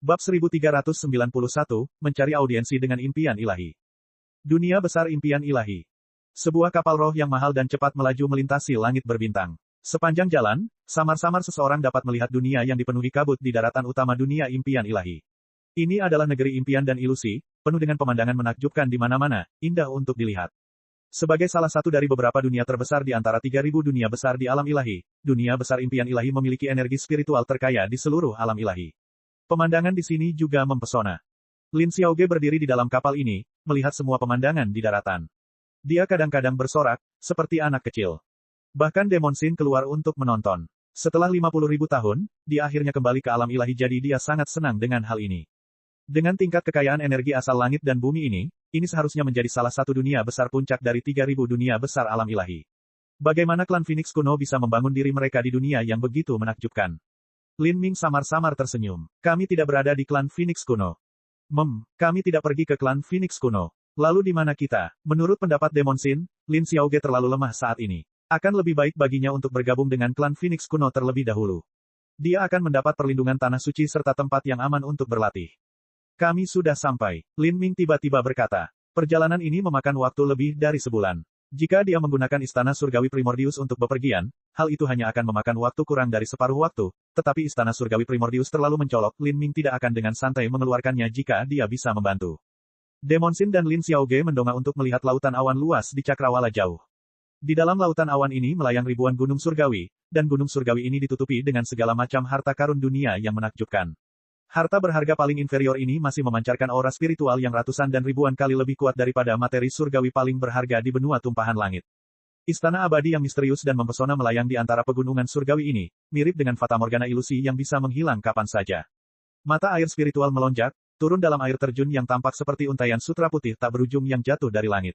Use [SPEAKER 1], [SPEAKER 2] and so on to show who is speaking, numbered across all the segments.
[SPEAKER 1] Bab 1391, Mencari Audiensi dengan Impian Ilahi. Dunia Besar Impian Ilahi. Sebuah kapal roh yang mahal dan cepat melaju melintasi langit berbintang. Sepanjang jalan, samar-samar seseorang dapat melihat dunia yang dipenuhi kabut di daratan utama dunia impian ilahi. Ini adalah negeri impian dan ilusi, penuh dengan pemandangan menakjubkan di mana-mana, indah untuk dilihat. Sebagai salah satu dari beberapa dunia terbesar di antara 3.000 dunia besar di alam ilahi, dunia besar impian ilahi memiliki energi spiritual terkaya di seluruh alam ilahi. Pemandangan di sini juga mempesona. Lin Xiaoge berdiri di dalam kapal ini, melihat semua pemandangan di daratan. Dia kadang-kadang bersorak, seperti anak kecil. Bahkan Demon Sin keluar untuk menonton. Setelah 50.000 tahun, dia akhirnya kembali ke alam ilahi jadi dia sangat senang dengan hal ini. Dengan tingkat kekayaan energi asal langit dan bumi ini seharusnya menjadi salah satu dunia besar puncak dari 3.000 dunia besar alam ilahi. Bagaimana klan Phoenix kuno bisa membangun diri mereka di dunia yang begitu menakjubkan? Lin Ming samar-samar tersenyum. Kami tidak berada di klan Phoenix kuno. Kami tidak pergi ke klan Phoenix kuno. Lalu di mana kita? Menurut pendapat Demon Sin, Lin Xiaoge terlalu lemah saat ini. Akan lebih baik baginya untuk bergabung dengan klan Phoenix kuno terlebih dahulu. Dia akan mendapat perlindungan tanah suci serta tempat yang aman untuk berlatih. Kami sudah sampai. Lin Ming tiba-tiba berkata. Perjalanan ini memakan waktu lebih dari sebulan. Jika dia menggunakan Istana Surgawi Primordius untuk bepergian, hal itu hanya akan memakan waktu kurang dari separuh waktu, tetapi Istana Surgawi Primordius terlalu mencolok, Lin Ming tidak akan dengan santai mengeluarkannya jika dia bisa membantu. Demon Sin dan Lin Xiaoge mendongak untuk melihat lautan awan luas di cakrawala jauh. Di dalam lautan awan ini melayang ribuan gunung surgawi, dan gunung surgawi ini ditutupi dengan segala macam harta karun dunia yang menakjubkan. Harta berharga paling inferior ini masih memancarkan aura spiritual yang ratusan dan ribuan kali lebih kuat daripada materi surgawi paling berharga di benua tumpahan langit. Istana abadi yang misterius dan mempesona melayang di antara pegunungan surgawi ini, mirip dengan fatamorgana ilusi yang bisa menghilang kapan saja. Mata air spiritual melonjak, turun dalam air terjun yang tampak seperti untaian sutra putih tak berujung yang jatuh dari langit.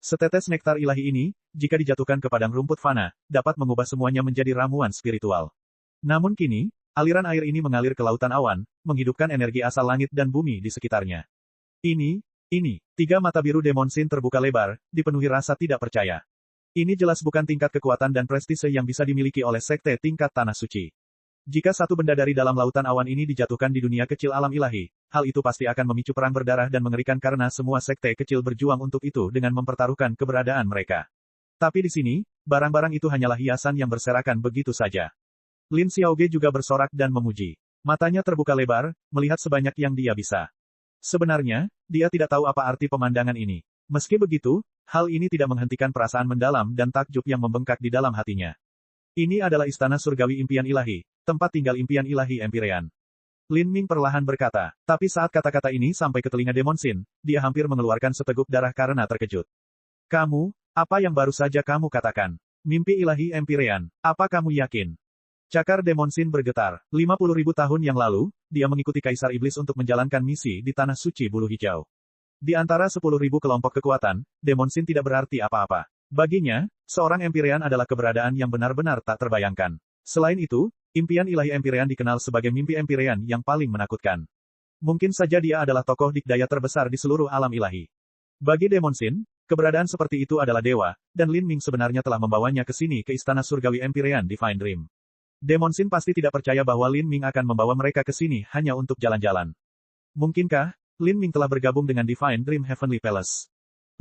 [SPEAKER 1] Setetes nektar ilahi ini, jika dijatuhkan ke padang rumput fana, dapat mengubah semuanya menjadi ramuan spiritual. Namun kini, aliran air ini mengalir ke lautan awan, menghidupkan energi asal langit dan bumi di sekitarnya. Ini, tiga mata biru Demon Sin terbuka lebar, dipenuhi rasa tidak percaya. Ini jelas bukan tingkat kekuatan dan prestise yang bisa dimiliki oleh sekte tingkat tanah suci. Jika satu benda dari dalam lautan awan ini dijatuhkan di dunia kecil alam ilahi, hal itu pasti akan memicu perang berdarah dan mengerikan karena semua sekte kecil berjuang untuk itu dengan mempertaruhkan keberadaan mereka. Tapi di sini, barang-barang itu hanyalah hiasan yang berserakan begitu saja. Lin Xiaoge juga bersorak dan memuji. Matanya terbuka lebar, melihat sebanyak yang dia bisa. Sebenarnya, dia tidak tahu apa arti pemandangan ini. Meski begitu, hal ini tidak menghentikan perasaan mendalam dan takjub yang membengkak di dalam hatinya. Ini adalah istana surgawi impian ilahi, tempat tinggal impian ilahi Empyrean. Lin Ming perlahan berkata, tapi saat kata-kata ini sampai ke telinga Demon Sin, dia hampir mengeluarkan seteguk darah karena terkejut. Kamu, apa yang baru saja kamu katakan? Mimpi ilahi Empyrean, apa kamu yakin? Cakar Demon Sin bergetar. 50.000 tahun yang lalu, dia mengikuti Kaisar Iblis untuk menjalankan misi di Tanah Suci Bulu Hijau. Di antara 10.000 kelompok kekuatan, Demon Sin tidak berarti apa-apa. Baginya, seorang Empyrean adalah keberadaan yang benar-benar tak terbayangkan. Selain itu, impian ilahi Empyrean dikenal sebagai mimpi Empyrean yang paling menakutkan. Mungkin saja dia adalah tokoh dikdaya terbesar di seluruh alam ilahi. Bagi Demon Sin, keberadaan seperti itu adalah dewa, dan Lin Ming sebenarnya telah membawanya ke sini ke Istana Surgawi Empyrean Divine Dream. Demon Sin pasti tidak percaya bahwa Lin Ming akan membawa mereka ke sini hanya untuk jalan-jalan. Mungkinkah, Lin Ming telah bergabung dengan Divine Dream Heavenly Palace?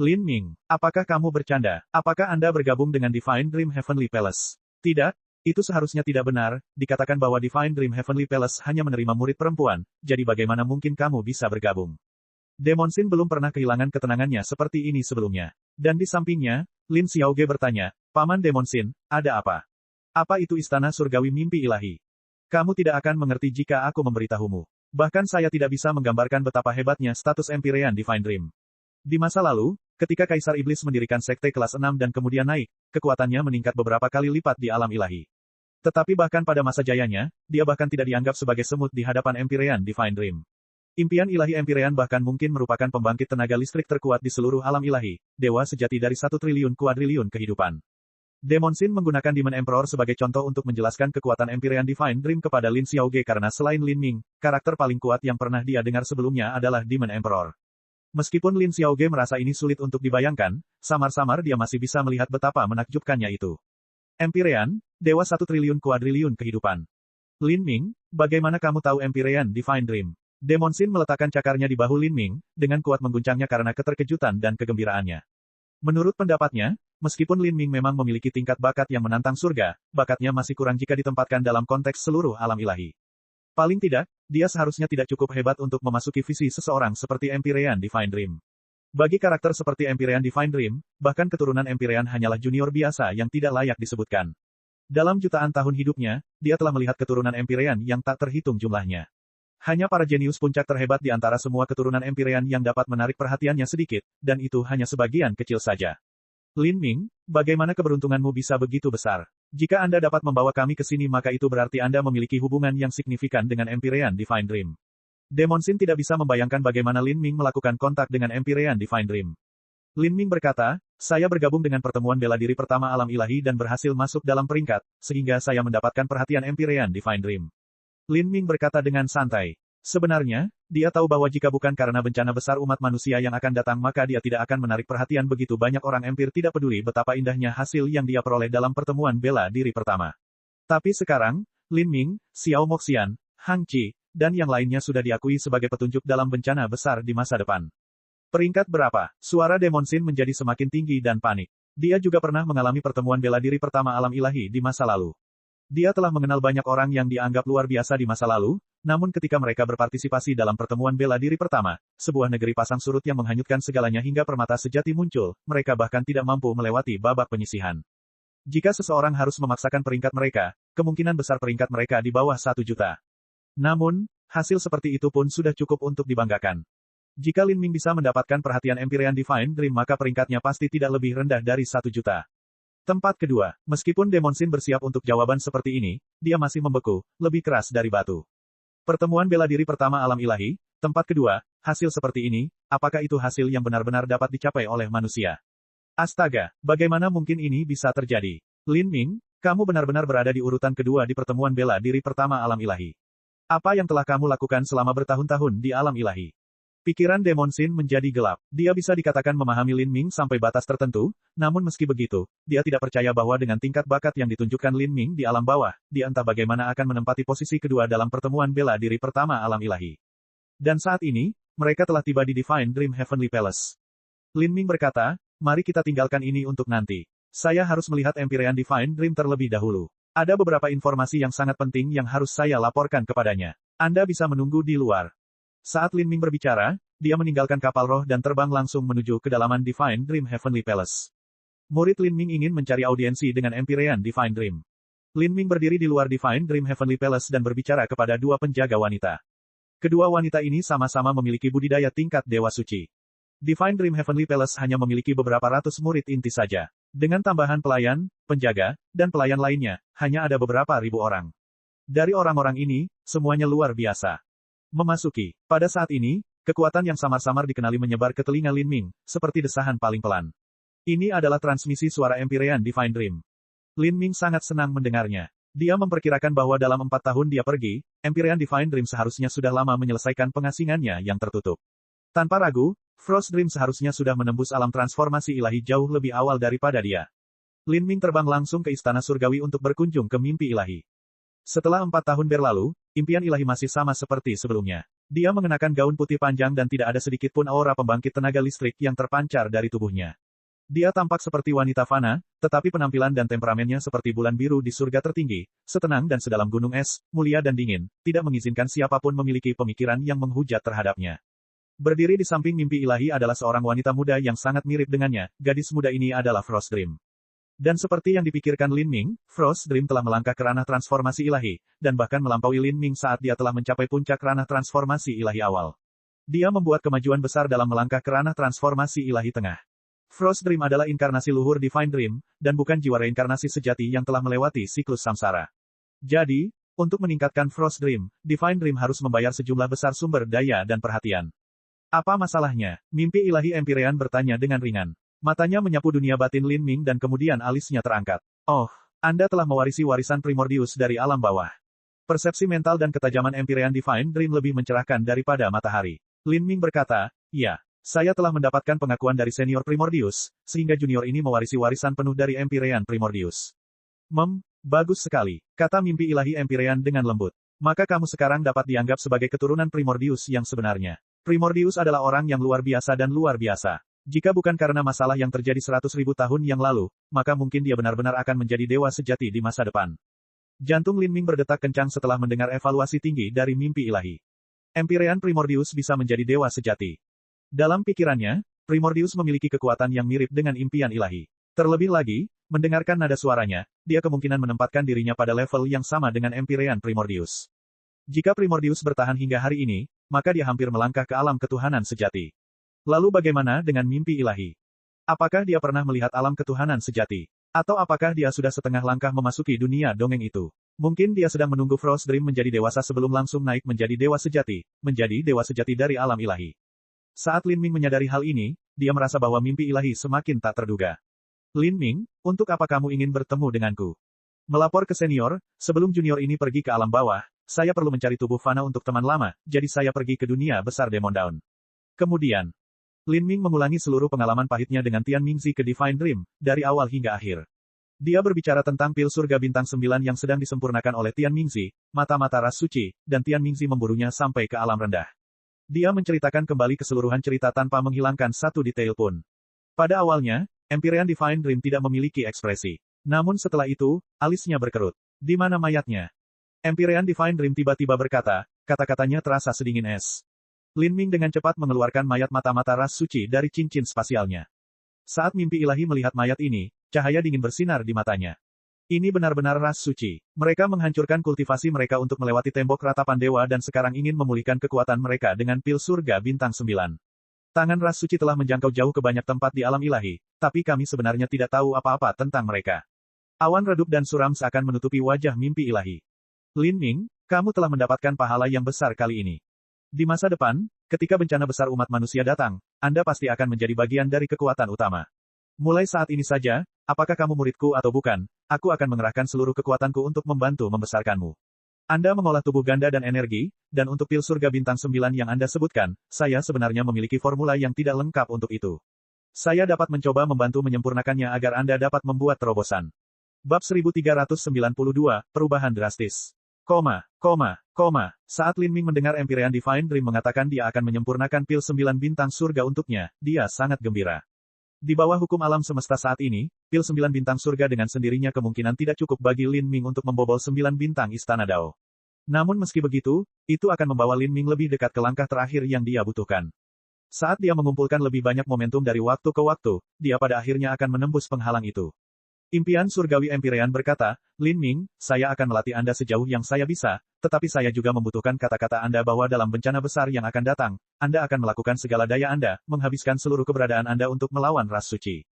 [SPEAKER 1] Lin Ming, apakah kamu bercanda? Apakah Anda bergabung dengan Divine Dream Heavenly Palace? Tidak, itu seharusnya tidak benar, dikatakan bahwa Divine Dream Heavenly Palace hanya menerima murid perempuan, jadi bagaimana mungkin kamu bisa bergabung? Demon Sin belum pernah kehilangan ketenangannya seperti ini sebelumnya. Dan di sampingnya, Lin Xiaoge bertanya, Paman Demon Sin, ada apa? Apa itu istana surgawi mimpi ilahi? Kamu tidak akan mengerti jika aku memberitahumu. Bahkan saya tidak bisa menggambarkan betapa hebatnya status Empyrean Divine Dream. Di masa lalu, ketika Kaisar Iblis mendirikan sekte kelas 6 dan kemudian naik, kekuatannya meningkat beberapa kali lipat di alam ilahi. Tetapi bahkan pada masa jayanya, dia bahkan tidak dianggap sebagai semut di hadapan Empyrean Divine Dream. Impian ilahi Empyrean bahkan mungkin merupakan pembangkit tenaga listrik terkuat di seluruh alam ilahi, dewa sejati dari 1 triliun kuadriliun kehidupan. Demon Sin menggunakan Demon Emperor sebagai contoh untuk menjelaskan kekuatan Empyrean Divine Dream kepada Lin Xiaoge karena selain Lin Ming, karakter paling kuat yang pernah dia dengar sebelumnya adalah Demon Emperor. Meskipun Lin Xiaoge merasa ini sulit untuk dibayangkan, samar-samar dia masih bisa melihat betapa menakjubkannya itu. Empyrean, dewa 1 triliun kuadriliun kehidupan. Lin Ming, bagaimana kamu tahu Empyrean Divine Dream? Demon Sin meletakkan cakarnya di bahu Lin Ming, dengan kuat mengguncangnya karena keterkejutan dan kegembiraannya. Menurut pendapatnya, meskipun Lin Ming memang memiliki tingkat bakat yang menantang surga, bakatnya masih kurang jika ditempatkan dalam konteks seluruh alam ilahi. Paling tidak, dia seharusnya tidak cukup hebat untuk memasuki visi seseorang seperti Empyrean Divine Dream. Bagi karakter seperti Empyrean Divine Dream, bahkan keturunan Empyrean hanyalah junior biasa yang tidak layak disebutkan. Dalam jutaan tahun hidupnya, dia telah melihat keturunan Empyrean yang tak terhitung jumlahnya. Hanya para jenius puncak terhebat di antara semua keturunan Empyrean yang dapat menarik perhatiannya sedikit, dan itu hanya sebagian kecil saja. Lin Ming, bagaimana keberuntunganmu bisa begitu besar? Jika Anda dapat membawa kami ke sini maka itu berarti Anda memiliki hubungan yang signifikan dengan Empyrean Divine Dream. Demon Sin tidak bisa membayangkan bagaimana Lin Ming melakukan kontak dengan Empyrean Divine Dream. Lin Ming berkata, saya bergabung dengan pertemuan bela diri pertama alam ilahi dan berhasil masuk dalam peringkat, sehingga saya mendapatkan perhatian Empyrean Divine Dream. Lin Ming berkata dengan santai. Sebenarnya, dia tahu bahwa jika bukan karena bencana besar umat manusia yang akan datang maka dia tidak akan menarik perhatian begitu banyak orang Empir tidak peduli betapa indahnya hasil yang dia peroleh dalam pertemuan bela diri pertama. Tapi sekarang, Lin Ming, Xiao Moxian, Hang Qi, dan yang lainnya sudah diakui sebagai petunjuk dalam bencana besar di masa depan. Peringkat berapa? Suara Demon Sin menjadi semakin tinggi dan panik. Dia juga pernah mengalami pertemuan bela diri pertama alam ilahi di masa lalu. Dia telah mengenal banyak orang yang dianggap luar biasa di masa lalu, namun ketika mereka berpartisipasi dalam pertemuan bela diri pertama, sebuah negeri pasang surut yang menghanyutkan segalanya hingga permata sejati muncul, mereka bahkan tidak mampu melewati babak penyisihan. Jika seseorang harus memaksakan peringkat mereka, kemungkinan besar peringkat mereka di bawah 1 juta. Namun, hasil seperti itu pun sudah cukup untuk dibanggakan. Jika Lin Ming bisa mendapatkan perhatian Empyrean Divine Dream maka peringkatnya pasti tidak lebih rendah dari 1 juta. Tempat kedua, meskipun Demon Sin bersiap untuk jawaban seperti ini, dia masih membeku, lebih keras dari batu. Pertemuan bela diri pertama alam ilahi, tempat kedua, hasil seperti ini, apakah itu hasil yang benar-benar dapat dicapai oleh manusia? Astaga, bagaimana mungkin ini bisa terjadi? Lin Ming, kamu benar-benar berada di urutan kedua di pertemuan bela diri pertama alam ilahi. Apa yang telah kamu lakukan selama bertahun-tahun di alam ilahi? Pikiran Demon Sin menjadi gelap. Dia bisa dikatakan memahami Lin Ming sampai batas tertentu, namun meski begitu, dia tidak percaya bahwa dengan tingkat bakat yang ditunjukkan Lin Ming di alam bawah, dia entah bagaimana akan menempati posisi kedua dalam pertemuan bela diri pertama alam ilahi. Dan saat ini, mereka telah tiba di Divine Dream Heavenly Palace. Lin Ming berkata, mari kita tinggalkan ini untuk nanti. Saya harus melihat Empyrean Divine Dream terlebih dahulu. Ada beberapa informasi yang sangat penting yang harus saya laporkan kepadanya. Anda bisa menunggu di luar. Saat Lin Ming berbicara, dia meninggalkan kapal roh dan terbang langsung menuju kedalaman Divine Dream Heavenly Palace. Murid Lin Ming ingin mencari audiensi dengan Empyrean Divine Dream. Lin Ming berdiri di luar Divine Dream Heavenly Palace dan berbicara kepada dua penjaga wanita. Kedua wanita ini sama-sama memiliki budidaya tingkat Dewa Suci. Divine Dream Heavenly Palace hanya memiliki beberapa ratus murid inti saja. Dengan tambahan pelayan, penjaga, dan pelayan lainnya, hanya ada beberapa ribu orang. Dari orang-orang ini, semuanya luar biasa. Memasuki. Pada saat ini, kekuatan yang samar-samar dikenali menyebar ke telinga Lin Ming, seperti desahan paling pelan. Ini adalah transmisi suara Empyrean Divine Dream. Lin Ming sangat senang mendengarnya. Dia memperkirakan bahwa dalam 4 tahun dia pergi, Empyrean Divine Dream seharusnya sudah lama menyelesaikan pengasingannya yang tertutup. Tanpa ragu, Frost Dream seharusnya sudah menembus alam transformasi ilahi jauh lebih awal daripada dia. Lin Ming terbang langsung ke Istana Surgawi untuk berkunjung ke mimpi ilahi. Setelah 4 tahun berlalu, impian ilahi masih sama seperti sebelumnya. Dia mengenakan gaun putih panjang dan tidak ada sedikit pun aura pembangkit tenaga listrik yang terpancar dari tubuhnya. Dia tampak seperti wanita fana, tetapi penampilan dan temperamennya seperti bulan biru di surga tertinggi, setenang dan sedalam gunung es, mulia dan dingin, tidak mengizinkan siapapun memiliki pemikiran yang menghujat terhadapnya. Berdiri di samping mimpi ilahi adalah seorang wanita muda yang sangat mirip dengannya, gadis muda ini adalah Frost Dream. Dan seperti yang dipikirkan Lin Ming, Frost Dream telah melangkah ke ranah transformasi ilahi, dan bahkan melampaui Lin Ming saat dia telah mencapai puncak ranah transformasi ilahi awal. Dia membuat kemajuan besar dalam melangkah ke ranah transformasi ilahi tengah. Frost Dream adalah inkarnasi luhur Divine Dream, dan bukan jiwa reinkarnasi sejati yang telah melewati siklus samsara. Jadi, untuk meningkatkan Frost Dream, Divine Dream harus membayar sejumlah besar sumber daya dan perhatian. Apa masalahnya? Mimpi ilahi Empyrean bertanya dengan ringan. Matanya menyapu dunia batin Lin Ming dan kemudian alisnya terangkat. Oh, Anda telah mewarisi warisan Primordius dari alam bawah. Persepsi mental dan ketajaman Empyrean Divine Dream lebih mencerahkan daripada matahari. Lin Ming berkata, ya, saya telah mendapatkan pengakuan dari senior Primordius, sehingga junior ini mewarisi warisan penuh dari Empyrean Primordius. Bagus sekali, kata mimpi ilahi Empyrean dengan lembut. Maka kamu sekarang dapat dianggap sebagai keturunan Primordius yang sebenarnya. Primordius adalah orang yang luar biasa dan luar biasa. Jika bukan karena masalah yang terjadi 100.000 tahun yang lalu, maka mungkin dia benar-benar akan menjadi dewa sejati di masa depan. Jantung Lin Ming berdetak kencang setelah mendengar evaluasi tinggi dari mimpi ilahi. Empyrean Primordius bisa menjadi dewa sejati. Dalam pikirannya, Primordius memiliki kekuatan yang mirip dengan impian ilahi. Terlebih lagi, mendengarkan nada suaranya, dia kemungkinan menempatkan dirinya pada level yang sama dengan Empyrean Primordius. Jika Primordius bertahan hingga hari ini, maka dia hampir melangkah ke alam ketuhanan sejati. Lalu bagaimana dengan mimpi ilahi? Apakah dia pernah melihat alam ketuhanan sejati? Atau apakah dia sudah setengah langkah memasuki dunia dongeng itu? Mungkin dia sedang menunggu Frost Dream menjadi dewasa sebelum langsung naik menjadi dewa sejati, menjadi dewa sejati dari alam ilahi. Saat Lin Ming menyadari hal ini, dia merasa bahwa mimpi ilahi semakin tak terduga. Lin Ming, untuk apa kamu ingin bertemu denganku? Melapor ke senior, sebelum junior ini pergi ke alam bawah, saya perlu mencari tubuh fana untuk teman lama, jadi saya pergi ke dunia besar Demon Dawn. Kemudian, Lin Ming mengulangi seluruh pengalaman pahitnya dengan Tian Mingzi ke Divine Dream, dari awal hingga akhir. Dia berbicara tentang pil surga bintang 9 yang sedang disempurnakan oleh Tian Mingzi, mata-mata ras suci, dan Tian Mingzi memburunya sampai ke alam rendah. Dia menceritakan kembali keseluruhan cerita tanpa menghilangkan satu detail pun. Pada awalnya, Empyrean Divine Dream tidak memiliki ekspresi. Namun setelah itu, alisnya berkerut. Di mana mayatnya? Empyrean Divine Dream tiba-tiba berkata, kata-katanya terasa sedingin es. Lin Ming dengan cepat mengeluarkan mayat mata-mata ras suci dari cincin spasialnya. Saat mimpi ilahi melihat mayat ini, cahaya dingin bersinar di matanya. Ini benar-benar ras suci. Mereka menghancurkan kultivasi mereka untuk melewati tembok ratapan dewa dan sekarang ingin memulihkan kekuatan mereka dengan pil surga bintang 9. Tangan ras suci telah menjangkau jauh ke banyak tempat di alam ilahi, tapi kami sebenarnya tidak tahu apa-apa tentang mereka. Awan redup dan suram seakan menutupi wajah mimpi ilahi. Lin Ming, kamu telah mendapatkan pahala yang besar kali ini. Di masa depan, ketika bencana besar umat manusia datang, Anda pasti akan menjadi bagian dari kekuatan utama. Mulai saat ini saja, apakah kamu muridku atau bukan, aku akan mengerahkan seluruh kekuatanku untuk membantu membesarkanmu. Anda mengolah tubuh ganda dan energi, dan untuk pil surga bintang 9 yang Anda sebutkan, saya sebenarnya memiliki formula yang tidak lengkap untuk itu. Saya dapat mencoba membantu menyempurnakannya agar Anda dapat membuat terobosan. Bab 1392, Perubahan Drastis. Saat Lin Ming mendengar Empyrean Divine Dream mengatakan dia akan menyempurnakan pil 9 bintang surga untuknya, dia sangat gembira. Di bawah hukum alam semesta saat ini, pil 9 bintang surga dengan sendirinya kemungkinan tidak cukup bagi Lin Ming untuk membobol 9 bintang Istana Dao. Namun meski begitu, itu akan membawa Lin Ming lebih dekat ke langkah terakhir yang dia butuhkan. Saat dia mengumpulkan lebih banyak momentum dari waktu ke waktu, dia pada akhirnya akan menembus penghalang itu. Impian surgawi Empyrean berkata, Lin Ming, saya akan melatih Anda sejauh yang saya bisa, tetapi saya juga membutuhkan kata-kata Anda bahwa dalam bencana besar yang akan datang, Anda akan melakukan segala daya Anda, menghabiskan seluruh keberadaan Anda untuk melawan ras suci.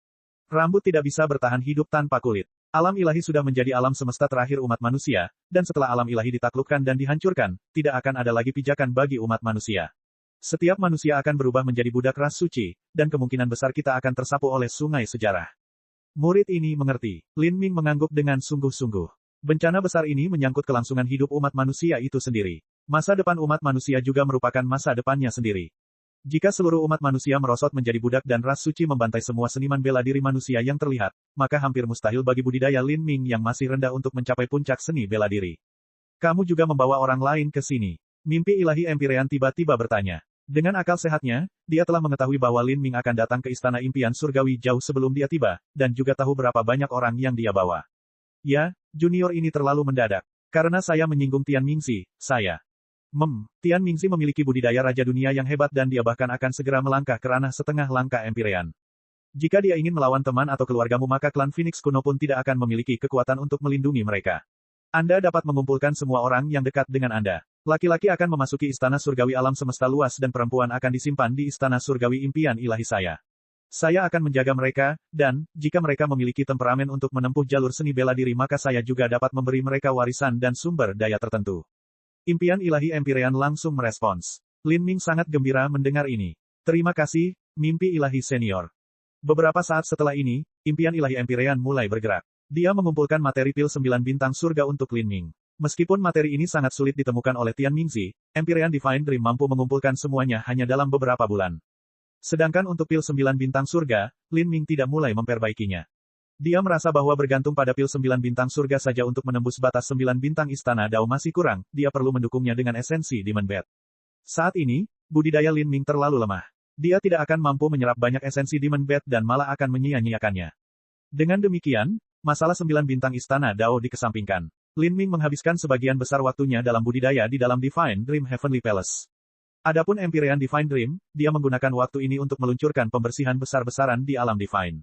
[SPEAKER 1] Rambut tidak bisa bertahan hidup tanpa kulit. Alam ilahi sudah menjadi alam semesta terakhir umat manusia, dan setelah alam ilahi ditaklukkan dan dihancurkan, tidak akan ada lagi pijakan bagi umat manusia. Setiap manusia akan berubah menjadi budak ras suci, dan kemungkinan besar kita akan tersapu oleh sungai sejarah. Murid ini mengerti. Lin Ming mengangguk dengan sungguh-sungguh. Bencana besar ini menyangkut kelangsungan hidup umat manusia itu sendiri. Masa depan umat manusia juga merupakan masa depannya sendiri. Jika seluruh umat manusia merosot menjadi budak dan ras suci membantai semua seniman bela diri manusia yang terlihat, maka hampir mustahil bagi budidaya Lin Ming yang masih rendah untuk mencapai puncak seni bela diri. Kamu juga membawa orang lain ke sini. Mimpi ilahi Empyrean tiba-tiba bertanya. Dengan akal sehatnya, dia telah mengetahui bahwa Lin Ming akan datang ke istana impian surgawi jauh sebelum dia tiba, dan juga tahu berapa banyak orang yang dia bawa. Ya, junior ini terlalu mendadak. Karena saya menyinggung Tian Mingzi, saya. Tian Mingzi memiliki budidaya raja dunia yang hebat dan dia bahkan akan segera melangkah ke ranah setengah langkah Empyrean. Jika dia ingin melawan teman atau keluargamu maka klan Phoenix kuno pun tidak akan memiliki kekuatan untuk melindungi mereka. Anda dapat mengumpulkan semua orang yang dekat dengan Anda. Laki-laki akan memasuki istana surgawi alam semesta luas dan perempuan akan disimpan di istana surgawi impian ilahi saya. Saya akan menjaga mereka, dan, jika mereka memiliki temperamen untuk menempuh jalur seni bela diri maka saya juga dapat memberi mereka warisan dan sumber daya tertentu. Impian ilahi Empyrean langsung merespons. Lin Ming sangat gembira mendengar ini. Terima kasih, mimpi ilahi senior. Beberapa saat setelah ini, impian ilahi Empyrean mulai bergerak. Dia mengumpulkan materi pil 9 bintang surga untuk Lin Ming. Meskipun materi ini sangat sulit ditemukan oleh Tian Mingzi, Empyrean Divine Dream mampu mengumpulkan semuanya hanya dalam beberapa bulan. Sedangkan untuk pil 9 bintang surga, Lin Ming tidak mulai memperbaikinya. Dia merasa bahwa bergantung pada pil 9 bintang surga saja untuk menembus batas 9 bintang istana Dao masih kurang, dia perlu mendukungnya dengan esensi Demon Bat. Saat ini, budidaya Lin Ming terlalu lemah. Dia tidak akan mampu menyerap banyak esensi Demon Bat dan malah akan menyia-nyiakannya. Dengan demikian, masalah 9 bintang istana Dao dikesampingkan. Lin Ming menghabiskan sebagian besar waktunya dalam budidaya di dalam Divine Dream Heavenly Palace. Adapun Empyrean Divine Dream, dia menggunakan waktu ini untuk meluncurkan pembersihan besar-besaran di alam Divine.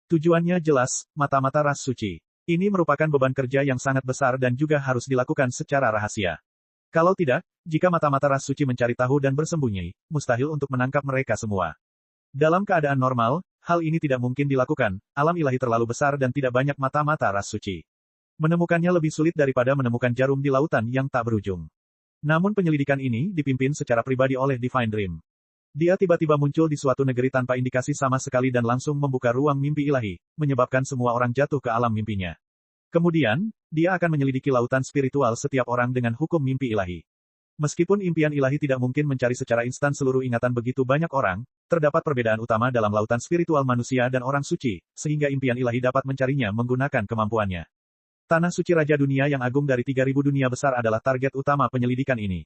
[SPEAKER 1] Tujuannya jelas, mata-mata ras suci. Ini merupakan beban kerja yang sangat besar dan juga harus dilakukan secara rahasia. Kalau tidak, jika mata-mata ras suci mencari tahu dan bersembunyi, mustahil untuk menangkap mereka semua. Dalam keadaan normal, hal ini tidak mungkin dilakukan, alam ilahi terlalu besar dan tidak banyak mata-mata ras suci. Menemukannya lebih sulit daripada menemukan jarum di lautan yang tak berujung. Namun penyelidikan ini dipimpin secara pribadi oleh Divine Dream. Dia tiba-tiba muncul di suatu negeri tanpa indikasi sama sekali dan langsung membuka ruang mimpi ilahi, menyebabkan semua orang jatuh ke alam mimpinya. Kemudian, dia akan menyelidiki lautan spiritual setiap orang dengan hukum mimpi ilahi. Meskipun impian ilahi tidak mungkin mencari secara instan seluruh ingatan begitu banyak orang, terdapat perbedaan utama dalam lautan spiritual manusia dan orang suci, sehingga impian ilahi dapat mencarinya menggunakan kemampuannya. Tanah suci Raja Dunia yang agung dari 3000 dunia besar adalah target utama penyelidikan ini.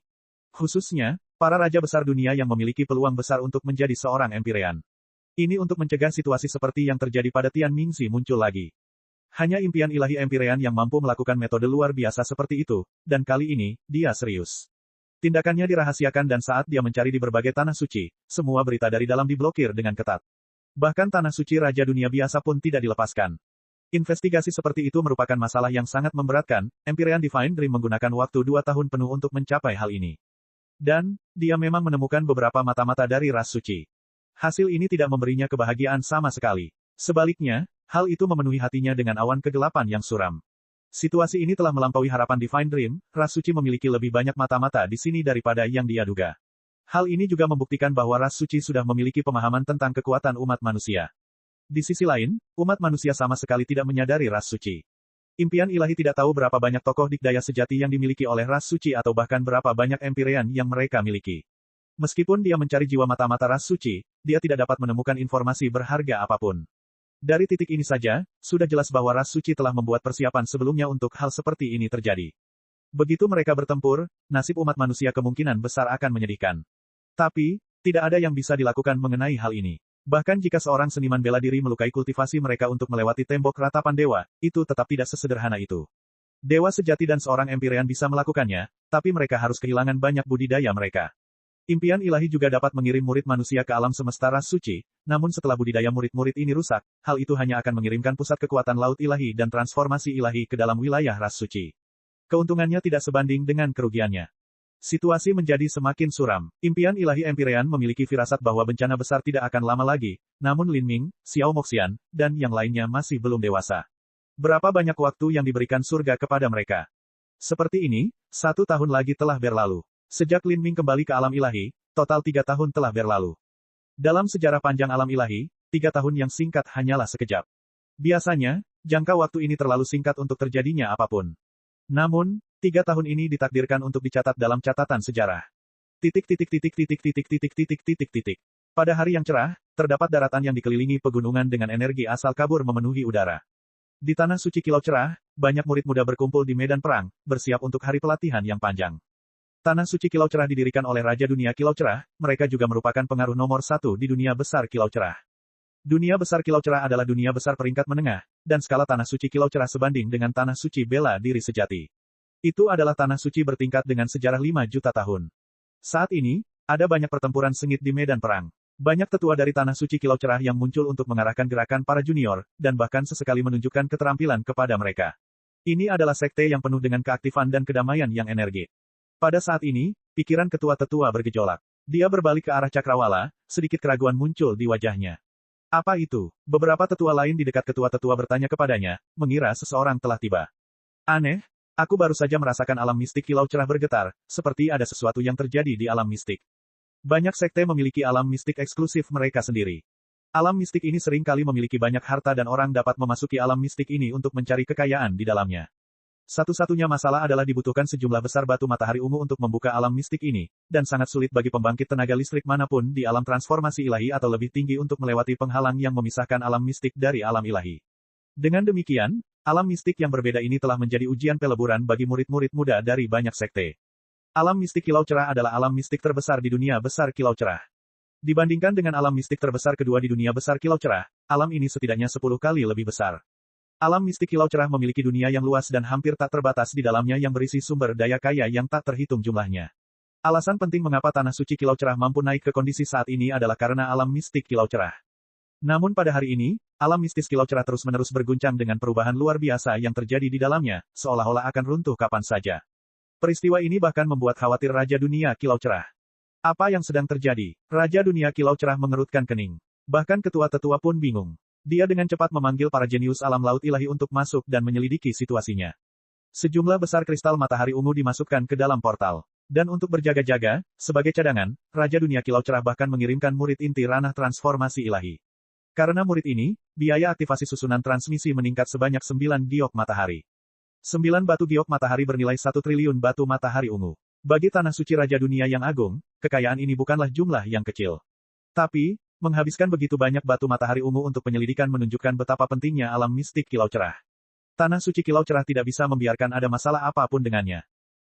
[SPEAKER 1] Khususnya, para raja besar dunia yang memiliki peluang besar untuk menjadi seorang Empyrean. Ini untuk mencegah situasi seperti yang terjadi pada Tian Mingxi muncul lagi. Hanya impian ilahi Empyrean yang mampu melakukan metode luar biasa seperti itu, dan kali ini, dia serius. Tindakannya dirahasiakan dan saat dia mencari di berbagai tanah suci, semua berita dari dalam diblokir dengan ketat. Bahkan tanah suci Raja Dunia biasa pun tidak dilepaskan. Investigasi seperti itu merupakan masalah yang sangat memberatkan, Empyrean Divine Dream menggunakan waktu 2 tahun penuh untuk mencapai hal ini. Dan, dia memang menemukan beberapa mata-mata dari ras suci. Hasil ini tidak memberinya kebahagiaan sama sekali. Sebaliknya, hal itu memenuhi hatinya dengan awan kegelapan yang suram. Situasi ini telah melampaui harapan Divine Dream, ras suci memiliki lebih banyak mata-mata di sini daripada yang dia duga. Hal ini juga membuktikan bahwa ras suci sudah memiliki pemahaman tentang kekuatan umat manusia. Di sisi lain, umat manusia sama sekali tidak menyadari ras suci. Impian ilahi tidak tahu berapa banyak tokoh dikdaya sejati yang dimiliki oleh ras suci atau bahkan berapa banyak Empyrean yang mereka miliki. Meskipun dia mencari jiwa mata-mata ras suci, dia tidak dapat menemukan informasi berharga apapun. Dari titik ini saja, sudah jelas bahwa ras suci telah membuat persiapan sebelumnya untuk hal seperti ini terjadi. Begitu mereka bertempur, nasib umat manusia kemungkinan besar akan menyedihkan. Tapi, tidak ada yang bisa dilakukan mengenai hal ini. Bahkan jika seorang seniman bela diri melukai kultivasi mereka untuk melewati tembok ratapan dewa, itu tetap tidak sesederhana itu. Dewa sejati dan seorang Empyrean bisa melakukannya, tapi mereka harus kehilangan banyak budidaya mereka. Impian ilahi juga dapat mengirim murid manusia ke alam semesta ras suci, namun setelah budidaya murid-murid ini rusak, hal itu hanya akan mengirimkan pusat kekuatan laut ilahi dan transformasi ilahi ke dalam wilayah ras suci. Keuntungannya tidak sebanding dengan kerugiannya. Situasi menjadi semakin suram. Impian ilahi Empyrean memiliki firasat bahwa bencana besar tidak akan lama lagi, namun Lin Ming, Xiao Moxian, dan yang lainnya masih belum dewasa. Berapa banyak waktu yang diberikan surga kepada mereka? Seperti ini, 1 tahun lagi telah berlalu. Sejak Lin Ming kembali ke alam ilahi, total 3 tahun telah berlalu. Dalam sejarah panjang alam ilahi, 3 tahun yang singkat hanyalah sekejap. Biasanya, jangka waktu ini terlalu singkat untuk terjadinya apapun. Namun, 3 tahun ini ditakdirkan untuk dicatat dalam catatan sejarah. Pada hari yang cerah, terdapat daratan yang dikelilingi pegunungan dengan energi asal kabur memenuhi udara. Di tanah suci kilau cerah, banyak murid muda berkumpul di medan perang, bersiap untuk hari pelatihan yang panjang. Tanah suci kilau cerah didirikan oleh Raja Dunia Kilau Cerah, mereka juga merupakan pengaruh nomor 1 di dunia besar kilau cerah. Dunia besar kilau cerah adalah dunia besar peringkat menengah, dan skala tanah suci kilau cerah sebanding dengan tanah suci bela diri sejati. Itu adalah tanah suci bertingkat dengan sejarah 5 juta tahun. Saat ini, ada banyak pertempuran sengit di medan perang. Banyak tetua dari tanah suci kilau cerah yang muncul untuk mengarahkan gerakan para junior, dan bahkan sesekali menunjukkan keterampilan kepada mereka. Ini adalah sekte yang penuh dengan keaktifan dan kedamaian yang energik. Pada saat ini, pikiran ketua-tetua bergejolak. Dia berbalik ke arah Cakrawala, sedikit keraguan muncul di wajahnya. Apa itu? Beberapa tetua lain di dekat ketua-tetua bertanya kepadanya, mengira seseorang telah tiba. Aneh, aku baru saja merasakan alam mistik kilau cerah bergetar, seperti ada sesuatu yang terjadi di alam mistik. Banyak sekte memiliki alam mistik eksklusif mereka sendiri. Alam mistik ini sering kali memiliki banyak harta dan orang dapat memasuki alam mistik ini untuk mencari kekayaan di dalamnya. Satu-satunya masalah adalah dibutuhkan sejumlah besar batu matahari ungu untuk membuka alam mistik ini, dan sangat sulit bagi pembangkit tenaga listrik manapun di alam transformasi ilahi atau lebih tinggi untuk melewati penghalang yang memisahkan alam mistik dari alam ilahi. Dengan demikian, alam mistik yang berbeda ini telah menjadi ujian peleburan bagi murid-murid muda dari banyak sekte. Alam mistik Kilau Cerah adalah alam mistik terbesar di dunia besar Kilau Cerah. Dibandingkan dengan alam mistik terbesar kedua di dunia besar Kilau Cerah, alam ini setidaknya 10 kali lebih besar. Alam mistik Kilau Cerah memiliki dunia yang luas dan hampir tak terbatas di dalamnya yang berisi sumber daya kaya yang tak terhitung jumlahnya. Alasan penting mengapa Tanah Suci Kilau Cerah mampu naik ke kondisi saat ini adalah karena alam mistik Kilau Cerah. Namun pada hari ini, alam mistis Kilau Cerah terus-menerus berguncang dengan perubahan luar biasa yang terjadi di dalamnya, seolah-olah akan runtuh kapan saja. Peristiwa ini bahkan membuat khawatir Raja Dunia Kilau Cerah. Apa yang sedang terjadi? Raja Dunia Kilau Cerah mengerutkan kening. Bahkan ketua-tetua pun bingung. Dia dengan cepat memanggil para jenius alam laut ilahi untuk masuk dan menyelidiki situasinya. Sejumlah besar kristal matahari ungu dimasukkan ke dalam portal. Dan untuk berjaga-jaga, sebagai cadangan, Raja Dunia Kilau Cerah bahkan mengirimkan murid inti ranah transformasi ilahi. Karena murid ini, biaya aktivasi susunan transmisi meningkat sebanyak 9 giok matahari. 9 batu giok matahari bernilai 1 triliun batu matahari ungu. Bagi Tanah Suci Raja Dunia yang agung, kekayaan ini bukanlah jumlah yang kecil. Tapi, menghabiskan begitu banyak batu matahari ungu untuk penyelidikan menunjukkan betapa pentingnya alam mistik Kilau Cerah. Tanah Suci Kilau Cerah tidak bisa membiarkan ada masalah apapun dengannya.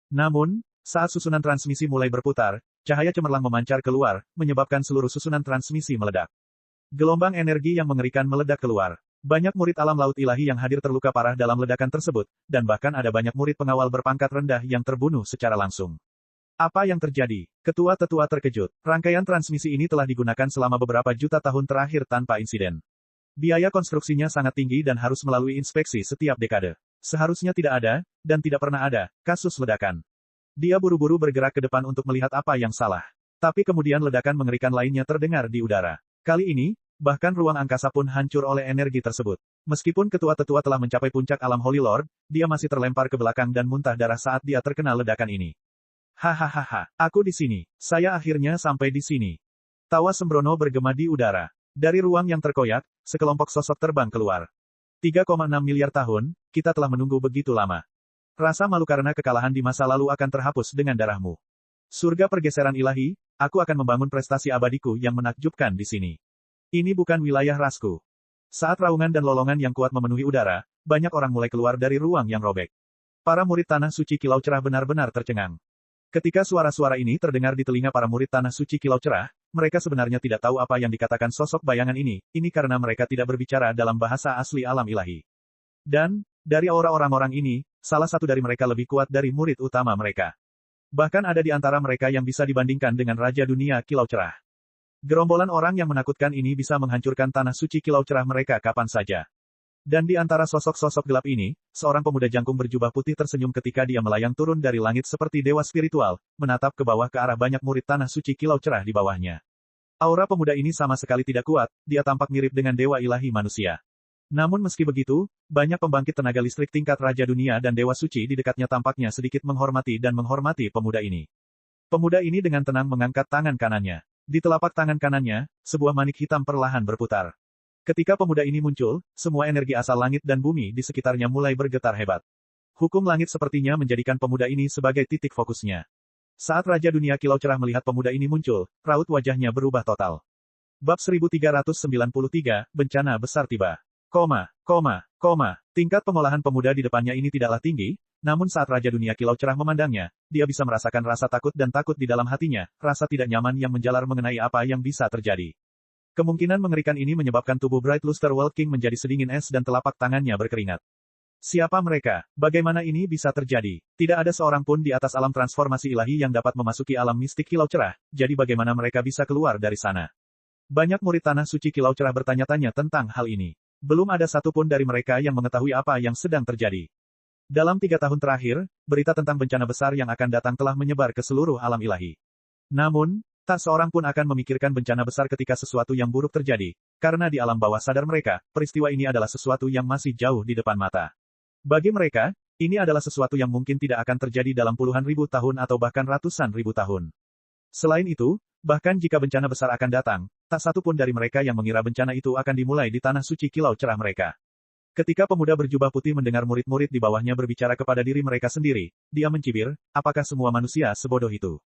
[SPEAKER 1] Namun, saat susunan transmisi mulai berputar, cahaya cemerlang memancar keluar, menyebabkan seluruh susunan transmisi meledak. Gelombang energi yang mengerikan meledak keluar. Banyak murid alam laut ilahi yang hadir terluka parah dalam ledakan tersebut, dan bahkan ada banyak murid pengawal berpangkat rendah yang terbunuh secara langsung. Apa yang terjadi? Ketua-tetua terkejut. Rangkaian transmisi ini telah digunakan selama beberapa juta tahun terakhir tanpa insiden. Biaya konstruksinya sangat tinggi dan harus melalui inspeksi setiap dekade. Seharusnya tidak ada, dan tidak pernah ada, kasus ledakan. Dia buru-buru bergerak ke depan untuk melihat apa yang salah. Tapi kemudian ledakan mengerikan lainnya terdengar di udara. Kali ini, bahkan ruang angkasa pun hancur oleh energi tersebut. Meskipun ketua-tetua telah mencapai puncak alam Holy Lord, dia masih terlempar ke belakang dan muntah darah saat dia terkena ledakan ini. Hahaha, aku di sini. Saya akhirnya sampai di sini. Tawa sembrono bergema di udara. Dari ruang yang terkoyak, sekelompok sosok terbang keluar. 3,6 miliar tahun, kita telah menunggu begitu lama. Rasa malu karena kekalahan di masa lalu akan terhapus dengan darahmu. Surga pergeseran ilahi, aku akan membangun prestasi abadiku yang menakjubkan di sini. Ini bukan wilayah rasku. Saat raungan dan lolongan yang kuat memenuhi udara, banyak orang mulai keluar dari ruang yang robek. Para murid Tanah Suci Kilau Cerah benar-benar tercengang. Ketika suara-suara ini terdengar di telinga para murid Tanah Suci Kilau Cerah, mereka sebenarnya tidak tahu apa yang dikatakan sosok bayangan ini karena mereka tidak berbicara dalam bahasa asli alam ilahi. Dan, dari aura orang-orang ini, salah satu dari mereka lebih kuat dari murid utama mereka. Bahkan ada di antara mereka yang bisa dibandingkan dengan Raja Dunia Kilau Cerah. Gerombolan orang yang menakutkan ini bisa menghancurkan Tanah Suci Kilau Cerah mereka kapan saja. Dan di antara sosok-sosok gelap ini, seorang pemuda jangkung berjubah putih tersenyum ketika dia melayang turun dari langit seperti dewa spiritual, menatap ke bawah ke arah banyak murid Tanah Suci Kilau Cerah di bawahnya. Aura pemuda ini sama sekali tidak kuat, dia tampak mirip dengan dewa ilahi manusia. Namun meski begitu, banyak pembangkit tenaga listrik tingkat Raja Dunia dan Dewa Suci di dekatnya tampaknya sedikit menghormati pemuda ini. Pemuda ini dengan tenang mengangkat tangan kanannya. Di telapak tangan kanannya, sebuah manik hitam perlahan berputar. Ketika pemuda ini muncul, semua energi asal langit dan bumi di sekitarnya mulai bergetar hebat. Hukum langit sepertinya menjadikan pemuda ini sebagai titik fokusnya. Saat Raja Dunia Kilau Cerah melihat pemuda ini muncul, raut wajahnya berubah total. Bab 1393, Bencana Besar Tiba. Tingkat pengolahan pemuda di depannya ini tidaklah tinggi, namun saat Raja Dunia Kilau Cerah memandangnya, dia bisa merasakan rasa takut dan takut di dalam hatinya, rasa tidak nyaman yang menjalar mengenai apa yang bisa terjadi. Kemungkinan mengerikan ini menyebabkan tubuh Bright Luster World King menjadi sedingin es dan telapak tangannya berkeringat. Siapa mereka? Bagaimana ini bisa terjadi? Tidak ada seorang pun di atas alam transformasi ilahi yang dapat memasuki alam mistik Kilau Cerah, jadi bagaimana mereka bisa keluar dari sana? Banyak murid Tanah Suci Kilau Cerah bertanya-tanya tentang hal ini. Belum ada satupun dari mereka yang mengetahui apa yang sedang terjadi. Dalam 3 tahun terakhir, berita tentang bencana besar yang akan datang telah menyebar ke seluruh alam ilahi. Namun, tak seorang pun akan memikirkan bencana besar ketika sesuatu yang buruk terjadi, karena di alam bawah sadar mereka, peristiwa ini adalah sesuatu yang masih jauh di depan mata. Bagi mereka, ini adalah sesuatu yang mungkin tidak akan terjadi dalam puluhan ribu tahun atau bahkan ratusan ribu tahun. Selain itu, bahkan jika bencana besar akan datang, tak satu pun dari mereka yang mengira bencana itu akan dimulai di Tanah Suci Kilau Cerah mereka. Ketika pemuda berjubah putih mendengar murid-murid di bawahnya berbicara kepada diri mereka sendiri, dia mencibir, apakah semua manusia sebodoh itu?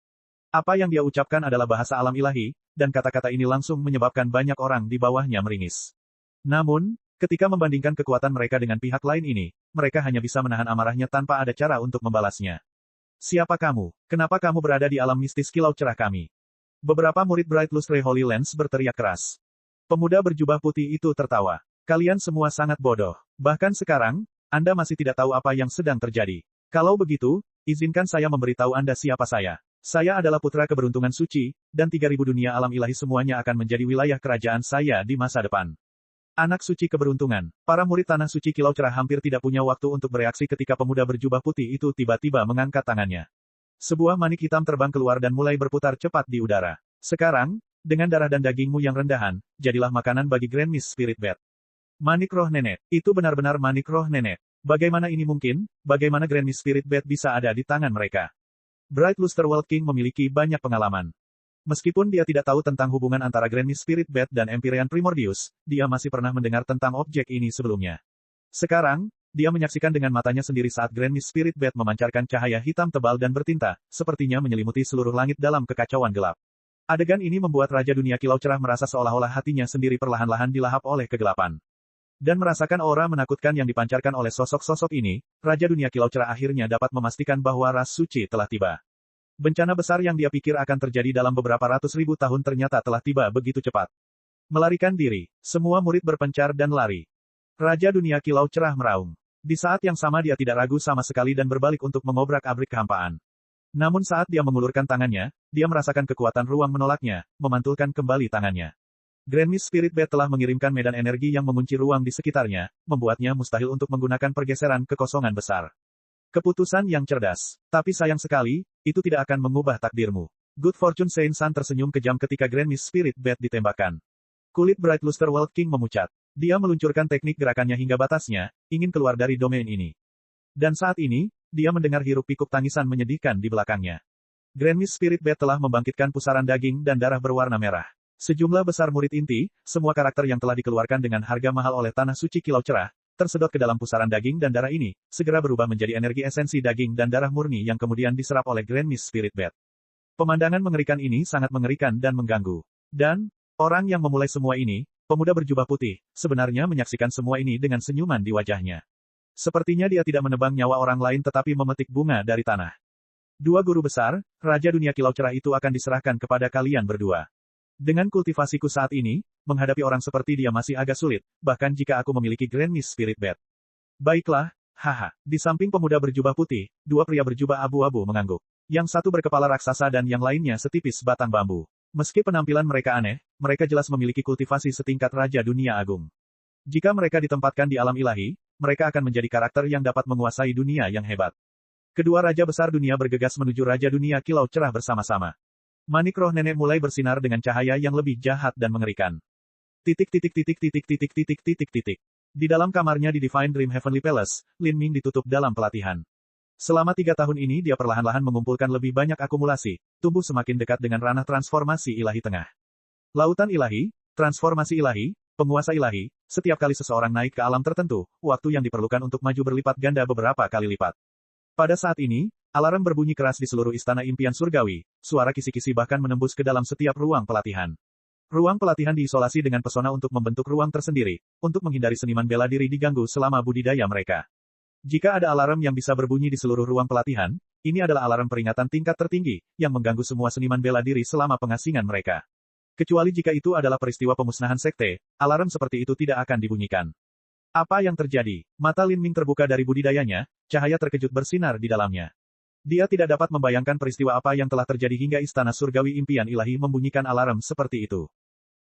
[SPEAKER 1] Apa yang dia ucapkan adalah bahasa alam ilahi, dan kata-kata ini langsung menyebabkan banyak orang di bawahnya meringis. Namun, Ketika membandingkan kekuatan mereka dengan pihak lain ini, mereka hanya bisa menahan amarahnya tanpa ada cara untuk membalasnya. Siapa kamu? Kenapa kamu berada di alam mistis kilau cerah kami? Beberapa murid Bright Lustre Holy Lens berteriak keras. Pemuda berjubah putih itu tertawa. Kalian semua sangat bodoh. Bahkan sekarang, Anda masih tidak tahu apa yang sedang terjadi. Kalau begitu, izinkan saya memberitahu Anda siapa saya. Saya adalah putra keberuntungan suci, dan 3.000 dunia alam ilahi semuanya akan menjadi wilayah kerajaan saya di masa depan. Anak suci keberuntungan. Para murid tanah suci kilau cerah hampir tidak punya waktu untuk bereaksi ketika pemuda berjubah putih itu tiba-tiba mengangkat tangannya. Sebuah manik hitam terbang keluar dan mulai berputar cepat di udara. Sekarang, dengan darah dan dagingmu yang rendahan, jadilah makanan bagi Grand Miss Spirit Bat. Manik roh nenek. Itu benar-benar manik roh nenek. Bagaimana ini mungkin? Bagaimana Grand Miss Spirit Bat bisa ada di tangan mereka? Bright Luster World King memiliki banyak pengalaman. Meskipun dia tidak tahu tentang hubungan antara Grand Miss Spirit Bat dan Empyrean Primordius, dia masih pernah mendengar tentang objek ini sebelumnya. Sekarang, dia menyaksikan dengan matanya sendiri saat Grand Miss Spirit Bat memancarkan cahaya hitam tebal dan bertinta, sepertinya menyelimuti seluruh langit dalam kekacauan gelap. Adegan ini membuat Raja Dunia Kilau Cerah merasa seolah-olah hatinya sendiri perlahan-lahan dilahap oleh kegelapan. Dan merasakan aura menakutkan yang dipancarkan oleh sosok-sosok ini, Raja Dunia Kilau Cerah akhirnya dapat memastikan bahwa ras suci telah tiba. Bencana besar yang dia pikir akan terjadi dalam beberapa ratus ribu tahun ternyata telah tiba begitu cepat. Melarikan diri, semua murid berpencar dan lari. Raja Dunia Kilau Cerah meraung. Di saat yang sama dia tidak ragu sama sekali dan berbalik untuk mengobrak-abrik kehampaan. Namun saat dia mengulurkan tangannya, dia merasakan kekuatan ruang menolaknya, memantulkan kembali tangannya. Grand Miss Spirit Bat telah mengirimkan medan energi yang mengunci ruang di sekitarnya, membuatnya mustahil untuk menggunakan pergeseran kekosongan besar. Keputusan yang cerdas. Tapi sayang sekali, itu tidak akan mengubah takdirmu. Good Fortune Saint San tersenyum kejam ketika Grand Miss Spirit Bat ditembakkan. Kulit Bright Luster World King memucat. Dia meluncurkan teknik gerakannya hingga batasnya, ingin keluar dari domain ini. Dan saat ini, dia mendengar hiruk pikuk tangisan menyedihkan di belakangnya. Grand Miss Spirit Bat telah membangkitkan pusaran daging dan darah berwarna merah. Sejumlah besar murid inti, semua karakter yang telah dikeluarkan dengan harga mahal oleh Tanah Suci Kilau Cerah, tersedot ke dalam pusaran daging dan darah ini, segera berubah menjadi energi esensi daging dan darah murni yang kemudian diserap oleh Grand Miss Spirit Bat. Pemandangan mengerikan ini sangat mengerikan dan mengganggu. Dan, orang yang memulai semua ini, pemuda berjubah putih, sebenarnya menyaksikan semua ini dengan senyuman di wajahnya. Sepertinya dia tidak menebang nyawa orang lain tetapi memetik bunga dari tanah. Dua guru besar, Raja Dunia Kilau Cerah itu akan diserahkan kepada kalian berdua. Dengan kultivasiku saat ini, menghadapi orang seperti dia masih agak sulit, bahkan jika aku memiliki Grand Miss Spirit Bat. Baiklah, haha. Di samping pemuda berjubah putih, dua pria berjubah abu-abu mengangguk. Yang satu berkepala raksasa dan yang lainnya setipis batang bambu. Meski penampilan mereka aneh, mereka jelas memiliki kultivasi setingkat Raja Dunia Agung. Jika mereka ditempatkan di alam ilahi, mereka akan menjadi karakter yang dapat menguasai dunia yang hebat. Kedua Raja Besar Dunia bergegas menuju Raja Dunia Kilau Cerah bersama-sama. Manik roh nenek mulai bersinar dengan cahaya yang lebih jahat dan mengerikan. Di dalam kamarnya di Divine Dream Heavenly Palace, Lin Ming ditutup dalam pelatihan. Selama 3 tahun ini dia perlahan-lahan mengumpulkan lebih banyak akumulasi, tumbuh semakin dekat dengan ranah transformasi ilahi tengah. Lautan ilahi, transformasi ilahi, penguasa ilahi, setiap kali seseorang naik ke alam tertentu, waktu yang diperlukan untuk maju berlipat ganda beberapa kali lipat. Pada saat ini, alarm berbunyi keras di seluruh istana impian surgawi, suara kisi-kisi bahkan menembus ke dalam setiap ruang pelatihan. Ruang pelatihan diisolasi dengan pesona untuk membentuk ruang tersendiri, untuk menghindari seniman bela diri diganggu selama budidaya mereka. Jika ada alarm yang bisa berbunyi di seluruh ruang pelatihan, ini adalah alarm peringatan tingkat tertinggi, yang mengganggu semua seniman bela diri selama pengasingan mereka. Kecuali jika itu adalah peristiwa pemusnahan sekte, alarm seperti itu tidak akan dibunyikan. Apa yang terjadi? Mata Lin Ming terbuka dari budidayanya, cahaya terkejut bersinar di dalamnya. Dia tidak dapat membayangkan peristiwa apa yang telah terjadi hingga istana surgawi impian ilahi membunyikan alarm seperti itu.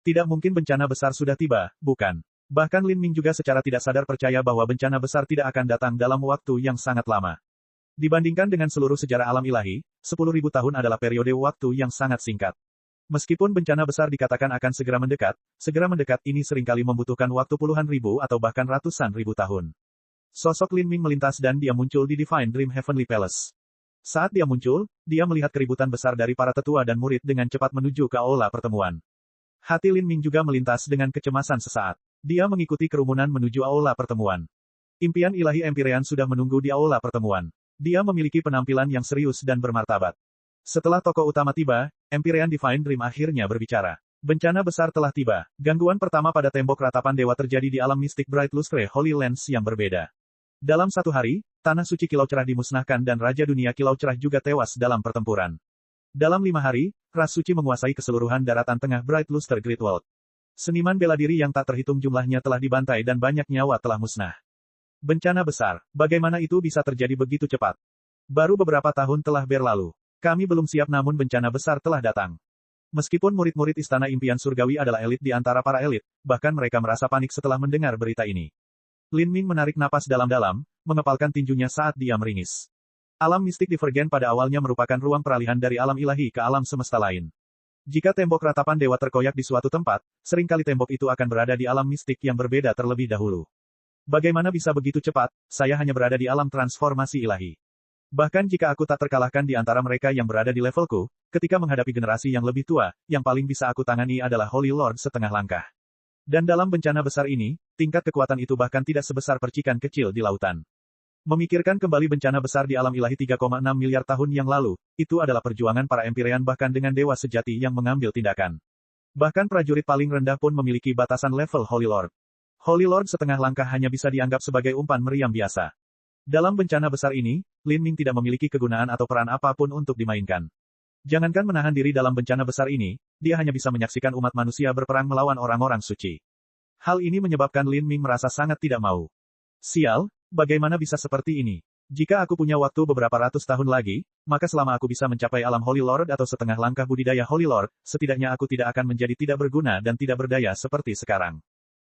[SPEAKER 1] Tidak mungkin bencana besar sudah tiba, bukan? Bahkan Lin Ming juga secara tidak sadar percaya bahwa bencana besar tidak akan datang dalam waktu yang sangat lama. Dibandingkan dengan seluruh sejarah alam ilahi, 10.000 tahun adalah periode waktu yang sangat singkat. Meskipun bencana besar dikatakan akan segera mendekat ini seringkali membutuhkan waktu puluhan ribu atau bahkan ratusan ribu tahun. Sosok Lin Ming melintas dan dia muncul di Divine Dream Heavenly Palace. Saat dia muncul, dia melihat keributan besar dari para tetua dan murid dengan cepat menuju ke aula pertemuan. Hati Lin Ming juga melintas dengan kecemasan sesaat. Dia mengikuti kerumunan menuju aula pertemuan. Impian ilahi Empyrean sudah menunggu di aula pertemuan. Dia memiliki penampilan yang serius dan bermartabat. Setelah tokoh utama tiba, Empyrean Divine Dream akhirnya berbicara. Bencana besar telah tiba. Gangguan pertama pada tembok ratapan dewa terjadi di alam mistik Bright Lustre Holy Lands yang berbeda. Dalam satu hari, tanah suci Kilau Cerah dimusnahkan dan Raja Dunia Kilau Cerah juga tewas dalam pertempuran. Dalam 5 hari, ras suci menguasai keseluruhan daratan tengah Bright Lustre Great World. Seniman bela diri yang tak terhitung jumlahnya telah dibantai dan banyak nyawa telah musnah. Bencana besar. Bagaimana itu bisa terjadi begitu cepat? Baru beberapa tahun telah berlalu. Kami belum siap namun bencana besar telah datang. Meskipun murid-murid Istana Impian Surgawi adalah elit di antara para elit, bahkan mereka merasa panik setelah mendengar berita ini. Lin Ming menarik napas dalam-dalam, mengepalkan tinjunya saat dia meringis. Alam mistik Divergen pada awalnya merupakan ruang peralihan dari alam ilahi ke alam semesta lain. Jika tembok ratapan dewa terkoyak di suatu tempat, seringkali tembok itu akan berada di alam mistik yang berbeda terlebih dahulu. Bagaimana bisa begitu cepat? Saya hanya berada di alam transformasi ilahi. Bahkan jika aku tak terkalahkan di antara mereka yang berada di levelku, ketika menghadapi generasi yang lebih tua, yang paling bisa aku tangani adalah Holy Lord setengah langkah. Dan dalam bencana besar ini, tingkat kekuatan itu bahkan tidak sebesar percikan kecil di lautan. Memikirkan kembali bencana besar di alam ilahi 3,6 miliar tahun yang lalu, itu adalah perjuangan para Empyrean bahkan dengan dewa sejati yang mengambil tindakan. Bahkan prajurit paling rendah pun memiliki batasan level Holy Lord. Holy Lord setengah langkah hanya bisa dianggap sebagai umpan meriam biasa. Dalam bencana besar ini, Lin Ming tidak memiliki kegunaan atau peran apapun untuk dimainkan. Jangankan menahan diri dalam bencana besar ini, dia hanya bisa menyaksikan umat manusia berperang melawan orang-orang suci. Hal ini menyebabkan Lin Ming merasa sangat tidak mau. Sial, bagaimana bisa seperti ini? Jika aku punya waktu beberapa ratus tahun lagi, maka selama aku bisa mencapai alam Holy Lord atau setengah langkah budidaya Holy Lord, setidaknya aku tidak akan menjadi tidak berguna dan tidak berdaya seperti sekarang.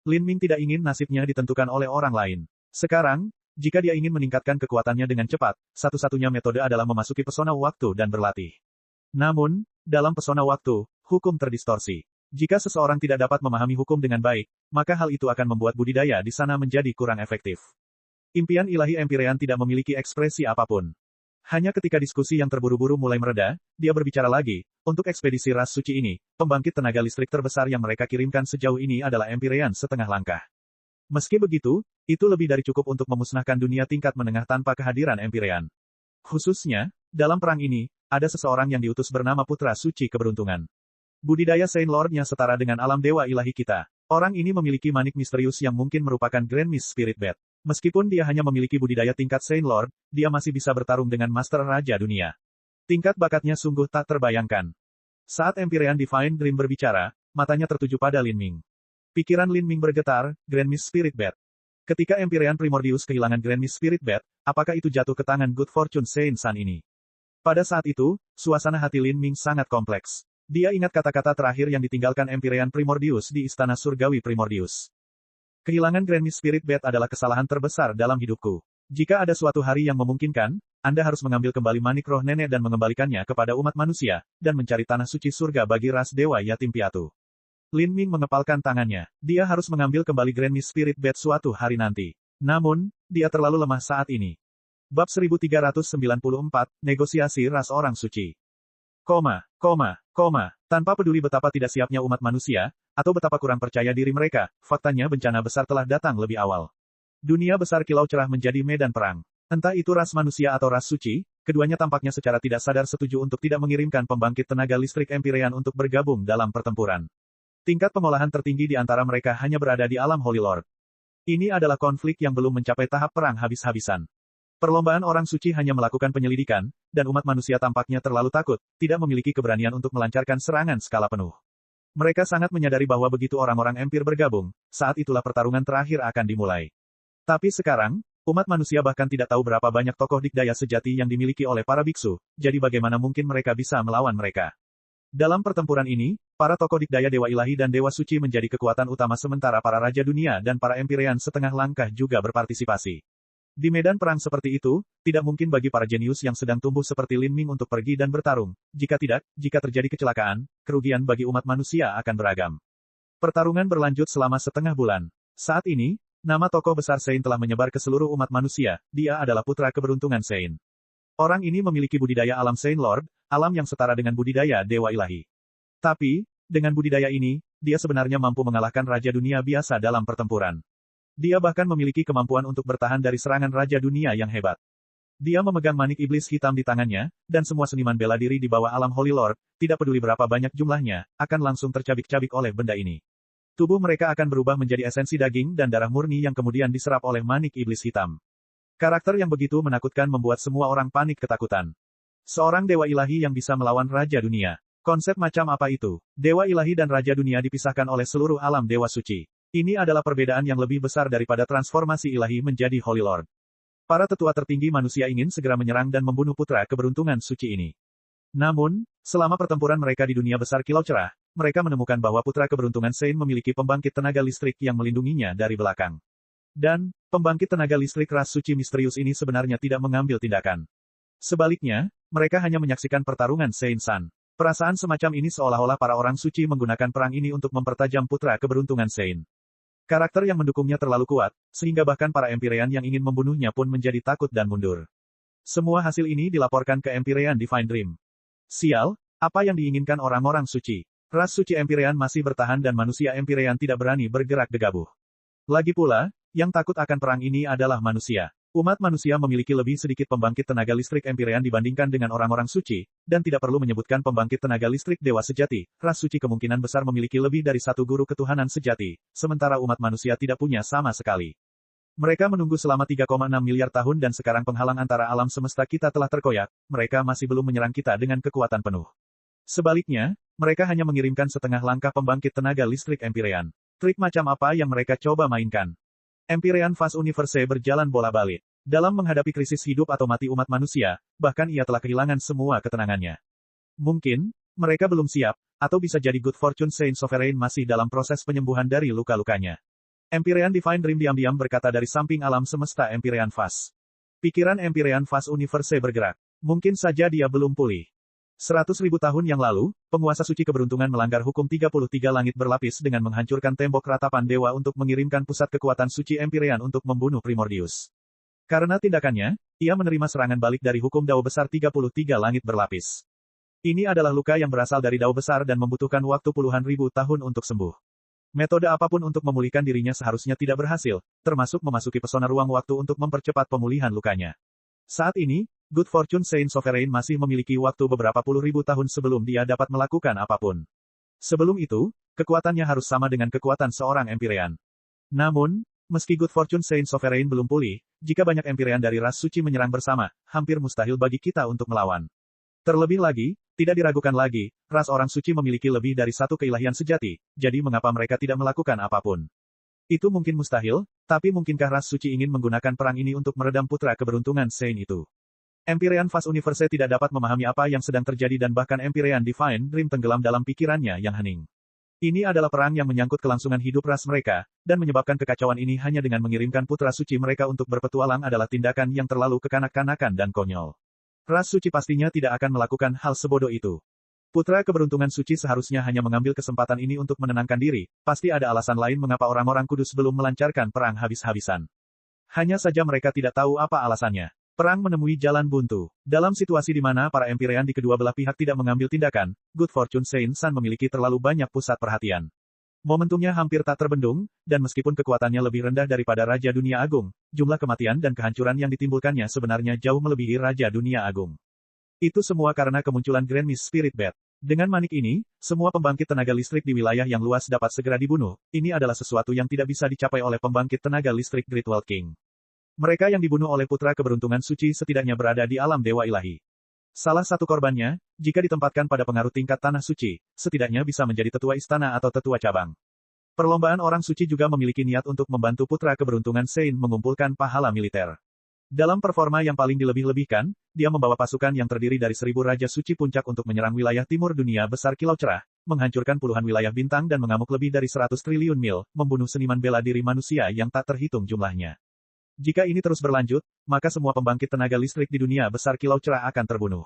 [SPEAKER 1] Lin Ming tidak ingin nasibnya ditentukan oleh orang lain. Sekarang, jika dia ingin meningkatkan kekuatannya dengan cepat, satu-satunya metode adalah memasuki pesona waktu dan berlatih. Namun, dalam pesona waktu, hukum terdistorsi. Jika seseorang tidak dapat memahami hukum dengan baik, maka hal itu akan membuat budidaya di sana menjadi kurang efektif. Impian ilahi Empyrean tidak memiliki ekspresi apapun. Hanya ketika diskusi yang terburu-buru mulai mereda, dia berbicara lagi, untuk ekspedisi ras suci ini, pembangkit tenaga listrik terbesar yang mereka kirimkan sejauh ini adalah Empyrean setengah langkah. Meski begitu, itu lebih dari cukup untuk memusnahkan dunia tingkat menengah tanpa kehadiran Empyrean. Khususnya, dalam perang ini, ada seseorang yang diutus bernama Putra Suci Keberuntungan. Budidaya Saint Lord-nya setara dengan alam dewa ilahi kita. Orang ini memiliki manik misterius yang mungkin merupakan Grand Miss Spirit Bat. Meskipun dia hanya memiliki budidaya tingkat Saint Lord, dia masih bisa bertarung dengan Master Raja Dunia. Tingkat bakatnya sungguh tak terbayangkan. Saat Empyrean Divine Dream berbicara, matanya tertuju pada Lin Ming. Pikiran Lin Ming bergetar, Grand Miss Spirit Bat. Ketika Empyrean Primordius kehilangan Grand Miss Spirit Bat, apakah itu jatuh ke tangan Good Fortune Saint Sun ini? Pada saat itu, suasana hati Lin Ming sangat kompleks. Dia ingat kata-kata terakhir yang ditinggalkan Empyrean Primordius di Istana Surgawi Primordius. Kehilangan Grand Miss Spirit Bat adalah kesalahan terbesar dalam hidupku. Jika ada suatu hari yang memungkinkan, Anda harus mengambil kembali manik roh nenek dan mengembalikannya kepada umat manusia, dan mencari tanah suci surga bagi ras dewa yatim piatu. Lin Ming mengepalkan tangannya. Dia harus mengambil kembali Grand Miss Spirit Bat suatu hari nanti. Namun, dia terlalu lemah saat ini. Bab 1394, Negosiasi Ras Orang Suci. Tanpa peduli betapa tidak siapnya umat manusia, atau betapa kurang percaya diri mereka, faktanya bencana besar telah datang lebih awal. Dunia besar Kilau Cerah menjadi medan perang. Entah itu ras manusia atau ras suci, keduanya tampaknya secara tidak sadar setuju untuk tidak mengirimkan pembangkit tenaga listrik Empyrean untuk bergabung dalam pertempuran. Tingkat pengolahan tertinggi di antara mereka hanya berada di alam Holy Lord. Ini adalah konflik yang belum mencapai tahap perang habis-habisan. Perlombaan orang suci hanya melakukan penyelidikan, dan umat manusia tampaknya terlalu takut, tidak memiliki keberanian untuk melancarkan serangan skala penuh. Mereka sangat menyadari bahwa begitu orang-orang Empire bergabung, saat itulah pertarungan terakhir akan dimulai. Tapi sekarang, umat manusia bahkan tidak tahu berapa banyak tokoh dikdaya sejati yang dimiliki oleh para biksu, jadi bagaimana mungkin mereka bisa melawan mereka. Dalam pertempuran ini, para tokoh dikdaya dewa ilahi dan dewa suci menjadi kekuatan utama sementara para raja dunia dan para Empyrean setengah langkah juga berpartisipasi. Di medan perang seperti itu, tidak mungkin bagi para jenius yang sedang tumbuh seperti Lin Ming untuk pergi dan bertarung. Jika tidak, jika terjadi kecelakaan, kerugian bagi umat manusia akan beragam. Pertarungan berlanjut selama setengah bulan. Saat ini, nama tokoh besar Sein telah menyebar ke seluruh umat manusia, dia adalah putra keberuntungan Sein. Orang ini memiliki budidaya alam Saint Lord, alam yang setara dengan budidaya dewa ilahi. Tapi, dengan budidaya ini, dia sebenarnya mampu mengalahkan raja dunia biasa dalam pertempuran. Dia bahkan memiliki kemampuan untuk bertahan dari serangan raja dunia yang hebat. Dia memegang manik iblis hitam di tangannya, dan semua seniman bela diri di bawah alam Holy Lord, tidak peduli berapa banyak jumlahnya, akan langsung tercabik-cabik oleh benda ini. Tubuh mereka akan berubah menjadi esensi daging dan darah murni yang kemudian diserap oleh manik iblis hitam. Karakter yang begitu menakutkan membuat semua orang panik ketakutan. Seorang dewa ilahi yang bisa melawan Raja Dunia. Konsep macam apa itu? Dewa ilahi dan Raja Dunia dipisahkan oleh seluruh alam dewa suci. Ini adalah perbedaan yang lebih besar daripada transformasi ilahi menjadi Holy Lord. Para tetua tertinggi manusia ingin segera menyerang dan membunuh putra keberuntungan suci ini. Namun, selama pertempuran mereka di dunia besar kilau cerah, mereka menemukan bahwa putra keberuntungan Sein memiliki pembangkit tenaga listrik yang melindunginya dari belakang. Dan, pembangkit tenaga listrik ras suci misterius ini sebenarnya tidak mengambil tindakan. Sebaliknya, mereka hanya menyaksikan pertarungan Sein San. Perasaan semacam ini seolah-olah para orang suci menggunakan perang ini untuk mempertajam putra keberuntungan Sein. Karakter yang mendukungnya terlalu kuat, sehingga bahkan para Empyrean yang ingin membunuhnya pun menjadi takut dan mundur. Semua hasil ini dilaporkan ke Empyrean Divine Dream. Sial, apa yang diinginkan orang-orang suci? Ras suci Empyrean masih bertahan dan manusia Empyrean tidak berani bergerak gegabah. Lagi pula, yang takut akan perang ini adalah manusia. Umat manusia memiliki lebih sedikit pembangkit tenaga listrik Empyrean dibandingkan dengan orang-orang suci, dan tidak perlu menyebutkan pembangkit tenaga listrik dewa sejati, ras suci kemungkinan besar memiliki lebih dari satu guru ketuhanan sejati, sementara umat manusia tidak punya sama sekali. Mereka menunggu selama 3,6 miliar tahun dan sekarang penghalang antara alam semesta kita telah terkoyak, mereka masih belum menyerang kita dengan kekuatan penuh. Sebaliknya, mereka hanya mengirimkan setengah langkah pembangkit tenaga listrik Empyrean. Trik macam apa yang mereka coba mainkan? Empyrean Fast Universe berjalan bola-balik. Dalam menghadapi krisis hidup atau mati umat manusia, bahkan ia telah kehilangan semua ketenangannya. Mungkin, mereka belum siap, atau bisa jadi Good Fortune Saint Sovereign masih dalam proses penyembuhan dari luka-lukanya. Empyrean Divine Dream diam-diam berkata dari samping alam semesta Empyrean Fast. Pikiran Empyrean Fast Universe bergerak. Mungkin saja dia belum pulih. 100.000 tahun yang lalu, penguasa suci keberuntungan melanggar hukum 33 langit berlapis dengan menghancurkan tembok ratapan dewa untuk mengirimkan pusat kekuatan suci Empyrean untuk membunuh Primordius. Karena tindakannya, ia menerima serangan balik dari hukum Dao besar 33 langit berlapis. Ini adalah luka yang berasal dari Dao besar dan membutuhkan waktu puluhan ribu tahun untuk sembuh. Metode apapun untuk memulihkan dirinya seharusnya tidak berhasil, termasuk memasuki pesona ruang waktu untuk mempercepat pemulihan lukanya. Saat ini, Good Fortune Saint Sovereign masih memiliki waktu beberapa puluh ribu tahun sebelum dia dapat melakukan apapun. Sebelum itu, kekuatannya harus sama dengan kekuatan seorang Empyrean. Namun, meski Good Fortune Saint Sovereign belum pulih, jika banyak Empyrean dari ras suci menyerang bersama, hampir mustahil bagi kita untuk melawan. Terlebih lagi, tidak diragukan lagi, ras orang suci memiliki lebih dari satu keilahian sejati, jadi mengapa mereka tidak melakukan apapun? Itu mungkin mustahil, tapi mungkinkah ras suci ingin menggunakan perang ini untuk meredam putra keberuntungan Saint itu? Empyrean Fast Universe tidak dapat memahami apa yang sedang terjadi dan bahkan Empyrean Divine Dream tenggelam dalam pikirannya yang hening. Ini adalah perang yang menyangkut kelangsungan hidup ras mereka, dan menyebabkan kekacauan ini hanya dengan mengirimkan putra suci mereka untuk berpetualang adalah tindakan yang terlalu kekanak-kanakan dan konyol. Ras suci pastinya tidak akan melakukan hal sebodoh itu. Putra keberuntungan suci seharusnya hanya mengambil kesempatan ini untuk menenangkan diri, pasti ada alasan lain mengapa orang-orang kudus belum melancarkan perang habis-habisan. Hanya saja mereka tidak tahu apa alasannya. Perang menemui jalan buntu. Dalam situasi di mana para Empyrean di kedua belah pihak tidak mengambil tindakan, Good Fortune Saint San memiliki terlalu banyak pusat perhatian. Momentumnya hampir tak terbendung, dan meskipun kekuatannya lebih rendah daripada Raja Dunia Agung, jumlah kematian dan kehancuran yang ditimbulkannya sebenarnya jauh melebihi Raja Dunia Agung. Itu semua karena kemunculan Grand Mist Spirit Bat. Dengan manik ini, semua pembangkit tenaga listrik di wilayah yang luas dapat segera dibunuh. Ini adalah sesuatu yang tidak bisa dicapai oleh pembangkit tenaga listrik Great World King. Mereka yang dibunuh oleh putra keberuntungan suci setidaknya berada di alam dewa ilahi. Salah satu korbannya, jika ditempatkan pada pengaruh tingkat tanah suci, setidaknya bisa menjadi tetua istana atau tetua cabang. Perlombaan orang suci juga memiliki niat untuk membantu putra keberuntungan Saint mengumpulkan pahala militer. Dalam performa yang paling dilebih-lebihkan, dia membawa pasukan yang terdiri dari 1000 Raja Suci Puncak untuk menyerang wilayah timur dunia besar Kilau Cerah, menghancurkan puluhan wilayah bintang dan mengamuk lebih dari 100 triliun mil, membunuh seniman bela diri manusia yang tak terhitung jumlahnya. Jika ini terus berlanjut, maka semua pembangkit tenaga listrik di dunia besar Kilau Cerah akan terbunuh.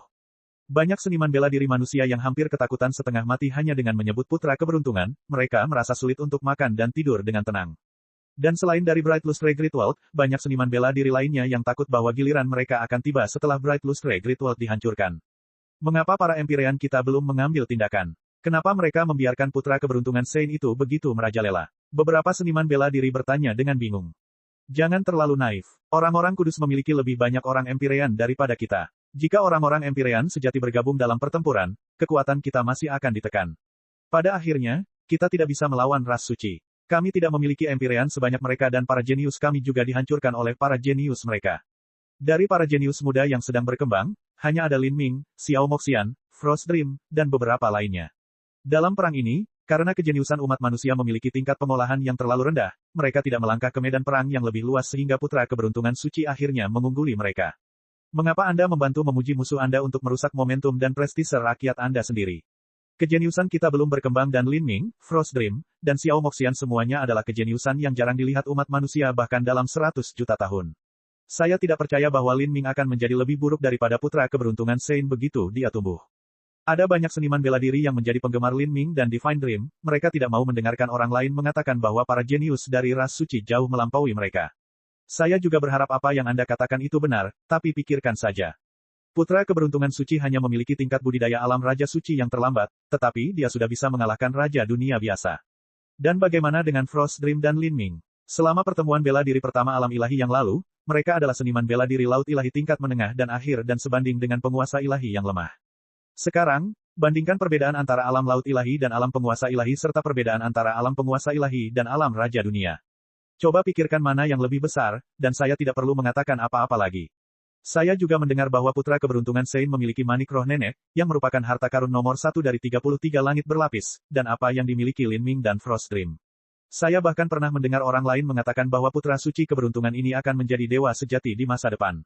[SPEAKER 1] Banyak seniman bela diri manusia yang hampir ketakutan setengah mati hanya dengan menyebut putra keberuntungan, mereka merasa sulit untuk makan dan tidur dengan tenang. Dan selain dari Bright Lustre Great World, banyak seniman bela diri lainnya yang takut bahwa giliran mereka akan tiba setelah Bright Lustre Great World dihancurkan. Mengapa para Empyrean kita belum mengambil tindakan? Kenapa mereka membiarkan putra keberuntungan Saint itu begitu merajalela? Beberapa seniman bela diri bertanya dengan bingung. Jangan terlalu naif. Orang-orang kudus memiliki lebih banyak orang Empyrean daripada kita. Jika orang-orang Empyrean sejati bergabung dalam pertempuran, kekuatan kita masih akan ditekan. Pada akhirnya, kita tidak bisa melawan ras suci. Kami tidak memiliki Empyrean sebanyak mereka dan para jenius kami juga dihancurkan oleh para jenius mereka. Dari para jenius muda yang sedang berkembang, hanya ada Lin Ming, Xiao Moxian, Frost Dream, dan beberapa lainnya. Dalam perang ini, karena kejeniusan umat manusia memiliki tingkat pengolahan yang terlalu rendah, mereka tidak melangkah ke medan perang yang lebih luas sehingga putra keberuntungan suci akhirnya mengungguli mereka. Mengapa Anda membantu memuji musuh Anda untuk merusak momentum dan prestise rakyat Anda sendiri? Kejeniusan kita belum berkembang dan Lin Ming, Frost Dream, dan Xiao Moxian semuanya adalah kejeniusan yang jarang dilihat umat manusia bahkan dalam 100 juta tahun. Saya tidak percaya bahwa Lin Ming akan menjadi lebih buruk daripada putra keberuntungan Sein begitu dia tumbuh. Ada banyak seniman bela diri yang menjadi penggemar Lin Ming dan Divine Dream, mereka tidak mau mendengarkan orang lain mengatakan bahwa para jenius dari ras suci jauh melampaui mereka. Saya juga berharap apa yang Anda katakan itu benar, tapi pikirkan saja. Putra keberuntungan suci hanya memiliki tingkat budidaya alam Raja Suci yang terlambat, tetapi dia sudah bisa mengalahkan Raja Dunia biasa. Dan bagaimana dengan Frost Dream dan Lin Ming? Selama pertemuan bela diri pertama alam ilahi yang lalu, mereka adalah seniman bela diri laut ilahi tingkat menengah dan akhir dan sebanding dengan penguasa ilahi yang lemah. Sekarang, bandingkan perbedaan antara alam laut ilahi dan alam penguasa ilahi serta perbedaan antara alam penguasa ilahi dan alam Raja Dunia. Coba pikirkan mana yang lebih besar, dan saya tidak perlu mengatakan apa-apa lagi. Saya juga mendengar bahwa putra keberuntungan Sein memiliki manik roh nenek, yang merupakan harta karun nomor 1 dari 33 langit berlapis, dan apa yang dimiliki Lin Ming dan Frost Dream. Saya bahkan pernah mendengar orang lain mengatakan bahwa putra suci keberuntungan ini akan menjadi dewa sejati di masa depan.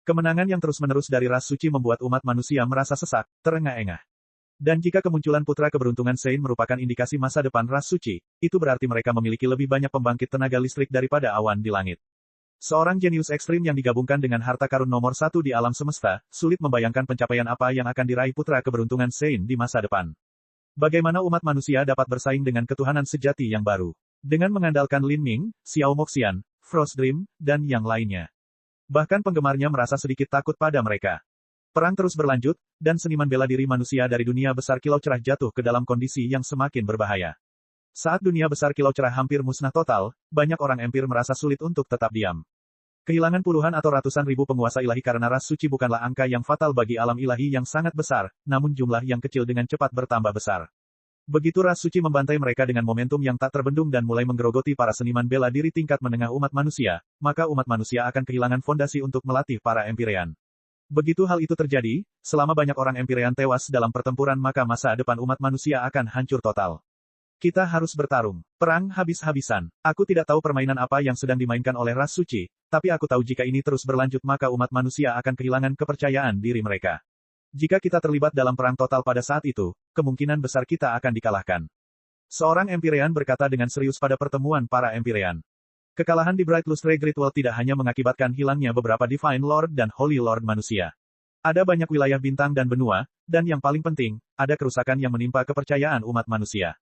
[SPEAKER 1] Kemenangan yang terus-menerus dari ras suci membuat umat manusia merasa sesak, terengah-engah. Dan jika kemunculan putra keberuntungan Sein merupakan indikasi masa depan ras suci, itu berarti mereka memiliki lebih banyak pembangkit tenaga listrik daripada awan di langit. Seorang jenius ekstrim yang digabungkan dengan harta karun nomor 1 di alam semesta, sulit membayangkan pencapaian apa yang akan diraih putra keberuntungan Sein di masa depan. Bagaimana umat manusia dapat bersaing dengan ketuhanan sejati yang baru? Dengan mengandalkan Lin Ming, Xiao Moxian, Frost Dream, dan yang lainnya. Bahkan penggemarnya merasa sedikit takut pada mereka. Perang terus berlanjut, dan seniman bela diri manusia dari dunia besar Kilau Cerah jatuh ke dalam kondisi yang semakin berbahaya. Saat dunia besar Kilau Cerah hampir musnah total, banyak orang Empir merasa sulit untuk tetap diam. Kehilangan puluhan atau ratusan ribu penguasa ilahi karena ras suci bukanlah angka yang fatal bagi alam ilahi yang sangat besar, namun jumlah yang kecil dengan cepat bertambah besar. Begitu ras suci membantai mereka dengan momentum yang tak terbendung dan mulai menggerogoti para seniman bela diri tingkat menengah umat manusia, maka umat manusia akan kehilangan fondasi untuk melatih para Empyrean. Begitu hal itu terjadi, selama banyak orang Empyrean tewas dalam pertempuran maka masa depan umat manusia akan hancur total. Kita harus bertarung. Perang habis-habisan. Aku tidak tahu permainan apa yang sedang dimainkan oleh ras suci, tapi aku tahu jika ini terus berlanjut maka umat manusia akan kehilangan kepercayaan diri mereka. Jika kita terlibat dalam perang total pada saat itu, kemungkinan besar kita akan dikalahkan. Seorang Empyrean berkata dengan serius pada pertemuan para Empyrean. Kekalahan di Bright Lustre Great Wall tidak hanya mengakibatkan hilangnya beberapa Divine Lord dan Holy Lord manusia. Ada banyak wilayah bintang dan benua, dan yang paling penting, ada kerusakan yang menimpa kepercayaan umat manusia.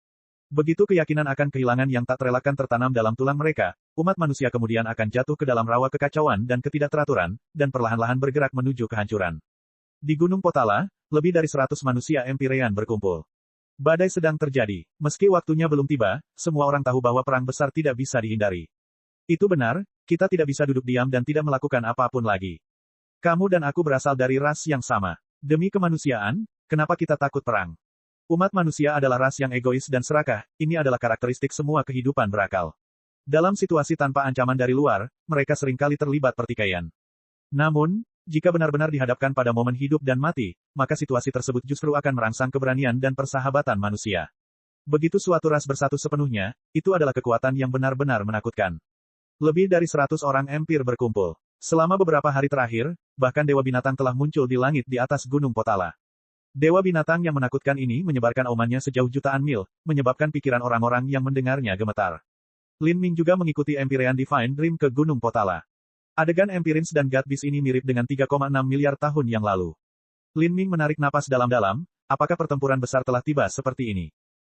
[SPEAKER 1] Begitu keyakinan akan kehilangan yang tak terelakkan tertanam dalam tulang mereka, umat manusia kemudian akan jatuh ke dalam rawa kekacauan dan ketidakteraturan, dan perlahan-lahan bergerak menuju kehancuran. Di Gunung Potala, lebih dari 100 manusia Empyrean berkumpul. Badai sedang terjadi. Meski waktunya belum tiba, semua orang tahu bahwa perang besar tidak bisa dihindari. Itu benar, kita tidak bisa duduk diam dan tidak melakukan apapun lagi. Kamu dan aku berasal dari ras yang sama. Demi kemanusiaan, kenapa kita takut perang? Umat manusia adalah ras yang egois dan serakah, ini adalah karakteristik semua kehidupan berakal. Dalam situasi tanpa ancaman dari luar, mereka seringkali terlibat pertikaian. Namun, jika benar-benar dihadapkan pada momen hidup dan mati, maka situasi tersebut justru akan merangsang keberanian dan persahabatan manusia. Begitu suatu ras bersatu sepenuhnya, itu adalah kekuatan yang benar-benar menakutkan. Lebih dari 100 orang Empir berkumpul. Selama beberapa hari terakhir, bahkan Dewa Binatang telah muncul di langit di atas Gunung Potala. Dewa Binatang yang menakutkan ini menyebarkan aumannya sejauh jutaan mil, menyebabkan pikiran orang-orang yang mendengarnya gemetar. Lin Ming juga mengikuti Empyrean Divine Dream ke Gunung Potala. Adegan Empirins dan God Beast ini mirip dengan 3,6 miliar tahun yang lalu. Lin Ming menarik napas dalam-dalam, apakah pertempuran besar telah tiba seperti ini?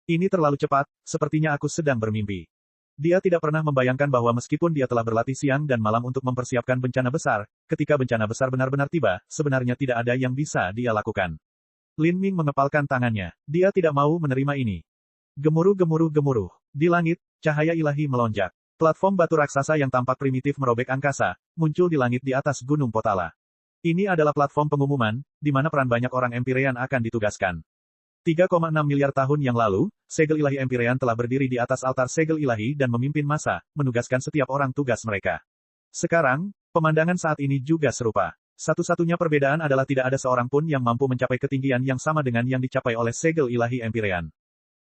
[SPEAKER 1] Ini terlalu cepat, sepertinya aku sedang bermimpi. Dia tidak pernah membayangkan bahwa meskipun dia telah berlatih siang dan malam untuk mempersiapkan bencana besar, ketika bencana besar benar-benar tiba, sebenarnya tidak ada yang bisa dia lakukan. Lin Ming mengepalkan tangannya. Dia tidak mau menerima ini. Gemuruh-gemuruh-gemuruh. Di langit, cahaya ilahi melonjak. Platform batu raksasa yang tampak primitif merobek angkasa, muncul di langit di atas Gunung Potala. Ini adalah platform pengumuman, di mana peran banyak orang Empyrean akan ditugaskan. 3,6 miliar tahun yang lalu, segel ilahi Empyrean telah berdiri di atas altar segel ilahi dan memimpin massa, menugaskan setiap orang tugas mereka. Sekarang, pemandangan saat ini juga serupa. Satu-satunya perbedaan adalah tidak ada seorang pun yang mampu mencapai ketinggian yang sama dengan yang dicapai oleh segel ilahi Empyrean.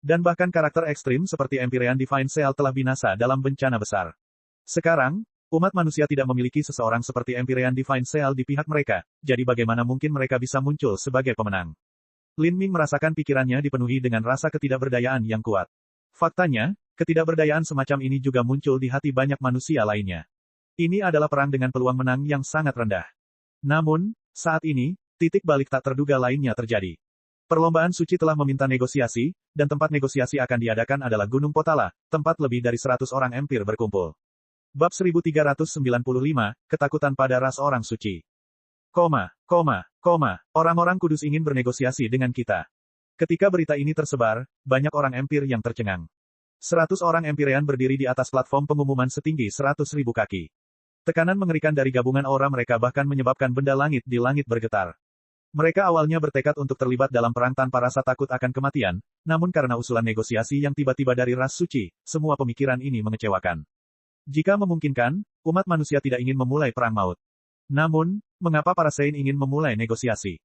[SPEAKER 1] Dan bahkan karakter ekstrim seperti Empyrean Divine Seal telah binasa dalam bencana besar. Sekarang, umat manusia tidak memiliki seseorang seperti Empyrean Divine Seal di pihak mereka, jadi bagaimana mungkin mereka bisa muncul sebagai pemenang? Lin Ming merasakan pikirannya dipenuhi dengan rasa ketidakberdayaan yang kuat. Faktanya, ketidakberdayaan semacam ini juga muncul di hati banyak manusia lainnya. Ini adalah perang dengan peluang menang yang sangat rendah. Namun, saat ini, titik balik tak terduga lainnya terjadi. Perlombaan suci telah meminta negosiasi, dan tempat negosiasi akan diadakan adalah Gunung Potala, tempat lebih dari 100 orang empir berkumpul. Bab 1395, Ketakutan pada ras orang suci. Orang-orang kudus ingin bernegosiasi dengan kita. Ketika berita ini tersebar, banyak orang empir yang tercengang. 100 orang Empyrean berdiri di atas platform pengumuman setinggi 100.000 kaki. Tekanan mengerikan dari gabungan aura mereka bahkan menyebabkan benda langit di langit bergetar. Mereka awalnya bertekad untuk terlibat dalam perang tanpa rasa takut akan kematian, namun karena usulan negosiasi yang tiba-tiba dari ras suci, semua pemikiran ini mengecewakan. Jika memungkinkan, umat manusia tidak ingin memulai perang maut. Namun, mengapa para Saint ingin memulai negosiasi?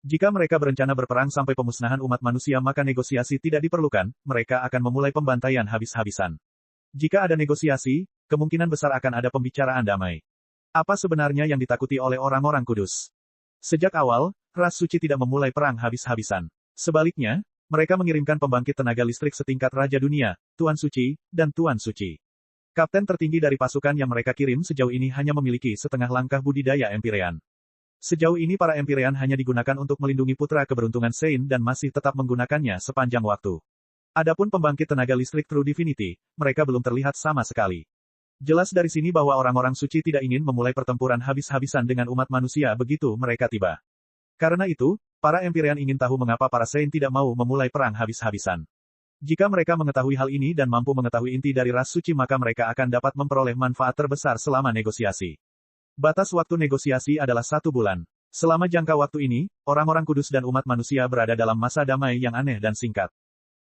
[SPEAKER 1] Jika mereka berencana berperang sampai pemusnahan umat manusia maka negosiasi tidak diperlukan, mereka akan memulai pembantaian habis-habisan. Jika ada negosiasi, kemungkinan besar akan ada pembicaraan damai. Apa sebenarnya yang ditakuti oleh orang-orang kudus? Sejak awal, ras suci tidak memulai perang habis-habisan. Sebaliknya, mereka mengirimkan pembangkit tenaga listrik setingkat Raja Dunia, Tuan Suci, dan Tuan Suci. Kapten tertinggi dari pasukan yang mereka kirim sejauh ini hanya memiliki setengah langkah budidaya Empyrean. Sejauh ini para Empyrean hanya digunakan untuk melindungi putra keberuntungan Saint dan masih tetap menggunakannya sepanjang waktu. Adapun pembangkit tenaga listrik True Divinity, mereka belum terlihat sama sekali. Jelas dari sini bahwa orang-orang suci tidak ingin memulai pertempuran habis-habisan dengan umat manusia begitu mereka tiba. Karena itu, para Empyrean ingin tahu mengapa para Saint tidak mau memulai perang habis-habisan. Jika mereka mengetahui hal ini dan mampu mengetahui inti dari ras suci maka mereka akan dapat memperoleh manfaat terbesar selama negosiasi. Batas waktu negosiasi adalah 1 bulan. Selama jangka waktu ini, orang-orang kudus dan umat manusia berada dalam masa damai yang aneh dan singkat.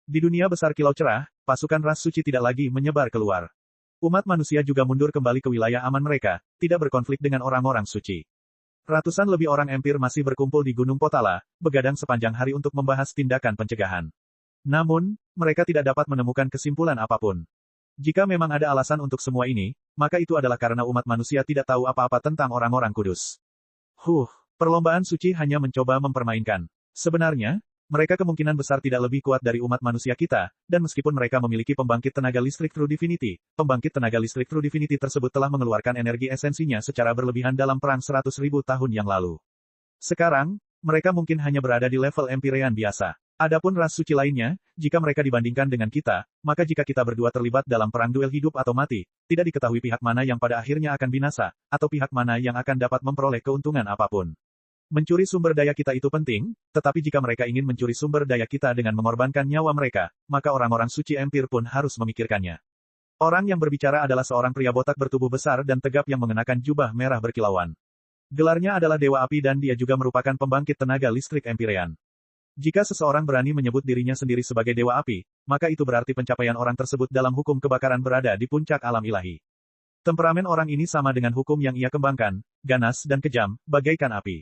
[SPEAKER 1] Di dunia besar kilau cerah, pasukan ras suci tidak lagi menyebar keluar. Umat manusia juga mundur kembali ke wilayah aman mereka, tidak berkonflik dengan orang-orang suci. Ratusan lebih orang empir masih berkumpul di Gunung Potala, begadang sepanjang hari untuk membahas tindakan pencegahan. Namun, mereka tidak dapat menemukan kesimpulan apapun. Jika memang ada alasan untuk semua ini, maka itu adalah karena umat manusia tidak tahu apa-apa tentang orang-orang kudus. Perlombaan suci hanya mencoba mempermainkan. Sebenarnya, mereka kemungkinan besar tidak lebih kuat dari umat manusia kita, dan meskipun mereka memiliki pembangkit tenaga listrik True Divinity, pembangkit tenaga listrik True Divinity tersebut telah mengeluarkan energi esensinya secara berlebihan dalam perang 100.000 tahun yang lalu. Sekarang, mereka mungkin hanya berada di level Empyrean biasa. Adapun ras suci lainnya, jika mereka dibandingkan dengan kita, maka jika kita berdua terlibat dalam perang duel hidup atau mati, tidak diketahui pihak mana yang pada akhirnya akan binasa, atau pihak mana yang akan dapat memperoleh keuntungan apapun. Mencuri sumber daya kita itu penting, tetapi jika mereka ingin mencuri sumber daya kita dengan mengorbankan nyawa mereka, maka orang-orang suci empir pun harus memikirkannya. Orang yang berbicara adalah seorang pria botak bertubuh besar dan tegap yang mengenakan jubah merah berkilauan. Gelarnya adalah Dewa Api dan dia juga merupakan pembangkit tenaga listrik Empyrean. Jika seseorang berani menyebut dirinya sendiri sebagai Dewa Api, maka itu berarti pencapaian orang tersebut dalam hukum kebakaran berada di puncak alam ilahi. Temperamen orang ini sama dengan hukum yang ia kembangkan, ganas dan kejam, bagaikan api.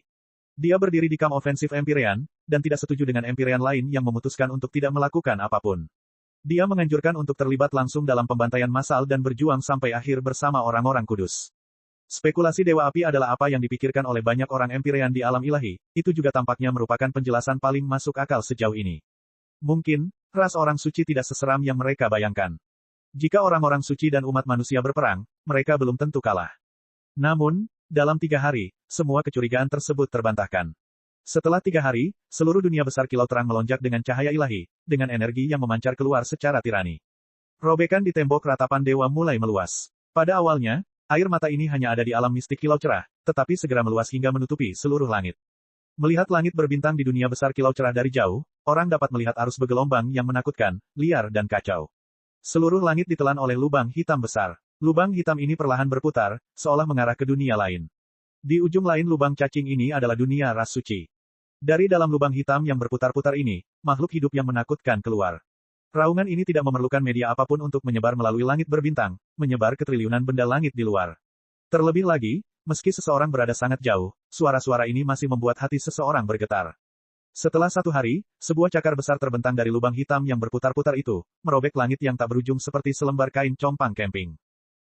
[SPEAKER 1] Dia berdiri di kamp ofensif Empyrean, dan tidak setuju dengan Empyrean lain yang memutuskan untuk tidak melakukan apapun. Dia menganjurkan untuk terlibat langsung dalam pembantaian massal dan berjuang sampai akhir bersama orang-orang kudus. Spekulasi Dewa Api adalah apa yang dipikirkan oleh banyak orang Empyrean di alam ilahi, itu juga tampaknya merupakan penjelasan paling masuk akal sejauh ini. Mungkin, ras orang suci tidak seseram yang mereka bayangkan. Jika orang-orang suci dan umat manusia berperang, mereka belum tentu kalah. Namun, dalam 3 hari, semua kecurigaan tersebut terbantahkan. Setelah 3 hari, seluruh dunia besar kilau terang melonjak dengan cahaya ilahi, dengan energi yang memancar keluar secara tirani. Robekan di tembok ratapan dewa mulai meluas. Pada awalnya, air mata ini hanya ada di alam mistik kilau cerah, tetapi segera meluas hingga menutupi seluruh langit. Melihat langit berbintang di dunia besar kilau cerah dari jauh, orang dapat melihat arus bergelombang yang menakutkan, liar dan kacau. Seluruh langit ditelan oleh lubang hitam besar. Lubang hitam ini perlahan berputar, seolah mengarah ke dunia lain. Di ujung lain lubang cacing ini adalah dunia ras suci. Dari dalam lubang hitam yang berputar-putar ini, makhluk hidup yang menakutkan keluar. Raungan ini tidak memerlukan media apapun untuk menyebar melalui langit berbintang, menyebar ke triliunan benda langit di luar. Terlebih lagi, meski seseorang berada sangat jauh, suara-suara ini masih membuat hati seseorang bergetar. Setelah 1 hari, sebuah cakar besar terbentang dari lubang hitam yang berputar-putar itu, merobek langit yang tak berujung seperti selembar kain compang camping.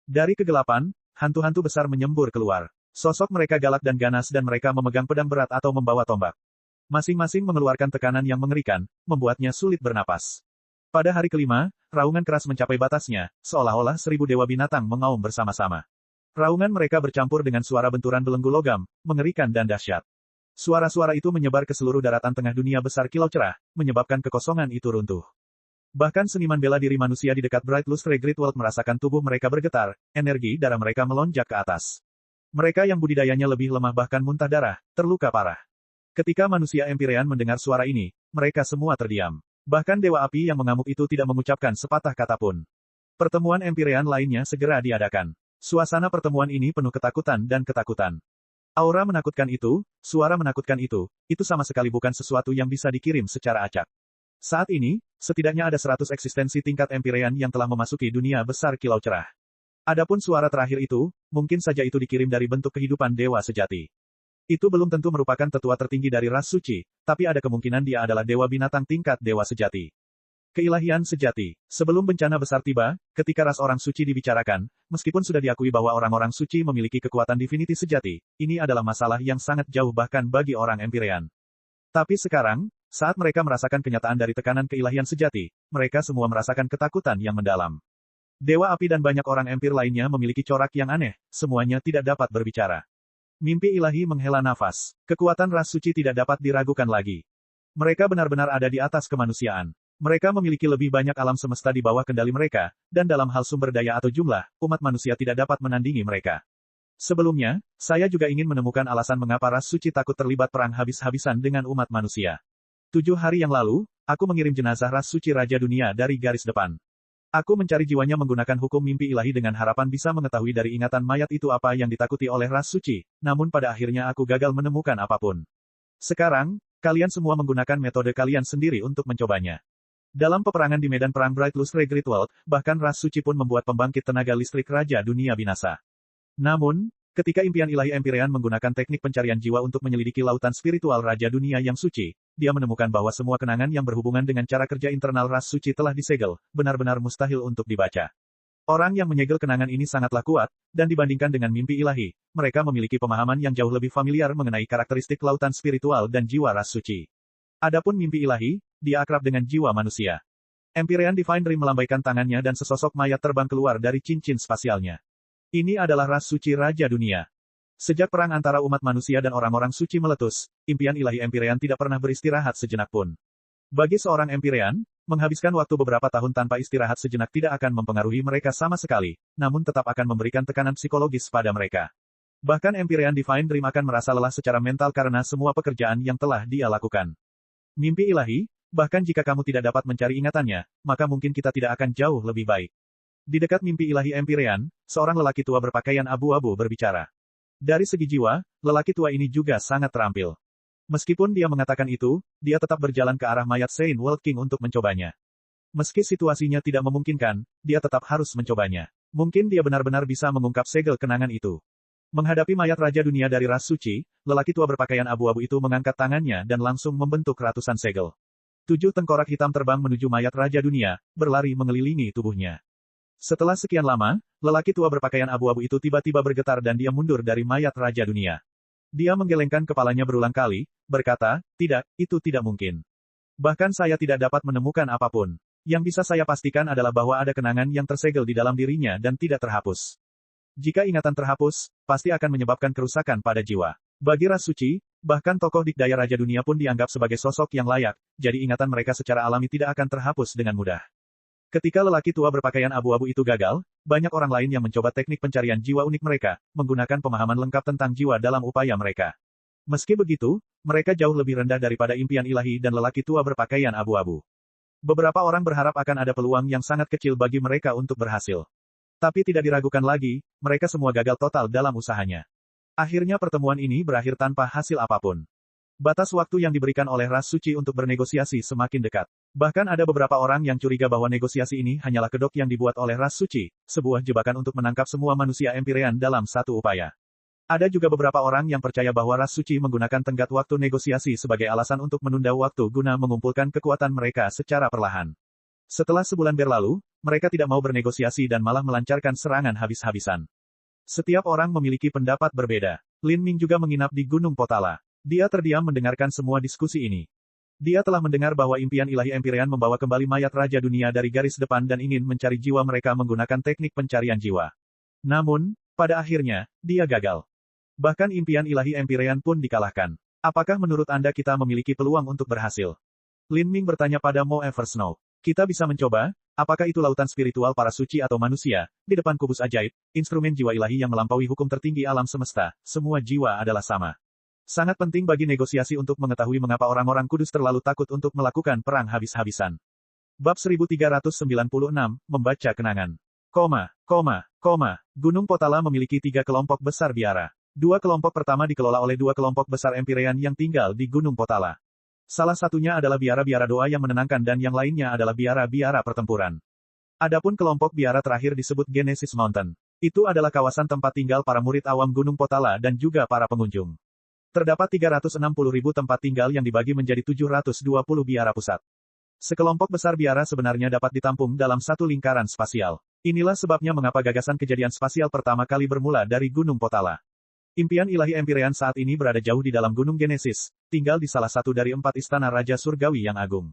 [SPEAKER 1] Dari kegelapan, hantu-hantu besar menyembur keluar. Sosok mereka galak dan ganas dan mereka memegang pedang berat atau membawa tombak. Masing-masing mengeluarkan tekanan yang mengerikan, membuatnya sulit bernapas. Pada hari kelima, raungan keras mencapai batasnya, seolah-olah 1000 dewa binatang mengaum bersama-sama. Raungan mereka bercampur dengan suara benturan belenggu logam, mengerikan dan dahsyat. Suara-suara itu menyebar ke seluruh daratan tengah dunia besar kilau cerah, menyebabkan kekosongan itu runtuh. Bahkan seniman bela diri manusia di dekat Bright Lustre Great World merasakan tubuh mereka bergetar, energi darah mereka melonjak ke atas. Mereka yang budidayanya lebih lemah bahkan muntah darah, terluka parah. Ketika manusia Empyrean mendengar suara ini, mereka semua terdiam. Bahkan Dewa Api yang mengamuk itu tidak mengucapkan sepatah kata pun. Pertemuan Empyrean lainnya segera diadakan. Suasana pertemuan ini penuh ketakutan dan ketakutan. Aura menakutkan itu, suara menakutkan itu sama sekali bukan sesuatu yang bisa dikirim secara acak. Saat ini, setidaknya ada 100 eksistensi tingkat Empyrean yang telah memasuki dunia besar kilau cerah. Adapun suara terakhir itu, mungkin saja itu dikirim dari bentuk kehidupan dewa sejati. Itu belum tentu merupakan tetua tertinggi dari ras suci, tapi ada kemungkinan dia adalah dewa binatang tingkat dewa sejati. Keilahian sejati. Sebelum bencana besar tiba, ketika ras orang suci dibicarakan, meskipun sudah diakui bahwa orang-orang suci memiliki kekuatan divinity sejati, ini adalah masalah yang sangat jauh bahkan bagi orang Empyrean. Tapi sekarang, saat mereka merasakan kenyataan dari tekanan keilahian sejati, mereka semua merasakan ketakutan yang mendalam. Dewa Api dan banyak orang Empir lainnya memiliki corak yang aneh, semuanya tidak dapat berbicara. Mimpi ilahi menghela nafas. Kekuatan ras suci tidak dapat diragukan lagi. Mereka benar-benar ada di atas kemanusiaan. Mereka memiliki lebih banyak alam semesta di bawah kendali mereka, dan dalam hal sumber daya atau jumlah, umat manusia tidak dapat menandingi mereka. Sebelumnya, saya juga ingin menemukan alasan mengapa ras suci takut terlibat perang habis-habisan dengan umat manusia. 7 hari yang lalu, aku mengirim jenazah ras suci Raja Dunia dari garis depan. Aku mencari jiwanya menggunakan hukum mimpi ilahi dengan harapan bisa mengetahui dari ingatan mayat itu apa yang ditakuti oleh ras suci, namun pada akhirnya aku gagal menemukan apapun. Sekarang, kalian semua menggunakan metode kalian sendiri untuk mencobanya. Dalam peperangan di medan perang Bright Lustre Great World, bahkan ras suci pun membuat pembangkit tenaga listrik Raja Dunia binasa. Namun, ketika impian ilahi Empyrean menggunakan teknik pencarian jiwa untuk menyelidiki lautan spiritual Raja Dunia yang suci, dia menemukan bahwa semua kenangan yang berhubungan dengan cara kerja internal ras suci telah disegel, benar-benar mustahil untuk dibaca. Orang yang menyegel kenangan ini sangatlah kuat, dan dibandingkan dengan mimpi ilahi, mereka memiliki pemahaman yang jauh lebih familiar mengenai karakteristik lautan spiritual dan jiwa ras suci. Adapun mimpi ilahi, dia akrab dengan jiwa manusia. Empyrean Divine Dream melambaikan tangannya dan sesosok mayat terbang keluar dari cincin spasialnya. Ini adalah ras suci Raja Dunia. Sejak perang antara umat manusia dan orang-orang suci meletus, impian ilahi Empyrean tidak pernah beristirahat sejenak pun. Bagi seorang Empyrean, menghabiskan waktu beberapa tahun tanpa istirahat sejenak tidak akan mempengaruhi mereka sama sekali, namun tetap akan memberikan tekanan psikologis pada mereka. Bahkan Empyrean Divine Dream akan merasa lelah secara mental karena semua pekerjaan yang telah dia lakukan. Mimpi ilahi, bahkan jika kamu tidak dapat mencari ingatannya, maka mungkin kita tidak akan jauh lebih baik. Di dekat mimpi ilahi Empyrean, seorang lelaki tua berpakaian abu-abu berbicara. Dari segi jiwa, lelaki tua ini juga sangat terampil. Meskipun dia mengatakan itu, dia tetap berjalan ke arah mayat Saint World King untuk mencobanya. Meski situasinya tidak memungkinkan, dia tetap harus mencobanya. Mungkin dia benar-benar bisa mengungkap segel kenangan itu. Menghadapi mayat Raja Dunia dari ras suci, lelaki tua berpakaian abu-abu itu mengangkat tangannya dan langsung membentuk ratusan segel. 7 tengkorak hitam terbang menuju mayat Raja Dunia, berlari mengelilingi tubuhnya. Setelah sekian lama, lelaki tua berpakaian abu-abu itu tiba-tiba bergetar dan dia mundur dari mayat Raja Dunia. Dia menggelengkan kepalanya berulang kali, berkata, tidak, itu tidak mungkin. Bahkan saya tidak dapat menemukan apapun. Yang bisa saya pastikan adalah bahwa ada kenangan yang tersegel di dalam dirinya dan tidak terhapus. Jika ingatan terhapus, pasti akan menyebabkan kerusakan pada jiwa. Bagi ras suci, bahkan tokoh dikdaya Raja Dunia pun dianggap sebagai sosok yang layak, jadi ingatan mereka secara alami tidak akan terhapus dengan mudah. Ketika lelaki tua berpakaian abu-abu itu gagal, banyak orang lain yang mencoba teknik pencarian jiwa unik mereka, menggunakan pemahaman lengkap tentang jiwa dalam upaya mereka. Meski begitu, mereka jauh lebih rendah daripada impian ilahi dan lelaki tua berpakaian abu-abu. Beberapa orang berharap akan ada peluang yang sangat kecil bagi mereka untuk berhasil. Tapi tidak diragukan lagi, mereka semua gagal total dalam usahanya. Akhirnya pertemuan ini berakhir tanpa hasil apapun. Batas waktu yang diberikan oleh ras suci untuk bernegosiasi semakin dekat. Bahkan ada beberapa orang yang curiga bahwa negosiasi ini hanyalah kedok yang dibuat oleh ras suci, sebuah jebakan untuk menangkap semua manusia Empyrean dalam satu upaya. Ada juga beberapa orang yang percaya bahwa ras suci menggunakan tenggat waktu negosiasi sebagai alasan untuk menunda waktu guna mengumpulkan kekuatan mereka secara perlahan. Setelah sebulan berlalu, mereka tidak mau bernegosiasi dan malah melancarkan serangan habis-habisan. Setiap orang memiliki pendapat berbeda. Lin Ming juga menginap di Gunung Potala. Dia terdiam mendengarkan semua diskusi ini. Dia telah mendengar bahwa impian ilahi Empyrean membawa kembali mayat Raja Dunia dari garis depan dan ingin mencari jiwa mereka menggunakan teknik pencarian jiwa. Namun, pada akhirnya, dia gagal. Bahkan impian ilahi Empyrean pun dikalahkan. Apakah menurut Anda kita memiliki peluang untuk berhasil? Lin Ming bertanya pada Mo Eversnow. Kita bisa mencoba, apakah itu lautan spiritual para suci atau manusia, di depan kubus ajaib, instrumen jiwa ilahi yang melampaui hukum tertinggi alam semesta, semua jiwa adalah sama. Sangat penting bagi negosiasi untuk mengetahui mengapa orang-orang kudus terlalu takut untuk melakukan perang habis-habisan. Bab 1396, Membaca Kenangan. Gunung Potala memiliki 3 kelompok besar biara. 2 kelompok pertama dikelola oleh 2 kelompok besar Empyrean yang tinggal di Gunung Potala. Salah satunya adalah biara-biara doa yang menenangkan dan yang lainnya adalah biara-biara pertempuran. Adapun kelompok biara terakhir disebut Genesis Mountain. Itu adalah kawasan tempat tinggal para murid awam Gunung Potala dan juga para pengunjung. Terdapat 360.000 tempat tinggal yang dibagi menjadi 720 biara pusat. Sekelompok besar biara sebenarnya dapat ditampung dalam satu lingkaran spasial. Inilah sebabnya mengapa gagasan kejadian spasial pertama kali bermula dari Gunung Potala. Impian ilahi Empyrean saat ini berada jauh di dalam Gunung Genesis, tinggal di salah satu dari 4 istana Raja Surgawi yang agung.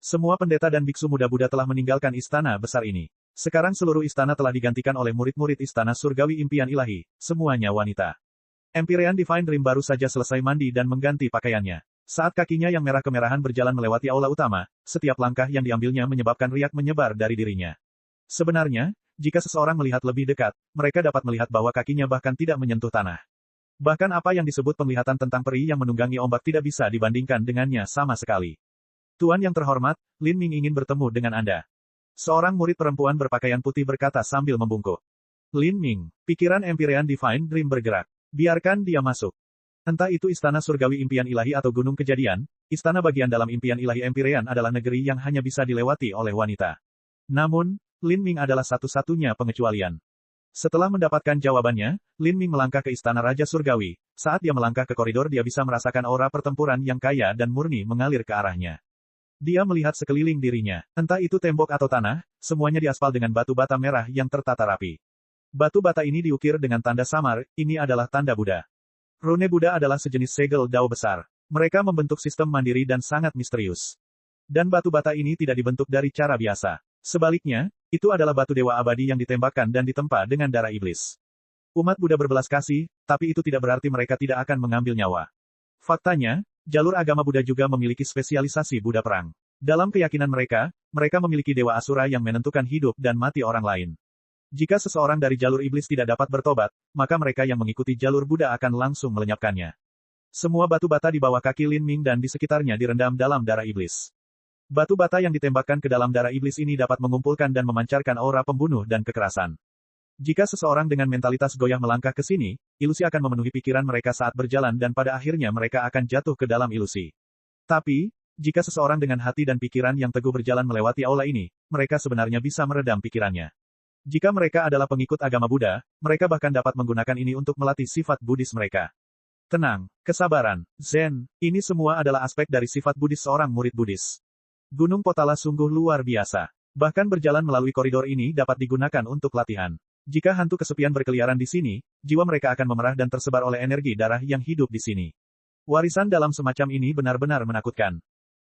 [SPEAKER 1] Semua pendeta dan biksu muda Buddha telah meninggalkan istana besar ini. Sekarang seluruh istana telah digantikan oleh murid-murid istana Surgawi impian ilahi, semuanya wanita. Empyrean Divine Dream baru saja selesai mandi dan mengganti pakaiannya. Saat kakinya yang merah kemerahan berjalan melewati aula utama, setiap langkah yang diambilnya menyebabkan riak menyebar dari dirinya. Sebenarnya, jika seseorang melihat lebih dekat, mereka dapat melihat bahwa kakinya bahkan tidak menyentuh tanah. Bahkan apa yang disebut penglihatan tentang peri yang menunggangi ombak tidak bisa dibandingkan dengannya sama sekali. Tuan yang terhormat, Lin Ming ingin bertemu dengan Anda. Seorang murid perempuan berpakaian putih berkata sambil membungkuk. Lin Ming, pikiran Empyrean Divine Dream bergerak. Biarkan dia masuk. Entah itu istana surgawi impian ilahi atau gunung kejadian, istana bagian dalam impian ilahi Empyrean adalah negeri yang hanya bisa dilewati oleh wanita. Namun, Lin Ming adalah satu-satunya pengecualian. Setelah mendapatkan jawabannya, Lin Ming melangkah ke istana Raja Surgawi. Saat dia melangkah ke koridor dia bisa merasakan aura pertempuran yang kaya dan murni mengalir ke arahnya. Dia melihat sekeliling dirinya. Entah itu tembok atau tanah, semuanya diaspal dengan batu bata merah yang tertata rapi. Batu bata ini diukir dengan tanda samar, ini adalah tanda Buddha. Rune Buddha adalah sejenis segel dao besar. Mereka membentuk sistem mandiri dan sangat misterius. Dan batu bata ini tidak dibentuk dari cara biasa. Sebaliknya, itu adalah batu dewa abadi yang ditembakkan dan ditempa dengan darah iblis. Umat Buddha berbelas kasih, tapi itu tidak berarti mereka tidak akan mengambil nyawa. Faktanya, jalur agama Buddha juga memiliki spesialisasi Buddha perang. Dalam keyakinan mereka, mereka memiliki dewa asura yang menentukan hidup dan mati orang lain. Jika seseorang dari jalur iblis tidak dapat bertobat, maka mereka yang mengikuti jalur Buddha akan langsung melenyapkannya. Semua batu bata di bawah kaki Lin Ming dan di sekitarnya direndam dalam darah iblis. Batu bata yang ditembakkan ke dalam darah iblis ini dapat mengumpulkan dan memancarkan aura pembunuh dan kekerasan. Jika seseorang dengan mentalitas goyah melangkah ke sini, ilusi akan memenuhi pikiran mereka saat berjalan dan pada akhirnya mereka akan jatuh ke dalam ilusi. Tapi, jika seseorang dengan hati dan pikiran yang teguh berjalan melewati aula ini, mereka sebenarnya bisa meredam pikirannya. Jika mereka adalah pengikut agama Buddha, mereka bahkan dapat menggunakan ini untuk melatih sifat Buddhis mereka. Tenang, kesabaran, Zen, ini semua adalah aspek dari sifat Buddhis seorang murid Buddhis. Gunung Potala sungguh luar biasa. Bahkan berjalan melalui koridor ini dapat digunakan untuk latihan. Jika hantu kesepian berkeliaran di sini, jiwa mereka akan memerah dan tersebar oleh energi darah yang hidup di sini. Warisan dalam semacam ini benar-benar menakutkan.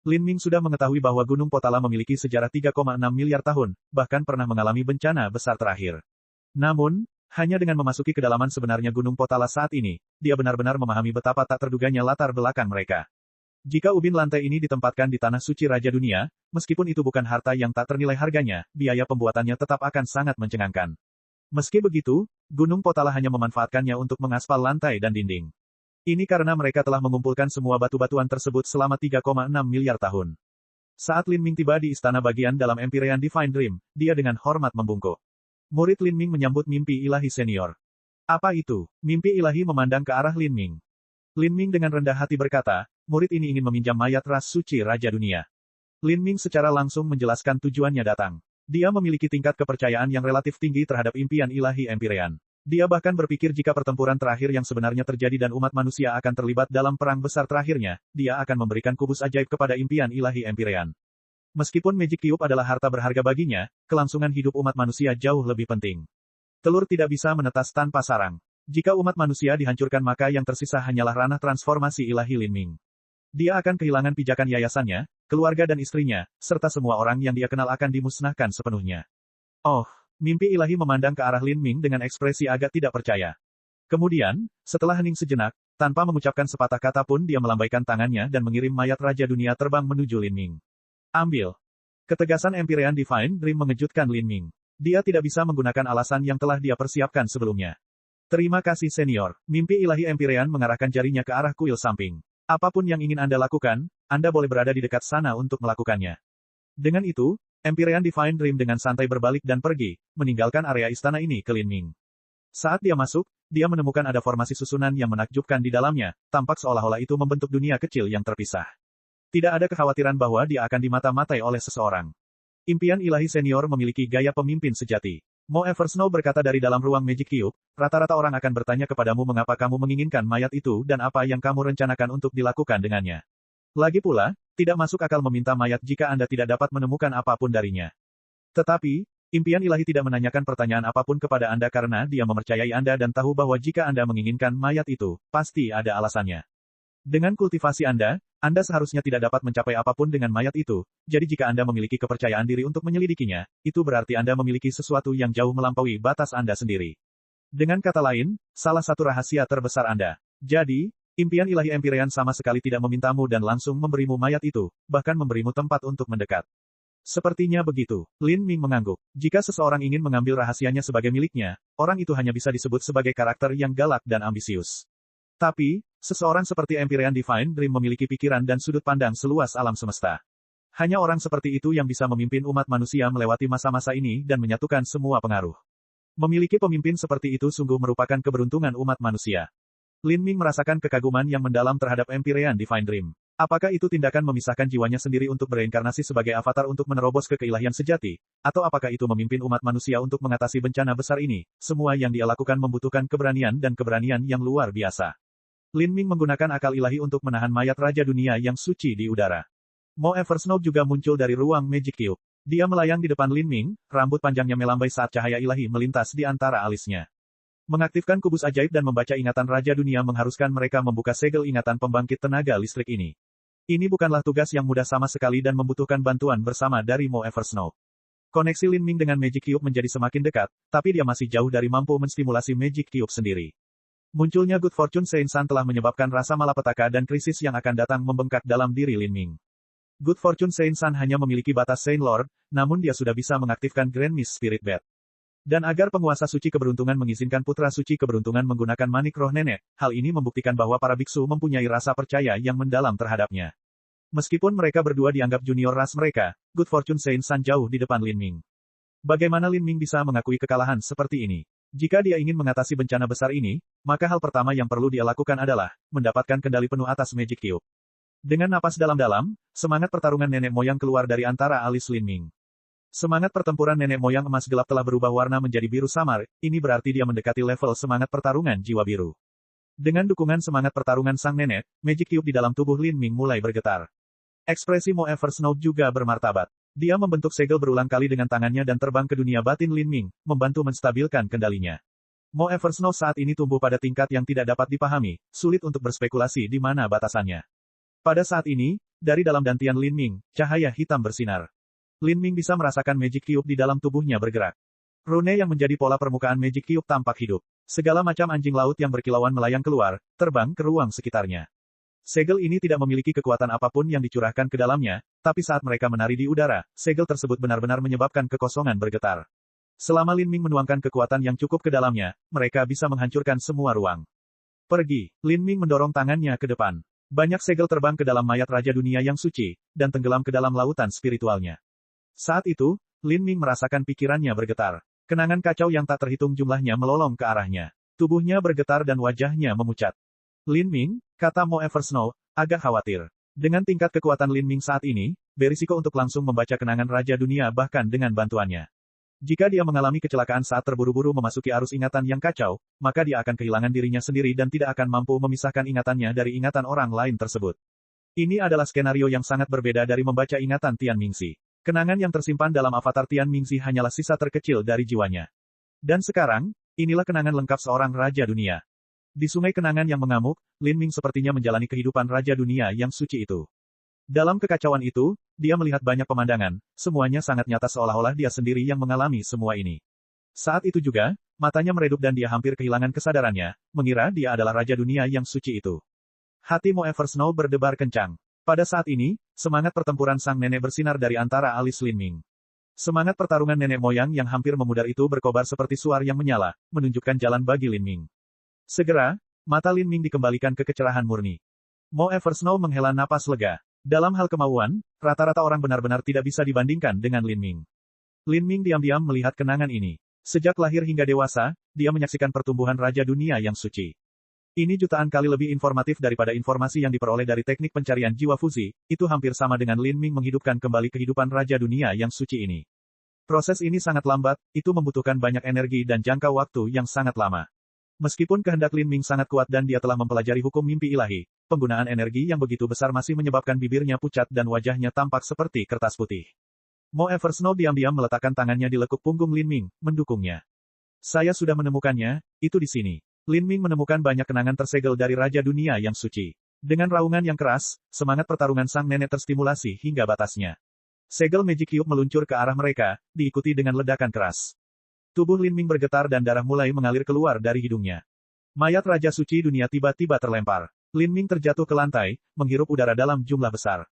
[SPEAKER 1] Lin Ming sudah mengetahui bahwa Gunung Potala memiliki sejarah 3,6 miliar tahun, bahkan pernah mengalami bencana besar terakhir. Namun, hanya dengan memasuki kedalaman sebenarnya Gunung Potala saat ini, dia benar-benar memahami betapa tak terduganya latar belakang mereka. Jika ubin lantai ini ditempatkan di tanah suci Raja Dunia, meskipun itu bukan harta yang tak ternilai harganya, biaya pembuatannya tetap akan sangat mencengangkan. Meski begitu, Gunung Potala hanya memanfaatkannya untuk mengaspal lantai dan dinding. Ini karena mereka telah mengumpulkan semua batu-batuan tersebut selama 3,6 miliar tahun. Saat Lin Ming tiba di istana bagian dalam Empyrean Divine Dream, dia dengan hormat membungkuk. Murid Lin Ming menyambut mimpi ilahi senior. Apa itu? Mimpi ilahi memandang ke arah Lin Ming. Lin Ming dengan rendah hati berkata, murid ini ingin meminjam mayat ras suci Raja Dunia. Lin Ming secara langsung menjelaskan tujuannya datang. Dia memiliki tingkat kepercayaan yang relatif tinggi terhadap impian ilahi Empyrean. Dia bahkan berpikir jika pertempuran terakhir yang sebenarnya terjadi dan umat manusia akan terlibat dalam perang besar terakhirnya, dia akan memberikan kubus ajaib kepada impian ilahi Empyrean. Meskipun Magic Cube adalah harta berharga baginya, kelangsungan hidup umat manusia jauh lebih penting. Telur tidak bisa menetas tanpa sarang. Jika umat manusia dihancurkan maka yang tersisa hanyalah ranah transformasi ilahi Lin Ming. Dia akan kehilangan pijakan yayasannya, keluarga dan istrinya, serta semua orang yang dia kenal akan dimusnahkan sepenuhnya. Oh, mimpi ilahi memandang ke arah Lin Ming dengan ekspresi agak tidak percaya. Kemudian, setelah hening sejenak, tanpa mengucapkan sepatah kata pun dia melambaikan tangannya dan mengirim mayat Raja Dunia terbang menuju Lin Ming. Ambil. Ketegasan Empyrean Divine Dream mengejutkan Lin Ming. Dia tidak bisa menggunakan alasan yang telah dia persiapkan sebelumnya. Terima kasih senior. Mimpi ilahi Empyrean mengarahkan jarinya ke arah kuil samping. Apapun yang ingin Anda lakukan, Anda boleh berada di dekat sana untuk melakukannya. Dengan itu, Empyrean Divine Dream dengan santai berbalik dan pergi, meninggalkan area istana ini ke Lin Ming. Saat dia masuk, dia menemukan ada formasi susunan yang menakjubkan di dalamnya, tampak seolah-olah itu membentuk dunia kecil yang terpisah. Tidak ada kekhawatiran bahwa dia akan dimata-matai oleh seseorang. Impian ilahi senior memiliki gaya pemimpin sejati. Mo Eversnow berkata dari dalam ruang Magic Cube, rata-rata orang akan bertanya kepadamu mengapa kamu menginginkan mayat itu dan apa yang kamu rencanakan untuk dilakukan dengannya. Lagi pula, tidak masuk akal meminta mayat jika Anda tidak dapat menemukan apapun darinya. Tetapi, impian ilahi tidak menanyakan pertanyaan apapun kepada Anda karena dia mempercayai Anda dan tahu bahwa jika Anda menginginkan mayat itu, pasti ada alasannya. Dengan kultivasi Anda seharusnya tidak dapat mencapai apapun dengan mayat itu, jadi jika Anda memiliki kepercayaan diri untuk menyelidikinya, itu berarti Anda memiliki sesuatu yang jauh melampaui batas Anda sendiri. Dengan kata lain, salah satu rahasia terbesar Anda. Jadi, impian ilahi Empyrean sama sekali tidak memintamu dan langsung memberimu mayat itu, bahkan memberimu tempat untuk mendekat. Sepertinya begitu. Lin Ming mengangguk. Jika seseorang ingin mengambil rahasianya sebagai miliknya, orang itu hanya bisa disebut sebagai karakter yang galak dan ambisius. Tapi, seseorang seperti Empyrean Divine Dream memiliki pikiran dan sudut pandang seluas alam semesta. Hanya orang seperti itu yang bisa memimpin umat manusia melewati masa-masa ini dan menyatukan semua pengaruh. Memiliki pemimpin seperti itu sungguh merupakan keberuntungan umat manusia. Lin Ming merasakan kekaguman yang mendalam terhadap Empyrean Divine Dream. Apakah itu tindakan memisahkan jiwanya sendiri untuk bereinkarnasi sebagai avatar untuk menerobos ke keilahian sejati? Atau apakah itu memimpin umat manusia untuk mengatasi bencana besar ini? Semua yang dia lakukan membutuhkan keberanian dan keberanian yang luar biasa. Lin Ming menggunakan akal ilahi untuk menahan mayat Raja Dunia yang suci di udara. Mo Eversnow juga muncul dari ruang Magic Cube. Dia melayang di depan Lin Ming, rambut panjangnya melambai saat cahaya ilahi melintas di antara alisnya. Mengaktifkan kubus ajaib dan membaca ingatan Raja Dunia mengharuskan mereka membuka segel ingatan pembangkit tenaga listrik ini. Ini bukanlah tugas yang mudah sama sekali dan membutuhkan bantuan bersama dari Mo Eversnow. Koneksi Lin Ming dengan Magic Cube menjadi semakin dekat, tapi dia masih jauh dari mampu menstimulasi Magic Cube sendiri. Munculnya Good Fortune Saint Sun telah menyebabkan rasa malapetaka dan krisis yang akan datang membengkak dalam diri Lin Ming. Good Fortune Saint Sun hanya memiliki batas Saint Lord, namun dia sudah bisa mengaktifkan Grand Mist Spirit Bed. Dan agar penguasa suci keberuntungan mengizinkan putra suci keberuntungan menggunakan manik roh nenek, hal ini membuktikan bahwa para biksu mempunyai rasa percaya yang mendalam terhadapnya. Meskipun mereka berdua dianggap junior ras mereka, Good Fortune Saint Sun jauh di depan Lin Ming. Bagaimana Lin Ming bisa mengakui kekalahan seperti ini? Jika dia ingin mengatasi bencana besar ini, maka hal pertama yang perlu dia lakukan adalah mendapatkan kendali penuh atas Magic Cube. Dengan napas dalam-dalam, semangat pertarungan nenek moyang keluar dari antara alis Lin Ming. Semangat pertempuran nenek moyang emas gelap telah berubah warna menjadi biru samar, ini berarti dia mendekati level semangat pertarungan jiwa biru. Dengan dukungan semangat pertarungan sang nenek, Magic Cube di dalam tubuh Lin Ming mulai bergetar. Ekspresi Mo Eversnow juga bermartabat. Dia membentuk segel berulang kali dengan tangannya dan terbang ke dunia batin Lin Ming, membantu menstabilkan kendalinya. Mo Eversnow saat ini tumbuh pada tingkat yang tidak dapat dipahami, sulit untuk berspekulasi di mana batasannya. Pada saat ini, dari dalam dantian Lin Ming, cahaya hitam bersinar. Lin Ming bisa merasakan Magic Cube di dalam tubuhnya bergerak. Rune yang menjadi pola permukaan Magic Cube tampak hidup. Segala macam anjing laut yang berkilauan melayang keluar, terbang ke ruang sekitarnya. Segel ini tidak memiliki kekuatan apapun yang dicurahkan ke dalamnya, tapi saat mereka menari di udara, segel tersebut benar-benar menyebabkan kekosongan bergetar. Selama Lin Ming menuangkan kekuatan yang cukup ke dalamnya, mereka bisa menghancurkan semua ruang. Pergi, Lin Ming mendorong tangannya ke depan. Banyak segel terbang ke dalam mayat Raja Dunia yang suci, dan tenggelam ke dalam lautan spiritualnya. Saat itu, Lin Ming merasakan pikirannya bergetar. Kenangan kacau yang tak terhitung jumlahnya melolong ke arahnya. Tubuhnya bergetar dan wajahnya memucat. Lin Ming, kata Mo Eversnow, agak khawatir. Dengan tingkat kekuatan Lin Ming saat ini, berisiko untuk langsung membaca kenangan Raja Dunia bahkan dengan bantuannya. Jika dia mengalami kecelakaan saat terburu-buru memasuki arus ingatan yang kacau, maka dia akan kehilangan dirinya sendiri dan tidak akan mampu memisahkan ingatannya dari ingatan orang lain tersebut. Ini adalah skenario yang sangat berbeda dari membaca ingatan Tian Mingxi. Kenangan yang tersimpan dalam avatar Tian Mingxi hanyalah sisa terkecil dari jiwanya. Dan sekarang, inilah kenangan lengkap seorang Raja Dunia. Di sungai kenangan yang mengamuk, Lin Ming sepertinya menjalani kehidupan Raja Dunia yang suci itu. Dalam kekacauan itu, dia melihat banyak pemandangan, semuanya sangat nyata seolah-olah dia sendiri yang mengalami semua ini. Saat itu juga, matanya meredup dan dia hampir kehilangan kesadarannya, mengira dia adalah Raja Dunia yang suci itu. Hati Mo Eversnow berdebar kencang. Pada saat ini, semangat pertempuran sang nenek bersinar dari antara alis Lin Ming. Semangat pertarungan nenek moyang yang hampir memudar itu berkobar seperti suar yang menyala, menunjukkan jalan bagi Lin Ming. Segera, mata Lin Ming dikembalikan ke kecerahan murni. Mo Eversnow menghela napas lega. Dalam hal kemauan, rata-rata orang benar-benar tidak bisa dibandingkan dengan Lin Ming. Lin Ming diam-diam melihat kenangan ini. Sejak lahir hingga dewasa, dia menyaksikan pertumbuhan Raja Dunia yang suci. Ini jutaan kali lebih informatif daripada informasi yang diperoleh dari teknik pencarian jiwa fuzi, itu hampir sama dengan Lin Ming menghidupkan kembali kehidupan Raja Dunia yang suci ini. Proses ini sangat lambat, itu membutuhkan banyak energi dan jangka waktu yang sangat lama. Meskipun kehendak Lin Ming sangat kuat dan dia telah mempelajari hukum mimpi ilahi, penggunaan energi yang begitu besar masih menyebabkan bibirnya pucat dan wajahnya tampak seperti kertas putih. Mo Eversnow diam-diam meletakkan tangannya di lekuk punggung Lin Ming, mendukungnya. Saya sudah menemukannya, itu di sini. Lin Ming menemukan banyak kenangan tersegel dari Raja Dunia yang suci. Dengan raungan yang keras, semangat pertarungan sang nenek terstimulasi hingga batasnya. Segel Magic Cube meluncur ke arah mereka, diikuti dengan ledakan keras. Tubuh Lin Ming bergetar dan darah mulai mengalir keluar dari hidungnya. Mayat Raja Suci Dunia tiba-tiba terlempar. Lin Ming terjatuh ke lantai, menghirup udara dalam jumlah besar.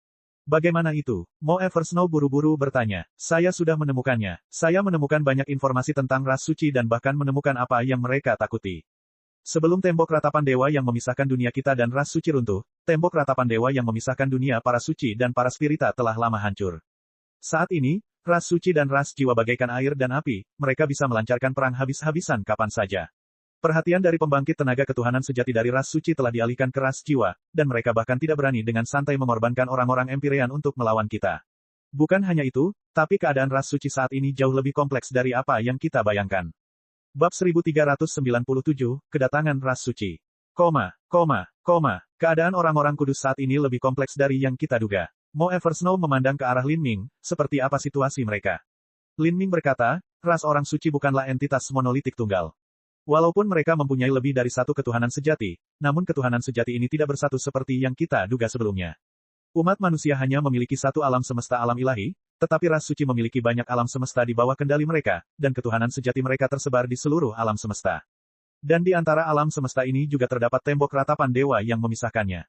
[SPEAKER 1] Bagaimana itu? Mo Eversnow buru-buru bertanya. Saya sudah menemukannya. Saya menemukan banyak informasi tentang ras suci dan bahkan menemukan apa yang mereka takuti. Sebelum tembok ratapan dewa yang memisahkan dunia kita dan ras suci runtuh, tembok ratapan dewa yang memisahkan dunia para suci dan para spirita telah lama hancur. Saat ini, ras suci dan ras jiwa bagaikan air dan api, mereka bisa melancarkan perang habis-habisan kapan saja. Perhatian dari pembangkit tenaga ketuhanan sejati dari ras suci telah dialihkan ke ras jiwa, dan mereka bahkan tidak berani dengan santai mengorbankan orang-orang Empyrean untuk melawan kita. Bukan hanya itu, tapi keadaan ras suci saat ini jauh lebih kompleks dari apa yang kita bayangkan. Bab 1397, Kedatangan Ras Suci. Keadaan orang-orang kudus saat ini lebih kompleks dari yang kita duga. Mo Eversnow memandang ke arah Lin Ming, seperti apa situasi mereka. Lin Ming berkata, ras orang suci bukanlah entitas monolitik tunggal. Walaupun mereka mempunyai lebih dari satu ketuhanan sejati, namun ketuhanan sejati ini tidak bersatu seperti yang kita duga sebelumnya. Umat manusia hanya memiliki satu alam semesta alam ilahi, tetapi ras suci memiliki banyak alam semesta di bawah kendali mereka, dan ketuhanan sejati mereka tersebar di seluruh alam semesta. Dan di antara alam semesta ini juga terdapat tembok ratapan dewa yang memisahkannya.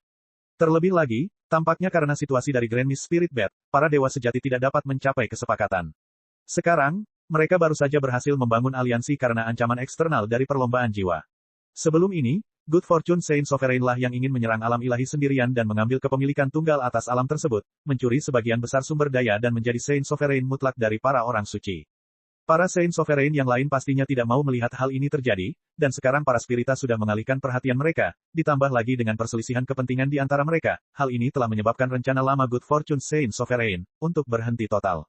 [SPEAKER 1] Terlebih lagi, tampaknya karena situasi dari Grand Mist Spirit Bed, para dewa sejati tidak dapat mencapai kesepakatan. Sekarang, mereka baru saja berhasil membangun aliansi karena ancaman eksternal dari perlombaan jiwa. Sebelum ini, Good Fortune Saint Sovereign lah yang ingin menyerang alam ilahi sendirian dan mengambil kepemilikan tunggal atas alam tersebut, mencuri sebagian besar sumber daya dan menjadi Saint Sovereign mutlak dari para orang suci. Para Saint Sovereign yang lain pastinya tidak mau melihat hal ini terjadi, dan sekarang para spirita sudah mengalihkan perhatian mereka, ditambah lagi dengan perselisihan kepentingan di antara mereka, hal ini telah menyebabkan rencana lama Good Fortune Saint Sovereign untuk berhenti total.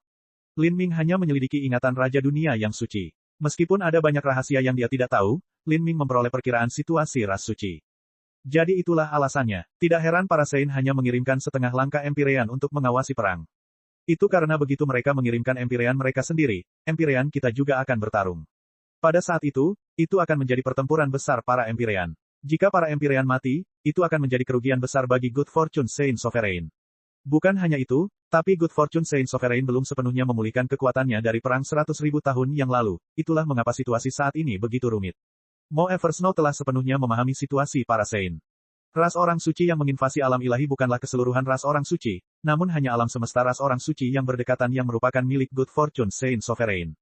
[SPEAKER 1] Lin Ming hanya menyelidiki ingatan Raja Dunia yang suci. Meskipun ada banyak rahasia yang dia tidak tahu, Lin Ming memperoleh perkiraan situasi ras suci. Jadi itulah alasannya. Tidak heran para Saint hanya mengirimkan setengah langkah Empyrean untuk mengawasi perang. Itu karena begitu mereka mengirimkan Empyrean mereka sendiri, Empyrean kita juga akan bertarung. Pada saat itu akan menjadi pertempuran besar para Empyrean. Jika para Empyrean mati, itu akan menjadi kerugian besar bagi Good Fortune Saint Sovereign. Bukan hanya itu, tapi Good Fortune Saint Sovereign belum sepenuhnya memulihkan kekuatannya dari perang 100.000 tahun yang lalu, itulah mengapa situasi saat ini begitu rumit. Mo Eversnow telah sepenuhnya memahami situasi para Saint. Ras orang suci yang menginvasi alam ilahi bukanlah keseluruhan ras orang suci, namun hanya alam semesta ras orang suci yang berdekatan yang merupakan milik Good Fortune Saint Sovereign.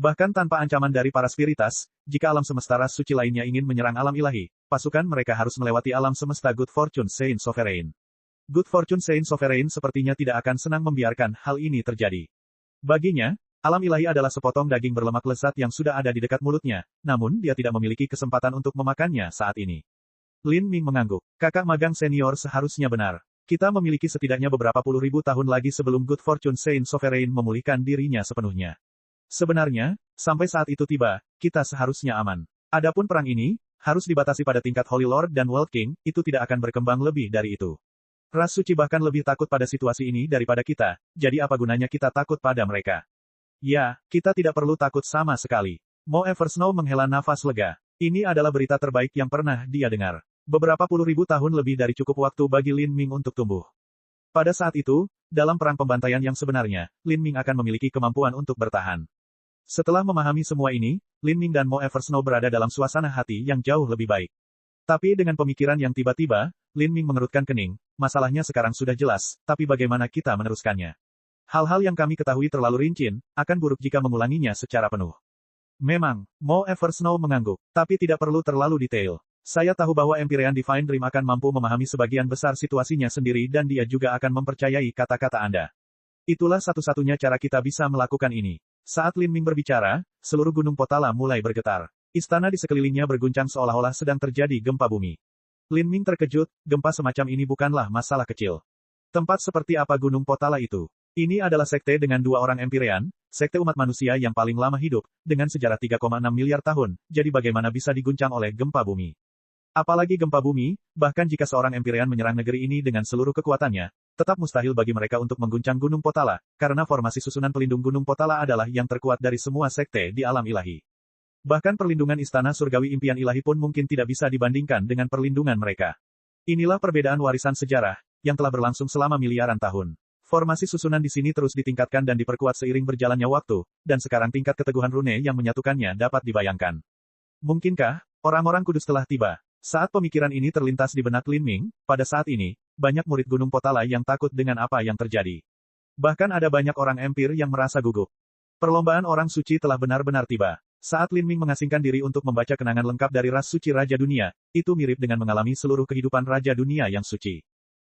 [SPEAKER 1] Bahkan tanpa ancaman dari para spiritas, jika alam semesta ras suci lainnya ingin menyerang alam ilahi, pasukan mereka harus melewati alam semesta Good Fortune Saint Sovereign. Good Fortune Saint Sovereign sepertinya tidak akan senang membiarkan hal ini terjadi. Baginya, Alam ilahi adalah sepotong daging berlemak lezat yang sudah ada di dekat mulutnya, namun dia tidak memiliki kesempatan untuk memakannya saat ini. Lin Ming mengangguk. Kakak magang senior seharusnya benar. Kita memiliki setidaknya beberapa puluh ribu tahun lagi sebelum Good Fortune Saint Sovereign memulihkan dirinya sepenuhnya. Sebenarnya, sampai saat itu tiba, kita seharusnya aman. Adapun perang ini, harus dibatasi pada tingkat Holy Lord dan World King, itu tidak akan berkembang lebih dari itu. Ras suci bahkan lebih takut pada situasi ini daripada kita, jadi apa gunanya kita takut pada mereka? Ya, kita tidak perlu takut sama sekali. Mo Eversnow menghela nafas lega. Ini adalah berita terbaik yang pernah dia dengar. Beberapa puluh ribu tahun lebih dari cukup waktu bagi Lin Ming untuk tumbuh. Pada saat itu, dalam perang pembantaian yang sebenarnya, Lin Ming akan memiliki kemampuan untuk bertahan. Setelah memahami semua ini, Lin Ming dan Mo Eversnow berada dalam suasana hati yang jauh lebih baik. Tapi dengan pemikiran yang tiba-tiba, Lin Ming mengerutkan kening, masalahnya sekarang sudah jelas, tapi bagaimana kita meneruskannya? Hal-hal yang kami ketahui terlalu rinci, akan buruk jika mengulanginya secara penuh. Memang, Mo Eversnow mengangguk, tapi tidak perlu terlalu detail. Saya tahu bahwa Empyrean Divine Dream akan mampu memahami sebagian besar situasinya sendiri dan dia juga akan mempercayai kata-kata Anda. Itulah satu-satunya cara kita bisa melakukan ini. Saat Lin Ming berbicara, seluruh gunung Potala mulai bergetar. Istana di sekelilingnya berguncang seolah-olah sedang terjadi gempa bumi. Lin Ming terkejut, gempa semacam ini bukanlah masalah kecil. Tempat seperti apa gunung Potala itu? Ini adalah sekte dengan 2 orang Empyrean, sekte umat manusia yang paling lama hidup, dengan sejarah 3,6 miliar tahun, jadi bagaimana bisa diguncang oleh gempa bumi? Apalagi gempa bumi, bahkan jika seorang Empyrean menyerang negeri ini dengan seluruh kekuatannya, tetap mustahil bagi mereka untuk mengguncang Gunung Potala, karena formasi susunan pelindung Gunung Potala adalah yang terkuat dari semua sekte di alam ilahi. Bahkan perlindungan Istana Surgawi Impian Ilahi pun mungkin tidak bisa dibandingkan dengan perlindungan mereka. Inilah perbedaan warisan sejarah, yang telah berlangsung selama miliaran tahun. Formasi susunan di sini terus ditingkatkan dan diperkuat seiring berjalannya waktu, dan sekarang tingkat keteguhan rune yang menyatukannya dapat dibayangkan. Mungkinkah, orang-orang kudus telah tiba? Saat pemikiran ini terlintas di benak Lin Ming, pada saat ini, banyak murid Gunung Potala yang takut dengan apa yang terjadi. Bahkan ada banyak orang empir yang merasa gugup. Perlombaan orang suci telah benar-benar tiba. Saat Lin Ming mengasingkan diri untuk membaca kenangan lengkap dari ras suci Raja Dunia, itu mirip dengan mengalami seluruh kehidupan Raja Dunia yang suci.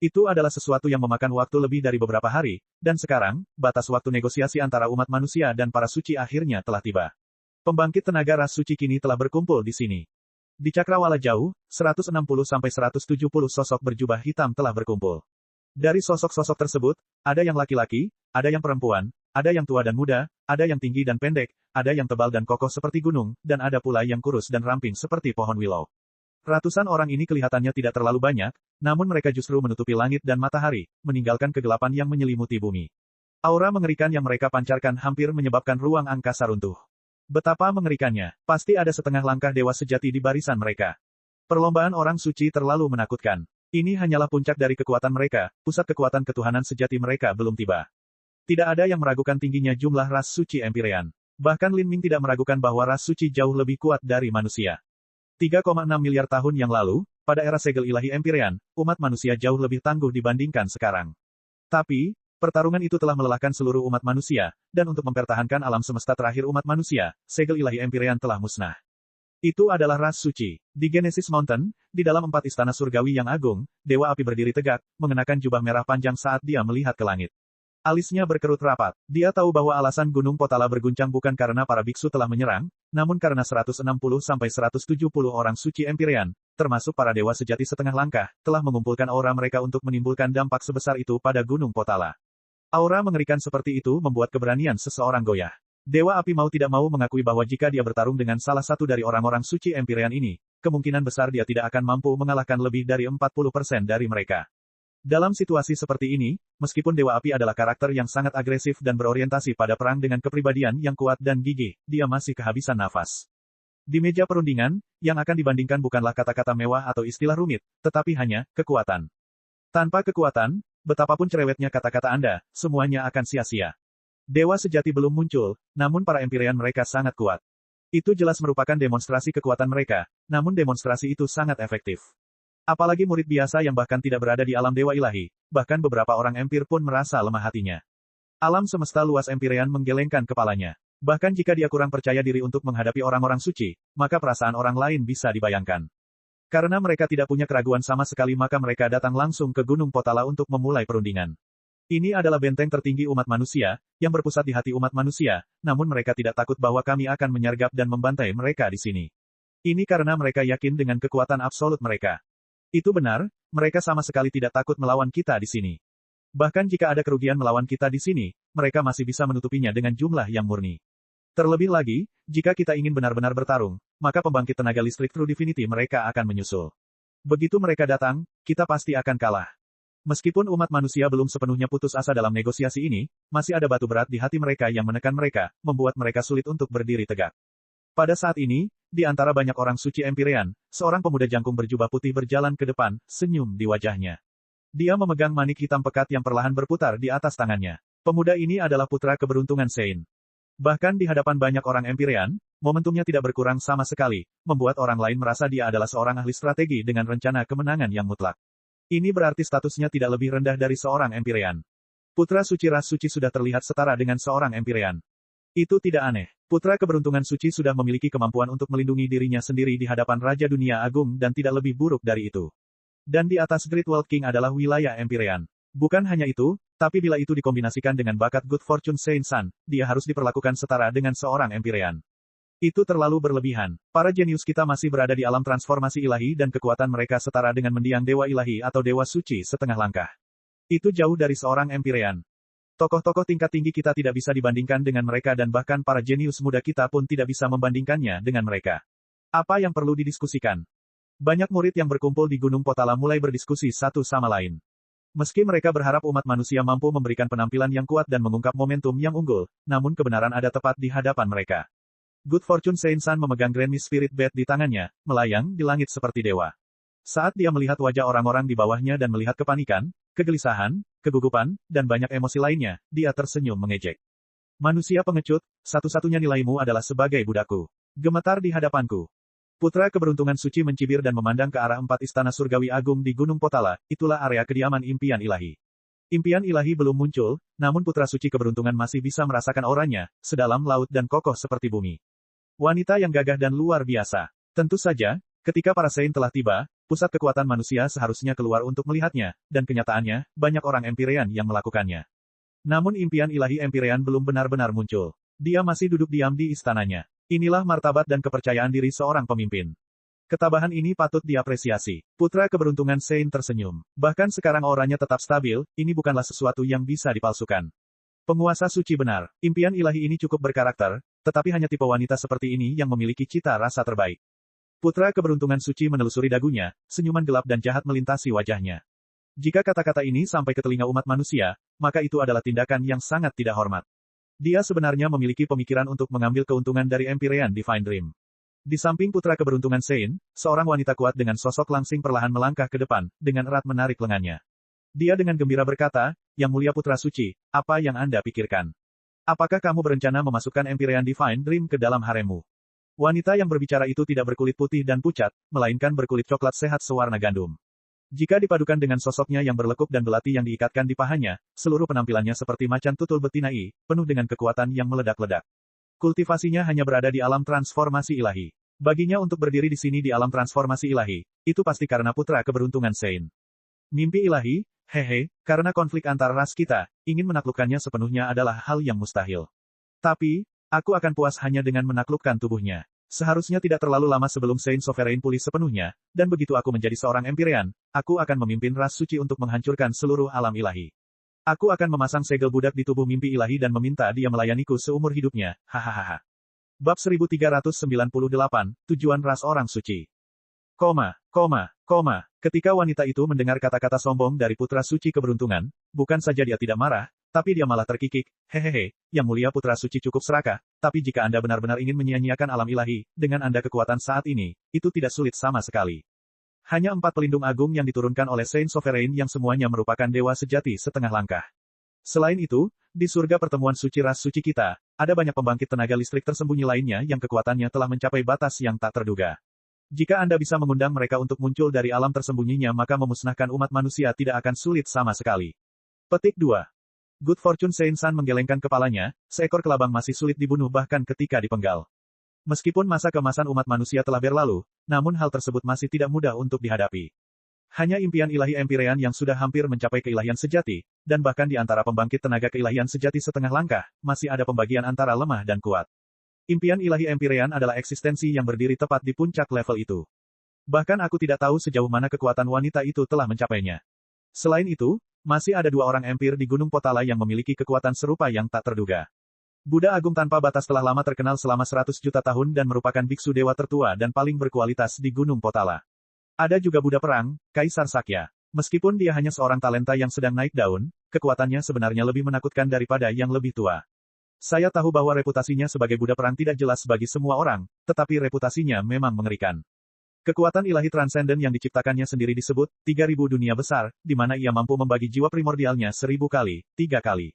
[SPEAKER 1] Itu adalah sesuatu yang memakan waktu lebih dari beberapa hari, dan sekarang, batas waktu negosiasi antara umat manusia dan para suci akhirnya telah tiba. Pembangkit tenaga ras suci kini telah berkumpul di sini. Di cakrawala jauh, 160-170 sosok berjubah hitam telah berkumpul. Dari sosok-sosok tersebut, ada yang laki-laki, ada yang perempuan, ada yang tua dan muda, ada yang tinggi dan pendek, ada yang tebal dan kokoh seperti gunung, dan ada pula yang kurus dan ramping seperti pohon willow. Ratusan orang ini kelihatannya tidak terlalu banyak, namun mereka justru menutupi langit dan matahari, meninggalkan kegelapan yang menyelimuti bumi. Aura mengerikan yang mereka pancarkan hampir menyebabkan ruang angkasa runtuh. Betapa mengerikannya, pasti ada setengah langkah dewa sejati di barisan mereka. Perlombaan orang suci terlalu menakutkan. Ini hanyalah puncak dari kekuatan mereka, pusat kekuatan ketuhanan sejati mereka belum tiba. Tidak ada yang meragukan tingginya jumlah ras suci Empyrean. Bahkan Lin Ming tidak meragukan bahwa ras suci jauh lebih kuat dari manusia. 3,6 miliar tahun yang lalu, pada era segel ilahi Empyrean, umat manusia jauh lebih tangguh dibandingkan sekarang. Tapi, pertarungan itu telah melelahkan seluruh umat manusia, dan untuk mempertahankan alam semesta terakhir umat manusia, segel ilahi Empyrean telah musnah. Itu adalah ras suci. Di Genesis Mountain, di dalam 4 istana surgawi yang agung, Dewa Api berdiri tegak, mengenakan jubah merah panjang saat dia melihat ke langit. Alisnya berkerut rapat. Dia tahu bahwa alasan Gunung Potala berguncang bukan karena para biksu telah menyerang, namun karena 160-170 orang suci Empyrean, termasuk para dewa sejati setengah langkah, telah mengumpulkan aura mereka untuk menimbulkan dampak sebesar itu pada Gunung Potala. Aura mengerikan seperti itu membuat keberanian seseorang goyah. Dewa Api mau tidak mau mengakui bahwa jika dia bertarung dengan salah satu dari orang-orang suci Empyrean ini, kemungkinan besar dia tidak akan mampu mengalahkan lebih dari 40% dari mereka. Dalam situasi seperti ini, meskipun Dewa Api adalah karakter yang sangat agresif dan berorientasi pada perang dengan kepribadian yang kuat dan gigih, dia masih kehabisan nafas. Di meja perundingan, yang akan dibandingkan bukanlah kata-kata mewah atau istilah rumit, tetapi hanya kekuatan. Tanpa kekuatan, betapapun cerewetnya kata-kata Anda, semuanya akan sia-sia. Dewa sejati belum muncul, namun para Empyrean mereka sangat kuat. Itu jelas merupakan demonstrasi kekuatan mereka, namun demonstrasi itu sangat efektif. Apalagi murid biasa yang bahkan tidak berada di alam dewa ilahi, bahkan beberapa orang empir pun merasa lemah hatinya. Alam semesta luas Empyrean menggelengkan kepalanya. Bahkan jika dia kurang percaya diri untuk menghadapi orang-orang suci, maka perasaan orang lain bisa dibayangkan. Karena mereka tidak punya keraguan sama sekali maka mereka datang langsung ke Gunung Potala untuk memulai perundingan. Ini adalah benteng tertinggi umat manusia, yang berpusat di hati umat manusia, namun mereka tidak takut bahwa kami akan menyergap dan membantai mereka di sini. Ini karena mereka yakin dengan kekuatan absolut mereka. Itu benar, mereka sama sekali tidak takut melawan kita di sini. Bahkan jika ada kerugian melawan kita di sini, mereka masih bisa menutupinya dengan jumlah yang murni. Terlebih lagi, jika kita ingin benar-benar bertarung, maka pembangkit tenaga listrik True Divinity mereka akan menyusul. Begitu mereka datang, kita pasti akan kalah. Meskipun umat manusia belum sepenuhnya putus asa dalam negosiasi ini, masih ada batu berat di hati mereka yang menekan mereka, membuat mereka sulit untuk berdiri tegak. Pada saat ini, di antara banyak orang suci Empyrean, seorang pemuda jangkung berjubah putih berjalan ke depan, senyum di wajahnya. Dia memegang manik hitam pekat yang perlahan berputar di atas tangannya. Pemuda ini adalah putra keberuntungan Sein. Bahkan di hadapan banyak orang Empyrean, momentumnya tidak berkurang sama sekali, membuat orang lain merasa dia adalah seorang ahli strategi dengan rencana kemenangan yang mutlak. Ini berarti statusnya tidak lebih rendah dari seorang Empyrean. Putra suci ras suci sudah terlihat setara dengan seorang Empyrean. Itu tidak aneh. Putra keberuntungan suci sudah memiliki kemampuan untuk melindungi dirinya sendiri di hadapan Raja Dunia Agung dan tidak lebih buruk dari itu. Dan di atas Great World King adalah wilayah Empyrean. Bukan hanya itu, tapi bila itu dikombinasikan dengan bakat Good Fortune Saint Sun, dia harus diperlakukan setara dengan seorang Empyrean. Itu terlalu berlebihan. Para jenius kita masih berada di alam transformasi ilahi dan kekuatan mereka setara dengan mendiang dewa ilahi atau dewa suci setengah langkah. Itu jauh dari seorang Empyrean. Tokoh-tokoh tingkat tinggi kita tidak bisa dibandingkan dengan mereka dan bahkan para jenius muda kita pun tidak bisa membandingkannya dengan mereka. Apa yang perlu didiskusikan? Banyak murid yang berkumpul di Gunung Potala mulai berdiskusi satu sama lain. Meski mereka berharap umat manusia mampu memberikan penampilan yang kuat dan mengungkap momentum yang unggul, namun kebenaran ada tepat di hadapan mereka. Good Fortune Saint Sun memegang Grand Mist Spirit Bed di tangannya, melayang di langit seperti dewa. Saat dia melihat wajah orang-orang di bawahnya dan melihat kepanikan, kegelisahan, kegugupan, dan banyak emosi lainnya, dia tersenyum mengejek. Manusia pengecut, satu-satunya nilaimu adalah sebagai budakku. Gemetar di hadapanku. Putra keberuntungan suci mencibir dan memandang ke arah 4 istana surgawi agung di Gunung Potala, itulah area kediaman impian ilahi. Impian ilahi belum muncul, namun putra suci keberuntungan masih bisa merasakan auranya, sedalam laut dan kokoh seperti bumi. Wanita yang gagah dan luar biasa. Tentu saja, ketika para Saint telah tiba, pusat kekuatan manusia seharusnya keluar untuk melihatnya, dan kenyataannya, banyak orang Empyrean yang melakukannya. Namun impian ilahi Empyrean belum benar-benar muncul. Dia masih duduk diam di istananya. Inilah martabat dan kepercayaan diri seorang pemimpin. Ketabahan ini patut diapresiasi. Putra keberuntungan Saint tersenyum. Bahkan sekarang auranya tetap stabil, ini bukanlah sesuatu yang bisa dipalsukan. Penguasa suci benar. Impian ilahi ini cukup berkarakter, tetapi hanya tipe wanita seperti ini yang memiliki cita rasa terbaik. Putra keberuntungan suci menelusuri dagunya, senyuman gelap dan jahat melintasi wajahnya. Jika kata-kata ini sampai ke telinga umat manusia, maka itu adalah tindakan yang sangat tidak hormat. Dia sebenarnya memiliki pemikiran untuk mengambil keuntungan dari Empyrean Divine Dream. Di samping putra keberuntungan Saint, seorang wanita kuat dengan sosok langsing perlahan melangkah ke depan, dengan erat menarik lengannya. Dia dengan gembira berkata, "Yang mulia putra suci, apa yang Anda pikirkan? Apakah kamu berencana memasukkan Empyrean Divine Dream ke dalam haremmu?" Wanita yang berbicara itu tidak berkulit putih dan pucat, melainkan berkulit coklat sehat sewarna gandum. Jika dipadukan dengan sosoknya yang berlekuk dan belati yang diikatkan di pahanya, seluruh penampilannya seperti macan tutul betina penuh dengan kekuatan yang meledak-ledak. Kultivasinya hanya berada di alam transformasi ilahi. Baginya untuk berdiri di sini di alam transformasi ilahi, itu pasti karena putra keberuntungan Saint. Mimpi ilahi, hehe, karena konflik antar ras kita, ingin menaklukkannya sepenuhnya adalah hal yang mustahil. Tapi, aku akan puas hanya dengan menaklukkan tubuhnya. Seharusnya tidak terlalu lama sebelum Saint Sovereign pulih sepenuhnya, dan begitu aku menjadi seorang Empyrean, aku akan memimpin ras suci untuk menghancurkan seluruh alam ilahi. Aku akan memasang segel budak di tubuh mimpi ilahi dan meminta dia melayaniku seumur hidupnya, hahaha. Bab 1398, Tujuan Ras Orang Suci. Ketika wanita itu mendengar kata-kata sombong dari putra suci keberuntungan, bukan saja dia tidak marah, tapi dia malah terkikik, hehehe, yang mulia putra suci cukup serakah, tapi jika Anda benar-benar ingin menyia-nyiakan alam ilahi, dengan Anda kekuatan saat ini, itu tidak sulit sama sekali. Hanya 4 pelindung agung yang diturunkan oleh Saint Sovereign yang semuanya merupakan dewa sejati setengah langkah. Selain itu, di surga pertemuan suci ras suci kita, ada banyak pembangkit tenaga listrik tersembunyi lainnya yang kekuatannya telah mencapai batas yang tak terduga. Jika Anda bisa mengundang mereka untuk muncul dari alam tersembunyinya maka memusnahkan umat manusia tidak akan sulit sama sekali. Petik 2. Good Fortune Saint Sun menggelengkan kepalanya, seekor kelabang masih sulit dibunuh bahkan ketika dipenggal. Meskipun masa keemasan umat manusia telah berlalu, namun hal tersebut masih tidak mudah untuk dihadapi. Hanya impian ilahi Empyrean yang sudah hampir mencapai keilahian sejati, dan bahkan di antara pembangkit tenaga keilahian sejati setengah langkah, masih ada pembagian antara lemah dan kuat. Impian ilahi Empyrean adalah eksistensi yang berdiri tepat di puncak level itu. Bahkan aku tidak tahu sejauh mana kekuatan wanita itu telah mencapainya. Selain itu, masih ada dua orang empir di Gunung Potala yang memiliki kekuatan serupa yang tak terduga. Buddha Agung tanpa batas telah lama terkenal selama 100 juta tahun dan merupakan biksu dewa tertua dan paling berkualitas di Gunung Potala. Ada juga Buddha Perang, Kaisar Sakya. Meskipun dia hanya seorang talenta yang sedang naik daun, kekuatannya sebenarnya lebih menakutkan daripada yang lebih tua. Saya tahu bahwa reputasinya sebagai Buddha Perang tidak jelas bagi semua orang, tetapi reputasinya memang mengerikan. Kekuatan ilahi transenden yang diciptakannya sendiri disebut 3000 dunia besar, di mana ia mampu membagi jiwa primordialnya 1000 kali, 3 kali.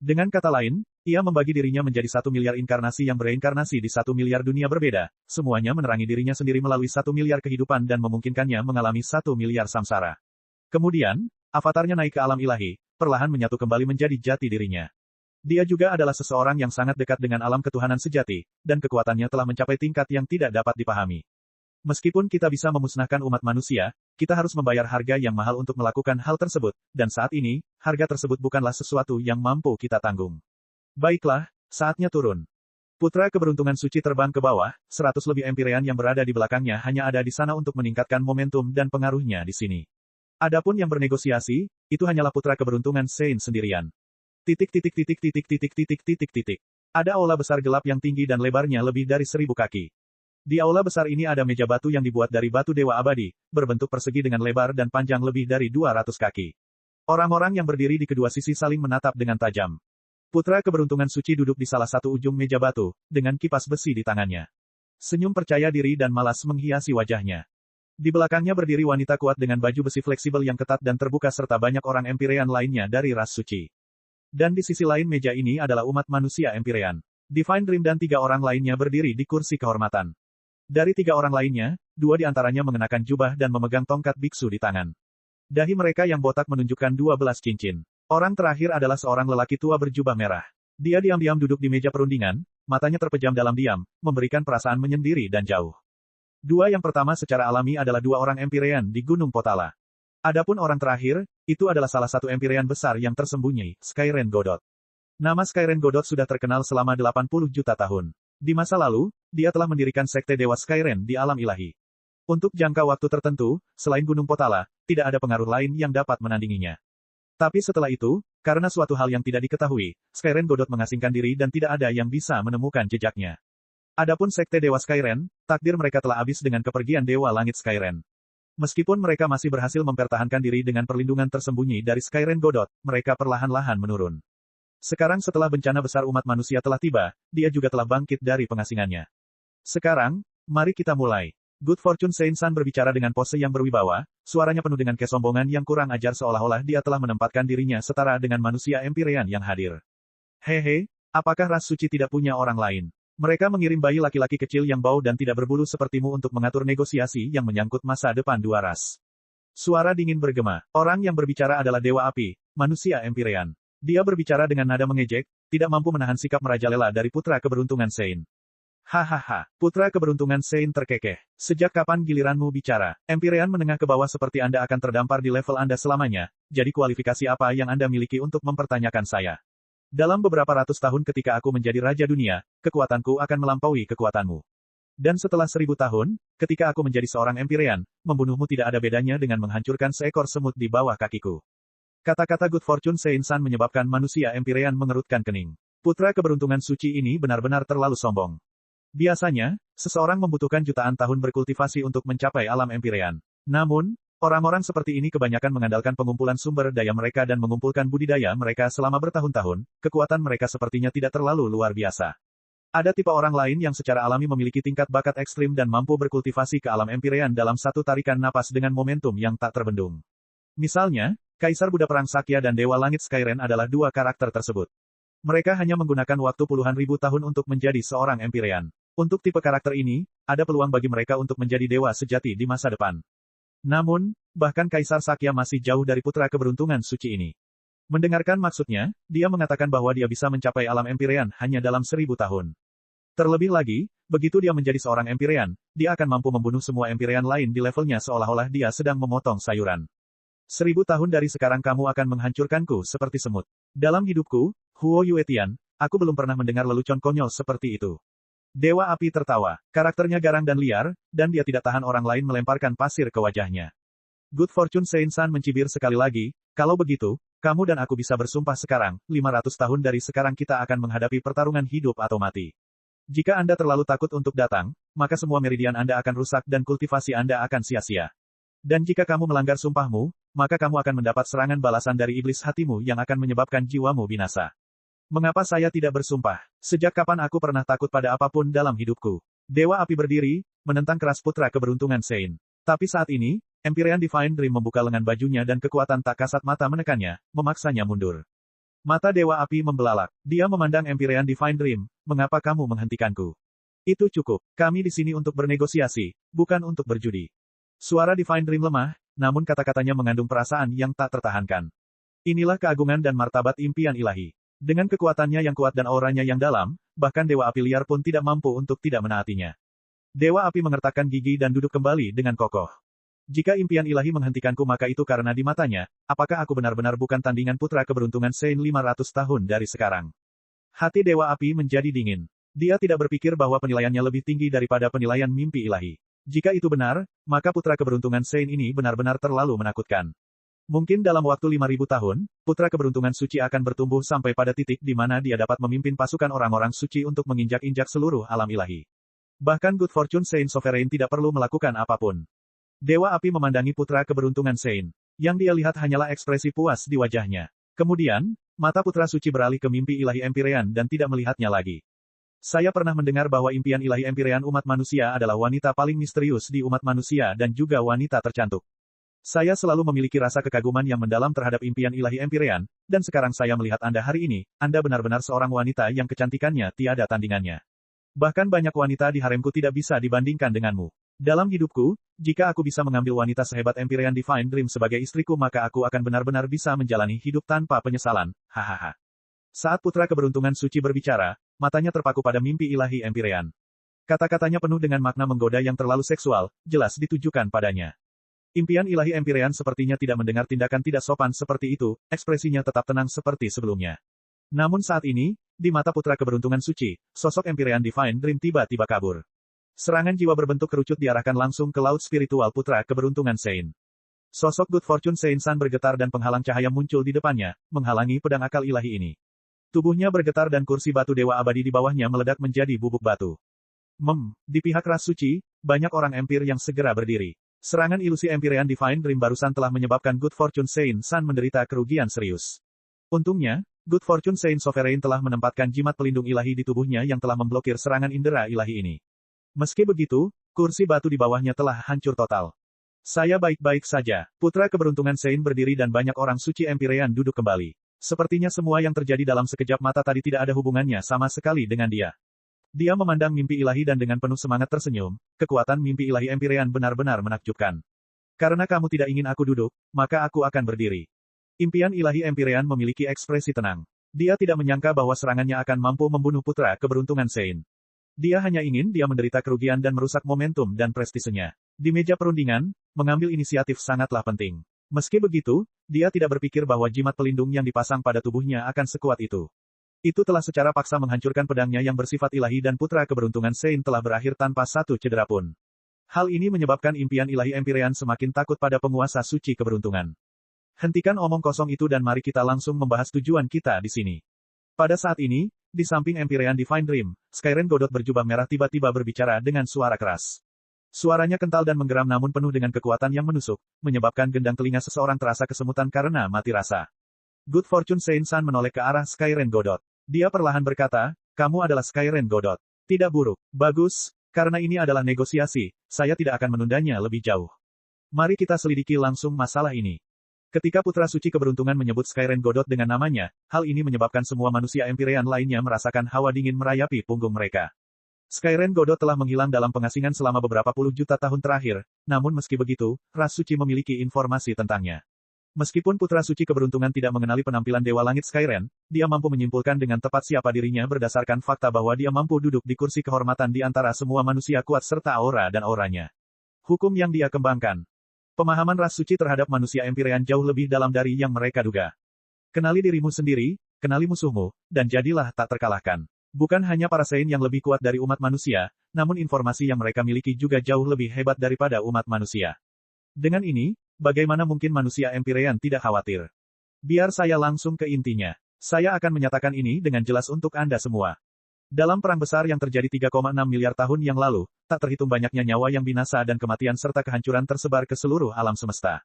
[SPEAKER 1] Dengan kata lain, ia membagi dirinya menjadi 1 miliar inkarnasi yang bereinkarnasi di 1 miliar dunia berbeda, semuanya menerangi dirinya sendiri melalui 1 miliar kehidupan dan memungkinkannya mengalami 1 miliar samsara. Kemudian, avatarnya naik ke alam ilahi, perlahan menyatu kembali menjadi jati dirinya. Dia juga adalah seseorang yang sangat dekat dengan alam ketuhanan sejati, dan kekuatannya telah mencapai tingkat yang tidak dapat dipahami. Meskipun kita bisa memusnahkan umat manusia, kita harus membayar harga yang mahal untuk melakukan hal tersebut, dan saat ini, harga tersebut bukanlah sesuatu yang mampu kita tanggung. Baiklah, saatnya turun. Putra keberuntungan suci terbang ke bawah, 100 lebih Empyrean yang berada di belakangnya hanya ada di sana untuk meningkatkan momentum dan pengaruhnya di sini. Adapun yang bernegosiasi, itu hanyalah putra keberuntungan Sein sendirian. Ada aula besar gelap yang tinggi dan lebarnya lebih dari 1000 kaki. Di aula besar ini ada meja batu yang dibuat dari batu dewa abadi, berbentuk persegi dengan lebar dan panjang lebih dari 200 kaki. Orang-orang yang berdiri di kedua sisi saling menatap dengan tajam. Putra keberuntungan suci duduk di salah satu ujung meja batu, dengan kipas besi di tangannya. Senyum percaya diri dan malas menghiasi wajahnya. Di belakangnya berdiri wanita kuat dengan baju besi fleksibel yang ketat dan terbuka serta banyak orang Empyrean lainnya dari ras suci. Dan di sisi lain meja ini adalah umat manusia Empyrean. Divine Dream dan 3 orang lainnya berdiri di kursi kehormatan. Dari 3 orang lainnya, 2 di antaranya mengenakan jubah dan memegang tongkat biksu di tangan. Dahi mereka yang botak menunjukkan 12 cincin. Orang terakhir adalah seorang lelaki tua berjubah merah. Dia diam-diam duduk di meja perundingan, matanya terpejam dalam diam, memberikan perasaan menyendiri dan jauh. 2 yang pertama secara alami adalah 2 orang Empyrean di Gunung Potala. Adapun orang terakhir, itu adalah salah satu Empyrean besar yang tersembunyi, Skyren Godot. Nama Skyren Godot sudah terkenal selama 80 juta tahun. Di masa lalu, dia telah mendirikan sekte Dewa Skyren di alam ilahi. Untuk jangka waktu tertentu, selain Gunung Potala, tidak ada pengaruh lain yang dapat menandinginya. Tapi setelah itu, karena suatu hal yang tidak diketahui, Skyren Godot mengasingkan diri dan tidak ada yang bisa menemukan jejaknya. Adapun sekte Dewa Skyren, takdir mereka telah habis dengan kepergian Dewa Langit Skyren. Meskipun mereka masih berhasil mempertahankan diri dengan perlindungan tersembunyi dari Skyren Godot, mereka perlahan-lahan menurun. Sekarang setelah bencana besar umat manusia telah tiba, dia juga telah bangkit dari pengasingannya. Sekarang, mari kita mulai. Good Fortune Sein-san berbicara dengan pose yang berwibawa, suaranya penuh dengan kesombongan yang kurang ajar seolah-olah dia telah menempatkan dirinya setara dengan manusia Empyrean yang hadir. Hehe, apakah ras suci tidak punya orang lain? Mereka mengirim bayi laki-laki kecil yang bau dan tidak berbulu sepertimu untuk mengatur negosiasi yang menyangkut masa depan 2 ras. Suara dingin bergema. Orang yang berbicara adalah Dewa Api, manusia Empyrean. Dia berbicara dengan nada mengejek, tidak mampu menahan sikap merajalela dari putra keberuntungan Sein. Hahaha, putra keberuntungan Sein terkekeh. Sejak kapan giliranmu bicara? Empyrean menengah ke bawah seperti Anda akan terdampar di level Anda selamanya, jadi kualifikasi apa yang Anda miliki untuk mempertanyakan saya? Dalam beberapa ratus tahun ketika aku menjadi Raja Dunia, kekuatanku akan melampaui kekuatanmu. Dan setelah 1000 tahun, ketika aku menjadi seorang Empyrean, membunuhmu tidak ada bedanya dengan menghancurkan seekor semut di bawah kakiku. Kata-kata Good Fortune Sein-san menyebabkan manusia Empyrean mengerutkan kening. Putra keberuntungan suci ini benar-benar terlalu sombong. Biasanya, seseorang membutuhkan jutaan tahun berkultivasi untuk mencapai alam Empyrean. Namun, orang-orang seperti ini kebanyakan mengandalkan pengumpulan sumber daya mereka dan mengumpulkan budidaya mereka selama bertahun-tahun, kekuatan mereka sepertinya tidak terlalu luar biasa. Ada tipe orang lain yang secara alami memiliki tingkat bakat ekstrim dan mampu berkultivasi ke alam Empyrean dalam satu tarikan napas dengan momentum yang tak terbendung. Misalnya, Kaisar Buddha Perang Sakya dan Dewa Langit Skyren adalah 2 karakter tersebut. Mereka hanya menggunakan waktu puluhan ribu tahun untuk menjadi seorang Empyrean. Untuk tipe karakter ini, ada peluang bagi mereka untuk menjadi dewa sejati di masa depan. Namun, bahkan Kaisar Sakya masih jauh dari putra keberuntungan suci ini. Mendengarkan maksudnya, dia mengatakan bahwa dia bisa mencapai alam Empyrean hanya dalam 1000 tahun. Terlebih lagi, begitu dia menjadi seorang Empyrean, dia akan mampu membunuh semua Empyrean lain di levelnya seolah-olah dia sedang memotong sayuran. 1000 tahun dari sekarang kamu akan menghancurkanku seperti semut. Dalam hidupku, Huo Yuetian, aku belum pernah mendengar lelucon konyol seperti itu. Dewa Api tertawa. Karakternya garang dan liar, dan dia tidak tahan orang lain melemparkan pasir ke wajahnya. Good Fortune Sein-san mencibir sekali lagi, kalau begitu, kamu dan aku bisa bersumpah sekarang, 500 tahun dari sekarang kita akan menghadapi pertarungan hidup atau mati. Jika Anda terlalu takut untuk datang, maka semua meridian Anda akan rusak dan kultivasi Anda akan sia-sia. Dan jika kamu melanggar sumpahmu, maka kamu akan mendapat serangan balasan dari iblis hatimu yang akan menyebabkan jiwamu binasa. Mengapa saya tidak bersumpah? Sejak kapan aku pernah takut pada apapun dalam hidupku? Dewa Api berdiri, menentang keras putra keberuntungan Sein. Tapi saat ini, Empyrean Divine Dream membuka lengan bajunya dan kekuatan tak kasat mata menekannya, memaksanya mundur. Mata Dewa Api membelalak. Dia memandang Empyrean Divine Dream, mengapa kamu menghentikanku? Itu cukup, kami di sini untuk bernegosiasi, bukan untuk berjudi. Suara Divine Dream lemah, namun kata-katanya mengandung perasaan yang tak tertahankan. Inilah keagungan dan martabat impian ilahi. Dengan kekuatannya yang kuat dan auranya yang dalam, bahkan Dewa Api liar pun tidak mampu untuk tidak menaatinya. Dewa Api mengertakkan gigi dan duduk kembali dengan kokoh. Jika impian ilahi menghentikanku maka itu karena di matanya, apakah aku benar-benar bukan tandingan putra keberuntungan Sein 500 tahun dari sekarang? Hati Dewa Api menjadi dingin. Dia tidak berpikir bahwa penilaiannya lebih tinggi daripada penilaian mimpi ilahi. Jika itu benar, maka putra keberuntungan Sein ini benar-benar terlalu menakutkan. Mungkin dalam waktu 5000 tahun, putra keberuntungan suci akan bertumbuh sampai pada titik di mana dia dapat memimpin pasukan orang-orang suci untuk menginjak-injak seluruh alam ilahi. Bahkan Good Fortune Sein Sovereign tidak perlu melakukan apapun. Dewa Api memandangi putra keberuntungan Sein. Yang dia lihat hanyalah ekspresi puas di wajahnya. Kemudian, mata putra suci beralih ke mimpi ilahi Empyrean dan tidak melihatnya lagi. Saya pernah mendengar bahwa impian ilahi Empyrean umat manusia adalah wanita paling misterius di umat manusia dan juga wanita tercantik. Saya selalu memiliki rasa kekaguman yang mendalam terhadap impian ilahi Empyrean, dan sekarang saya melihat Anda hari ini, Anda benar-benar seorang wanita yang kecantikannya tiada tandingannya. Bahkan banyak wanita di haremku tidak bisa dibandingkan denganmu. Dalam hidupku, jika aku bisa mengambil wanita sehebat Empyrean Divine Dream sebagai istriku maka aku akan benar-benar bisa menjalani hidup tanpa penyesalan, hahaha. Saat putra keberuntungan suci berbicara, matanya terpaku pada mimpi ilahi Empyrean. Kata-katanya penuh dengan makna menggoda yang terlalu seksual, jelas ditujukan padanya. Impian ilahi Empyrean sepertinya tidak mendengar tindakan tidak sopan seperti itu, ekspresinya tetap tenang seperti sebelumnya. Namun saat ini, di mata putra keberuntungan suci, sosok Empyrean Divine Dream tiba-tiba kabur. Serangan jiwa berbentuk kerucut diarahkan langsung ke laut spiritual putra keberuntungan Sein. Sosok Good Fortune Sein-san bergetar dan penghalang cahaya muncul di depannya, menghalangi pedang akal ilahi ini. Tubuhnya bergetar dan kursi batu dewa abadi di bawahnya meledak menjadi bubuk batu. Di pihak ras suci, banyak orang empir yang segera berdiri. Serangan ilusi Empyrean Divine Dream barusan telah menyebabkan Good Fortune Sein-san menderita kerugian serius. Untungnya, Good Fortune Sein Sovereign telah menempatkan jimat pelindung ilahi di tubuhnya yang telah memblokir serangan indera ilahi ini. Meski begitu, kursi batu di bawahnya telah hancur total. Saya baik-baik saja. Putra keberuntungan Sein berdiri dan banyak orang suci Empyrean duduk kembali. Sepertinya semua yang terjadi dalam sekejap mata tadi tidak ada hubungannya sama sekali dengan dia. Dia memandang mimpi ilahi dan dengan penuh semangat tersenyum, kekuatan mimpi ilahi Empyrean benar-benar menakjubkan. Karena kamu tidak ingin aku duduk, maka aku akan berdiri. Impian ilahi Empyrean memiliki ekspresi tenang. Dia tidak menyangka bahwa serangannya akan mampu membunuh putra keberuntungan Sein. Dia hanya ingin dia menderita kerugian dan merusak momentum dan prestisenya. Di meja perundingan, mengambil inisiatif sangatlah penting. Meski begitu, dia tidak berpikir bahwa jimat pelindung yang dipasang pada tubuhnya akan sekuat itu. Itu telah secara paksa menghancurkan pedangnya yang bersifat ilahi dan putra keberuntungan Sein telah berakhir tanpa satu cedera pun. Hal ini menyebabkan impian ilahi Empyrean semakin takut pada penguasa suci keberuntungan. Hentikan omong kosong itu dan mari kita langsung membahas tujuan kita di sini. Pada saat ini, di samping Empyrean Divine Dream, Skyren Godot berjubah merah tiba-tiba berbicara dengan suara keras. Suaranya kental dan menggeram namun penuh dengan kekuatan yang menusuk, menyebabkan gendang telinga seseorang terasa kesemutan karena mati rasa. Good Fortune Sein-san menoleh ke arah Skyren Godot. Dia perlahan berkata, kamu adalah Skyren Godot. Tidak buruk. Bagus, karena ini adalah negosiasi, saya tidak akan menundanya lebih jauh. Mari kita selidiki langsung masalah ini. Ketika Putra Suci Keberuntungan menyebut Skyren Godot dengan namanya, hal ini menyebabkan semua manusia Empyrean lainnya merasakan hawa dingin merayapi punggung mereka. Skyren Godot telah menghilang dalam pengasingan selama beberapa puluh juta tahun terakhir, namun meski begitu, ras suci memiliki informasi tentangnya. Meskipun Putra Suci Keberuntungan tidak mengenali penampilan Dewa Langit Skyren, dia mampu menyimpulkan dengan tepat siapa dirinya berdasarkan fakta bahwa dia mampu duduk di kursi kehormatan di antara semua manusia kuat serta aura dan auranya. Hukum yang dia kembangkan. Pemahaman ras suci terhadap manusia Empyrean jauh lebih dalam dari yang mereka duga. Kenali dirimu sendiri, kenali musuhmu, dan jadilah tak terkalahkan. Bukan hanya para Saint yang lebih kuat dari umat manusia, namun informasi yang mereka miliki juga jauh lebih hebat daripada umat manusia. Dengan ini, bagaimana mungkin manusia Empyrean tidak khawatir? Biar saya langsung ke intinya. Saya akan menyatakan ini dengan jelas untuk Anda semua. Dalam perang besar yang terjadi 3,6 miliar tahun yang lalu, tak terhitung banyaknya nyawa yang binasa dan kematian serta kehancuran tersebar ke seluruh alam semesta.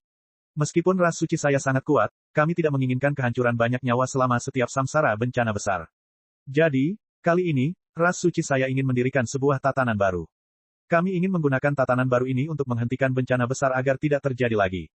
[SPEAKER 1] Meskipun ras suci saya sangat kuat, kami tidak menginginkan kehancuran banyak nyawa selama setiap samsara bencana besar. Jadi, kali ini, ras suci saya ingin mendirikan sebuah tatanan baru. Kami ingin menggunakan tatanan baru ini untuk menghentikan bencana besar agar tidak terjadi lagi.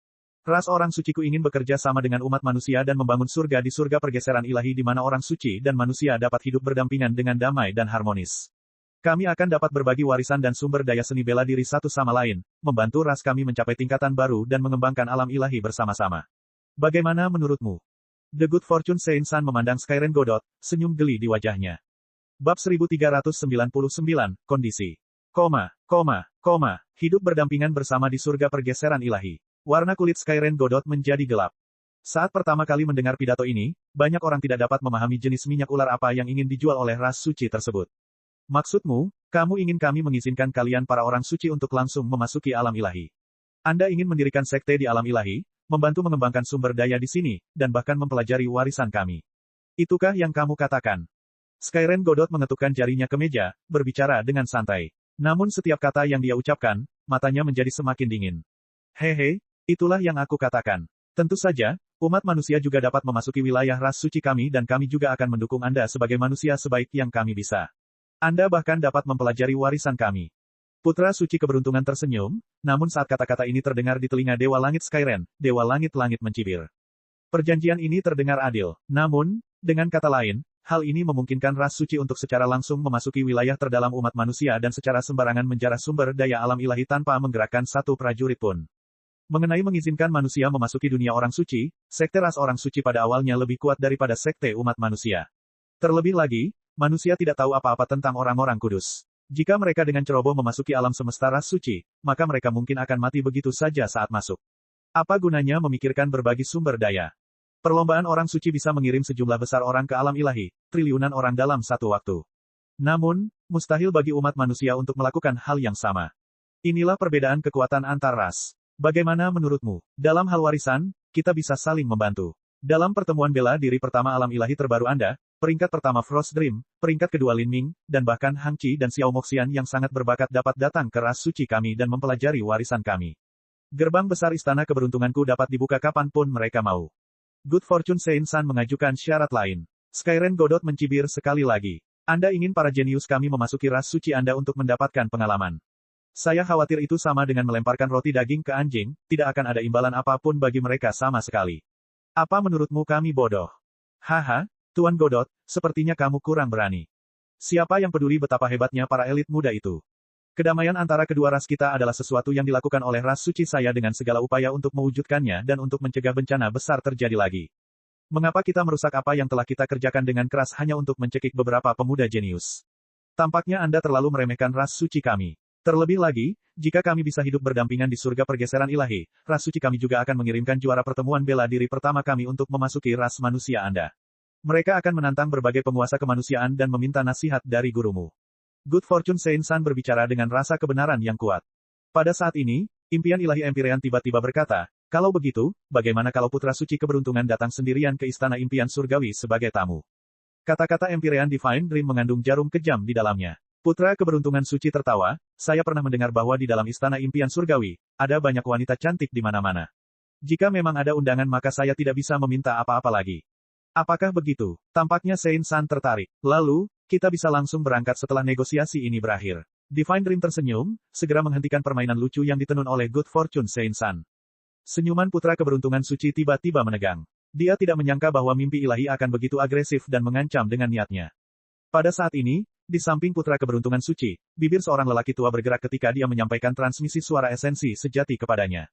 [SPEAKER 1] Ras orang suciku ingin bekerja sama dengan umat manusia dan membangun surga di surga pergeseran ilahi di mana orang suci dan manusia dapat hidup berdampingan dengan damai dan harmonis. Kami akan dapat berbagi warisan dan sumber daya seni bela diri satu sama lain, membantu ras kami mencapai tingkatan baru dan mengembangkan alam ilahi bersama-sama. Bagaimana menurutmu? The Good Fortune Saint San memandang Skyren Godot, senyum geli di wajahnya. Bab 1399, Kondisi. Hidup berdampingan bersama di surga pergeseran ilahi. Warna kulit Skyren Godot menjadi gelap. Saat pertama kali mendengar pidato ini, banyak orang tidak dapat memahami jenis minyak ular apa yang ingin dijual oleh ras suci tersebut. Maksudmu, kamu ingin kami mengizinkan kalian para orang suci untuk langsung memasuki alam ilahi. Anda ingin mendirikan sekte di alam ilahi, membantu mengembangkan sumber daya di sini, dan bahkan mempelajari warisan kami. Itukah yang kamu katakan? Skyren Godot mengetukkan jarinya ke meja, berbicara dengan santai. Namun setiap kata yang dia ucapkan, matanya menjadi semakin dingin. Hehe. Itulah yang aku katakan. Tentu saja, umat manusia juga dapat memasuki wilayah ras suci kami dan kami juga akan mendukung Anda sebagai manusia sebaik yang kami bisa. Anda bahkan dapat mempelajari warisan kami. Putra suci keberuntungan tersenyum, namun saat kata-kata ini terdengar di telinga Dewa Langit Skyren, Dewa Langit-Langit mencibir. Perjanjian ini terdengar adil. Namun, dengan kata lain, hal ini memungkinkan ras suci untuk secara langsung memasuki wilayah terdalam umat manusia dan secara sembarangan menjarah sumber daya alam ilahi tanpa menggerakkan satu prajurit pun. Mengenai mengizinkan manusia memasuki dunia orang suci, sekte ras orang suci pada awalnya lebih kuat daripada sekte umat manusia. Terlebih lagi, manusia tidak tahu apa-apa tentang orang-orang kudus. Jika mereka dengan ceroboh memasuki alam semesta ras suci, maka mereka mungkin akan mati begitu saja saat masuk. Apa gunanya memikirkan berbagi sumber daya? Perlombaan orang suci bisa mengirim sejumlah besar orang ke alam ilahi, triliunan orang dalam satu waktu. Namun, mustahil bagi umat manusia untuk melakukan hal yang sama. Inilah perbedaan kekuatan antar ras. Bagaimana menurutmu? Dalam hal warisan, kita bisa saling membantu. Dalam pertemuan bela diri pertama alam ilahi terbaru Anda, peringkat pertama Frost Dream, peringkat kedua Lin Ming, dan bahkan Hang Qi dan Xiao Moxian yang sangat berbakat dapat datang ke ras suci kami dan mempelajari warisan kami. Gerbang besar istana keberuntunganku dapat dibuka kapanpun mereka mau. Good Fortune Saint San mengajukan syarat lain. Skyren Godot mencibir sekali lagi. Anda ingin para jenius kami memasuki ras suci Anda untuk mendapatkan pengalaman. Saya khawatir itu sama dengan melemparkan roti daging ke anjing, tidak akan ada imbalan apapun bagi mereka sama sekali. Apa menurutmu kami bodoh? Haha, Tuan Godot, sepertinya kamu kurang berani. Siapa yang peduli betapa hebatnya para elit muda itu? Kedamaian antara kedua ras kita adalah sesuatu yang dilakukan oleh ras suci saya dengan segala upaya untuk mewujudkannya dan untuk mencegah bencana besar terjadi lagi. Mengapa kita merusak apa yang telah kita kerjakan dengan keras hanya untuk mencekik beberapa pemuda jenius? Tampaknya Anda terlalu meremehkan ras suci kami. Terlebih lagi, jika kami bisa hidup berdampingan di surga pergeseran ilahi, ras suci kami juga akan mengirimkan juara pertemuan bela diri pertama kami untuk memasuki ras manusia Anda. Mereka akan menantang berbagai penguasa kemanusiaan dan meminta nasihat dari gurumu. Good Fortune Saint San berbicara dengan rasa kebenaran yang kuat. Pada saat ini, impian ilahi Empyrean tiba-tiba berkata, kalau begitu, bagaimana kalau putra suci keberuntungan datang sendirian ke istana impian surgawi sebagai tamu? Kata-kata Empyrean Divine Dream mengandung jarum kejam di dalamnya. Putra keberuntungan suci tertawa, saya pernah mendengar bahwa di dalam istana impian surgawi, ada banyak wanita cantik di mana-mana. Jika memang ada undangan maka saya tidak bisa meminta apa-apa lagi. Apakah begitu? Tampaknya Saint San tertarik. Lalu, kita bisa langsung berangkat setelah negosiasi ini berakhir. Divine Dream tersenyum, segera menghentikan permainan lucu yang ditenun oleh Good Fortune Saint San. Senyuman putra keberuntungan suci tiba-tiba menegang. Dia tidak menyangka bahwa mimpi ilahi akan begitu agresif dan mengancam dengan niatnya. Pada saat ini, di samping putra keberuntungan suci, bibir seorang lelaki tua bergerak ketika dia menyampaikan transmisi suara esensi sejati kepadanya.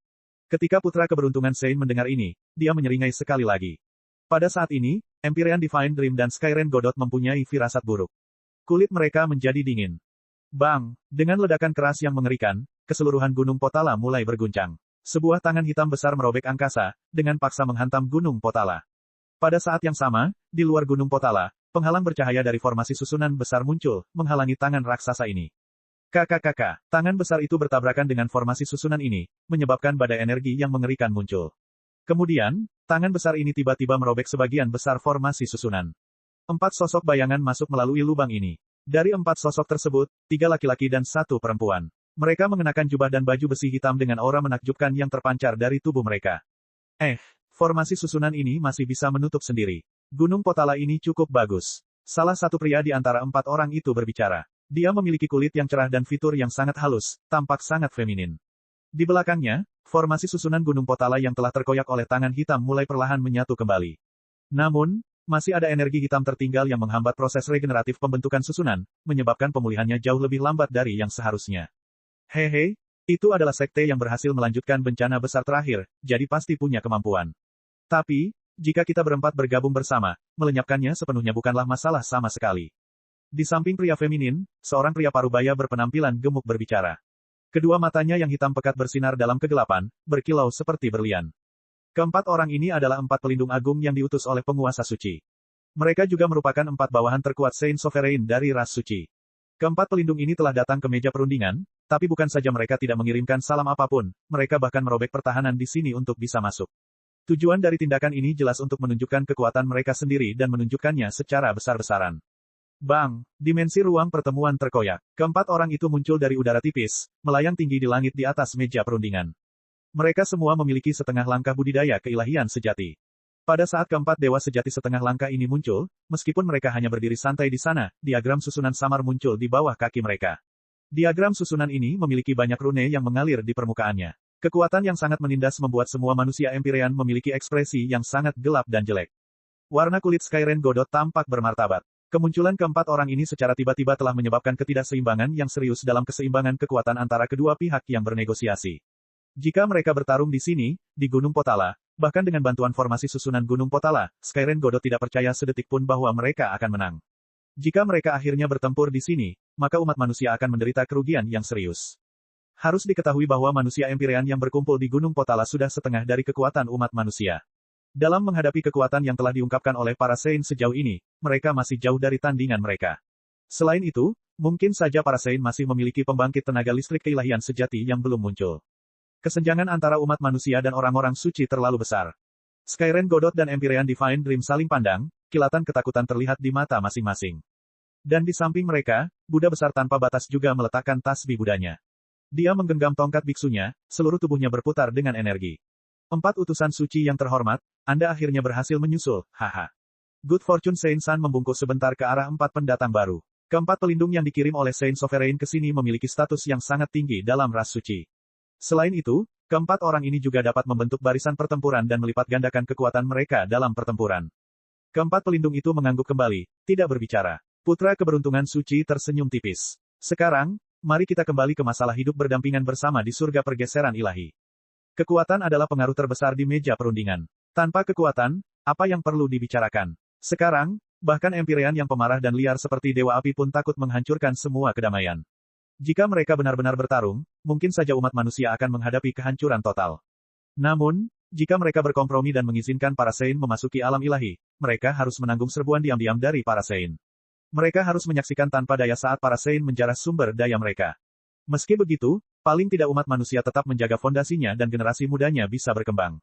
[SPEAKER 1] Ketika putra keberuntungan Saint mendengar ini, dia menyeringai sekali lagi. Pada saat ini, Empyrean Divine Dream dan Skyren Godot mempunyai firasat buruk. Kulit mereka menjadi dingin. Bang! Dengan ledakan keras yang mengerikan, keseluruhan gunung Potala mulai berguncang. Sebuah tangan hitam besar merobek angkasa, dengan paksa menghantam Gunung Potala. Pada saat yang sama, di luar Gunung Potala, penghalang bercahaya dari formasi susunan besar muncul, menghalangi tangan raksasa ini. KKKK, tangan besar itu bertabrakan dengan formasi susunan ini, menyebabkan badai energi yang mengerikan muncul. Kemudian, tangan besar ini tiba-tiba merobek sebagian besar formasi susunan. 4 sosok bayangan masuk melalui lubang ini. Dari 4 sosok tersebut, 3 laki-laki dan 1 perempuan. Mereka mengenakan jubah dan baju besi hitam dengan aura menakjubkan yang terpancar dari tubuh mereka. Formasi susunan ini masih bisa menutup sendiri. Gunung Potala ini cukup bagus. Salah satu pria di antara 4 orang itu berbicara. Dia memiliki kulit yang cerah dan fitur yang sangat halus, tampak sangat feminin. Di belakangnya, formasi susunan Gunung Potala yang telah terkoyak oleh tangan hitam mulai perlahan menyatu kembali. Namun, masih ada energi hitam tertinggal yang menghambat proses regeneratif pembentukan susunan, menyebabkan pemulihannya jauh lebih lambat dari yang seharusnya. Hehe, itu adalah sekte yang berhasil melanjutkan bencana besar terakhir, jadi pasti punya kemampuan. Tapi, jika kita berempat bergabung bersama, melenyapkannya sepenuhnya bukanlah masalah sama sekali. Di samping pria feminin, seorang pria parubaya berpenampilan gemuk berbicara. Kedua matanya yang hitam pekat bersinar dalam kegelapan, berkilau seperti berlian. Keempat orang ini adalah 4 pelindung agung yang diutus oleh penguasa suci. Mereka juga merupakan 4 bawahan terkuat Saint Sovereign dari ras suci. Keempat pelindung ini telah datang ke meja perundingan, tapi bukan saja mereka tidak mengirimkan salam apapun, mereka bahkan merobek pertahanan di sini untuk bisa masuk. Tujuan dari tindakan ini jelas untuk menunjukkan kekuatan mereka sendiri dan menunjukkannya secara besar-besaran. Bang, dimensi ruang pertemuan terkoyak. Keempat orang itu muncul dari udara tipis, melayang tinggi di langit di atas meja perundingan. Mereka semua memiliki setengah langkah budidaya keilahian sejati. Pada saat keempat dewa sejati setengah langkah ini muncul, meskipun mereka hanya berdiri santai di sana, diagram susunan samar muncul di bawah kaki mereka. Diagram susunan ini memiliki banyak rune yang mengalir di permukaannya. Kekuatan yang sangat menindas membuat semua manusia Empyrean memiliki ekspresi yang sangat gelap dan jelek. Warna kulit Skyren Godot tampak bermartabat. Kemunculan keempat orang ini secara tiba-tiba telah menyebabkan ketidakseimbangan yang serius dalam keseimbangan kekuatan antara kedua pihak yang bernegosiasi. Jika mereka bertarung di sini, di Gunung Potala, bahkan dengan bantuan formasi susunan Gunung Potala, Skyren Godot tidak percaya sedetik pun bahwa mereka akan menang. Jika mereka akhirnya bertempur di sini, maka umat manusia akan menderita kerugian yang serius. Harus diketahui bahwa manusia Empyrean yang berkumpul di Gunung Potala sudah setengah dari kekuatan umat manusia. Dalam menghadapi kekuatan yang telah diungkapkan oleh para Saint sejauh ini, mereka masih jauh dari tandingan mereka. Selain itu, mungkin saja para Saint masih memiliki pembangkit tenaga listrik keilahian sejati yang belum muncul. Kesenjangan antara umat manusia dan orang-orang suci terlalu besar. Skyren Godot dan Empyrean Divine Dream saling pandang, kilatan ketakutan terlihat di mata masing-masing. Dan di samping mereka, Buddha besar tanpa batas juga meletakkan tasbih Budanya. Dia menggenggam tongkat biksunya, seluruh tubuhnya berputar dengan energi. 4 utusan suci yang terhormat, Anda akhirnya berhasil menyusul, haha. Good Fortune Saint San membungkuk sebentar ke arah 4 pendatang baru. Keempat pelindung yang dikirim oleh Saint Sovereign ke sini memiliki status yang sangat tinggi dalam ras suci. Selain itu, keempat orang ini juga dapat membentuk barisan pertempuran dan melipat gandakan kekuatan mereka dalam pertempuran. Keempat pelindung itu mengangguk kembali, tidak berbicara. Putra keberuntungan suci tersenyum tipis. Sekarang, mari kita kembali ke masalah hidup berdampingan bersama di surga pergeseran ilahi. Kekuatan adalah pengaruh terbesar di meja perundingan. Tanpa kekuatan, apa yang perlu dibicarakan? Sekarang, bahkan Empyrean yang pemarah dan liar seperti Dewa Api pun takut menghancurkan semua kedamaian. Jika mereka benar-benar bertarung, mungkin saja umat manusia akan menghadapi kehancuran total. Namun, jika mereka berkompromi dan mengizinkan para Saint memasuki alam ilahi, mereka harus menanggung serbuan diam-diam dari para Saint. Mereka harus menyaksikan tanpa daya saat para Saint menjarah sumber daya mereka. Meski begitu, paling tidak umat manusia tetap menjaga fondasinya dan generasi mudanya bisa berkembang.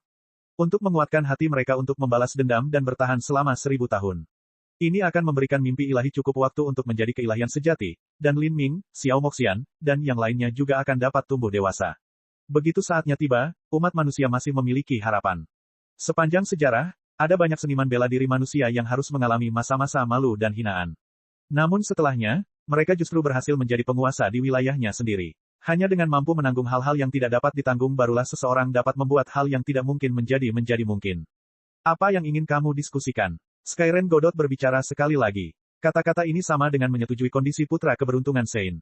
[SPEAKER 1] Untuk menguatkan hati mereka untuk membalas dendam dan bertahan selama 1000 tahun. Ini akan memberikan mimpi ilahi cukup waktu untuk menjadi keilahian sejati, dan Lin Ming, Xiao Moxian, dan yang lainnya juga akan dapat tumbuh dewasa. Begitu saatnya tiba, umat manusia masih memiliki harapan. Sepanjang sejarah, ada banyak seniman bela diri manusia yang harus mengalami masa-masa malu dan hinaan. Namun setelahnya, mereka justru berhasil menjadi penguasa di wilayahnya sendiri. Hanya dengan mampu menanggung hal-hal yang tidak dapat ditanggung barulah seseorang dapat membuat hal yang tidak mungkin menjadi mungkin. Apa yang ingin kamu diskusikan? Skyren Godot berbicara sekali lagi. Kata-kata ini sama dengan menyetujui kondisi putra keberuntungan Saint.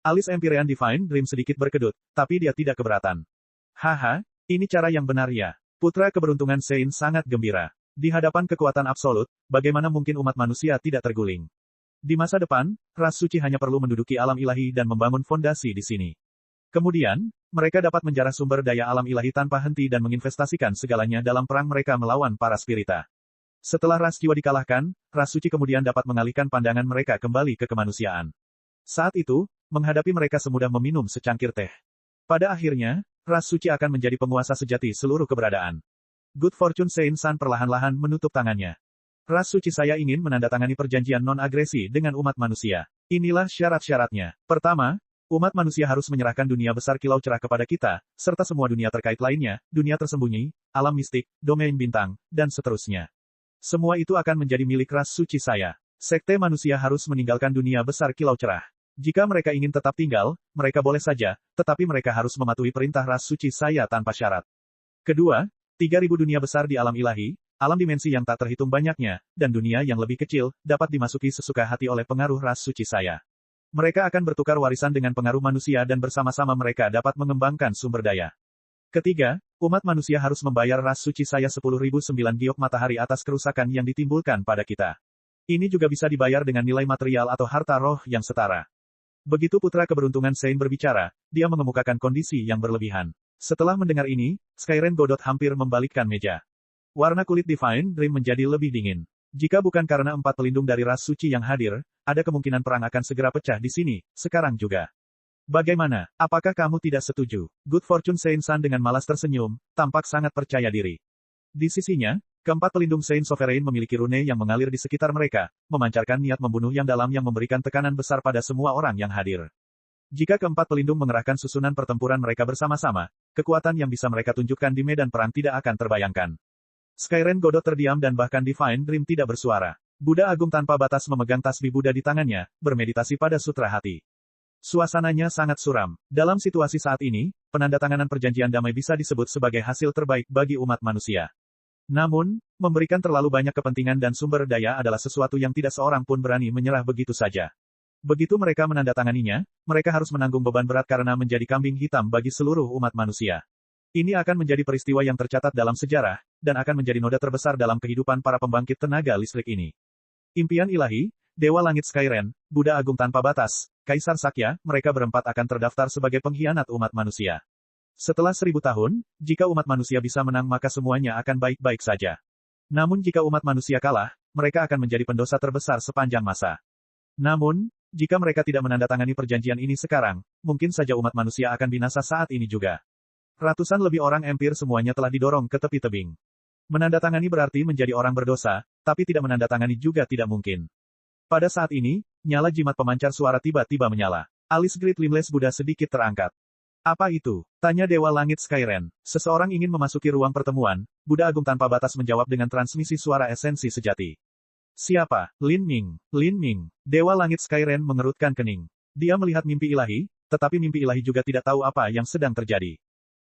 [SPEAKER 1] Alis Empyrean Divine Dream sedikit berkedut, tapi dia tidak keberatan. Haha, ini cara yang benar ya. Putra keberuntungan Saint sangat gembira. Di hadapan kekuatan absolut, bagaimana mungkin umat manusia tidak terguling? Di masa depan, ras suci hanya perlu menduduki alam ilahi dan membangun fondasi di sini. Kemudian, mereka dapat menjarah sumber daya alam ilahi tanpa henti dan menginvestasikan segalanya dalam perang mereka melawan para spirita. Setelah ras jiwa dikalahkan, ras suci kemudian dapat mengalihkan pandangan mereka kembali ke kemanusiaan. Saat itu, menghadapi mereka semudah meminum secangkir teh. Pada akhirnya, ras suci akan menjadi penguasa sejati seluruh keberadaan. Good Fortune Saint-San perlahan-lahan menutup tangannya. Ras suci saya ingin menandatangani perjanjian non-agresi dengan umat manusia. Inilah syarat-syaratnya. Pertama, umat manusia harus menyerahkan dunia besar kilau cerah kepada kita, serta semua dunia terkait lainnya, dunia tersembunyi, alam mistik, domain bintang, dan seterusnya. Semua itu akan menjadi milik ras suci saya. Sekte manusia harus meninggalkan dunia besar kilau cerah. Jika mereka ingin tetap tinggal, mereka boleh saja, tetapi mereka harus mematuhi perintah ras suci saya tanpa syarat. Kedua, 3.000 dunia besar di alam ilahi, alam dimensi yang tak terhitung banyaknya, dan dunia yang lebih kecil, dapat dimasuki sesuka hati oleh pengaruh ras suci saya. Mereka akan bertukar warisan dengan pengaruh manusia dan bersama-sama mereka dapat mengembangkan sumber daya. Ketiga, umat manusia harus membayar ras suci saya 10.009 giok matahari atas kerusakan yang ditimbulkan pada kita. Ini juga bisa dibayar dengan nilai material atau harta roh yang setara. Begitu putra keberuntungan Saint berbicara, dia mengemukakan kondisi yang berlebihan. Setelah mendengar ini, Skyren Godot hampir membalikkan meja. Warna kulit Divine Dream menjadi lebih dingin. Jika bukan karena 4 pelindung dari ras suci yang hadir, ada kemungkinan perang akan segera pecah di sini, sekarang juga. Bagaimana? Apakah kamu tidak setuju? Good Fortune Saint-San dengan malas tersenyum, tampak sangat percaya diri. Di sisinya, keempat pelindung Saint Sovereign memiliki rune yang mengalir di sekitar mereka, memancarkan niat membunuh yang dalam yang memberikan tekanan besar pada semua orang yang hadir. Jika keempat pelindung mengerahkan susunan pertempuran mereka bersama-sama, kekuatan yang bisa mereka tunjukkan di medan perang tidak akan terbayangkan. Skyren Godot terdiam dan bahkan Divine Dream tidak bersuara. Buddha Agung tanpa batas memegang tasbih Buddha di tangannya, bermeditasi pada sutra hati. Suasananya sangat suram. Dalam situasi saat ini, penandatanganan perjanjian damai bisa disebut sebagai hasil terbaik bagi umat manusia. Namun, memberikan terlalu banyak kepentingan dan sumber daya adalah sesuatu yang tidak seorang pun berani menyerah begitu saja. Begitu mereka menandatanganinya, mereka harus menanggung beban berat karena menjadi kambing hitam bagi seluruh umat manusia. Ini akan menjadi peristiwa yang tercatat dalam sejarah, dan akan menjadi noda terbesar dalam kehidupan para pembangkit tenaga listrik ini. Impian ilahi, Dewa Langit Skyren, Buddha Agung tanpa batas, Kaisar Sakya, mereka berempat akan terdaftar sebagai pengkhianat umat manusia. Setelah 1000 tahun, jika umat manusia bisa menang maka semuanya akan baik-baik saja. Namun jika umat manusia kalah, mereka akan menjadi pendosa terbesar sepanjang masa. Namun, jika mereka tidak menandatangani perjanjian ini sekarang, mungkin saja umat manusia akan binasa saat ini juga. Ratusan lebih orang empir semuanya telah didorong ke tepi tebing. Menandatangani berarti menjadi orang berdosa, tapi tidak menandatangani juga tidak mungkin. Pada saat ini, nyala jimat pemancar suara tiba-tiba menyala. Alis Great Limbless Buddha sedikit terangkat. Apa itu? Tanya Dewa Langit Skyren. Seseorang ingin memasuki ruang pertemuan, Buddha Agung tanpa batas menjawab dengan transmisi suara esensi sejati. Siapa? Lin Ming. Lin Ming. Dewa Langit Skyren mengerutkan kening. Dia melihat mimpi ilahi, tetapi mimpi ilahi juga tidak tahu apa yang sedang terjadi.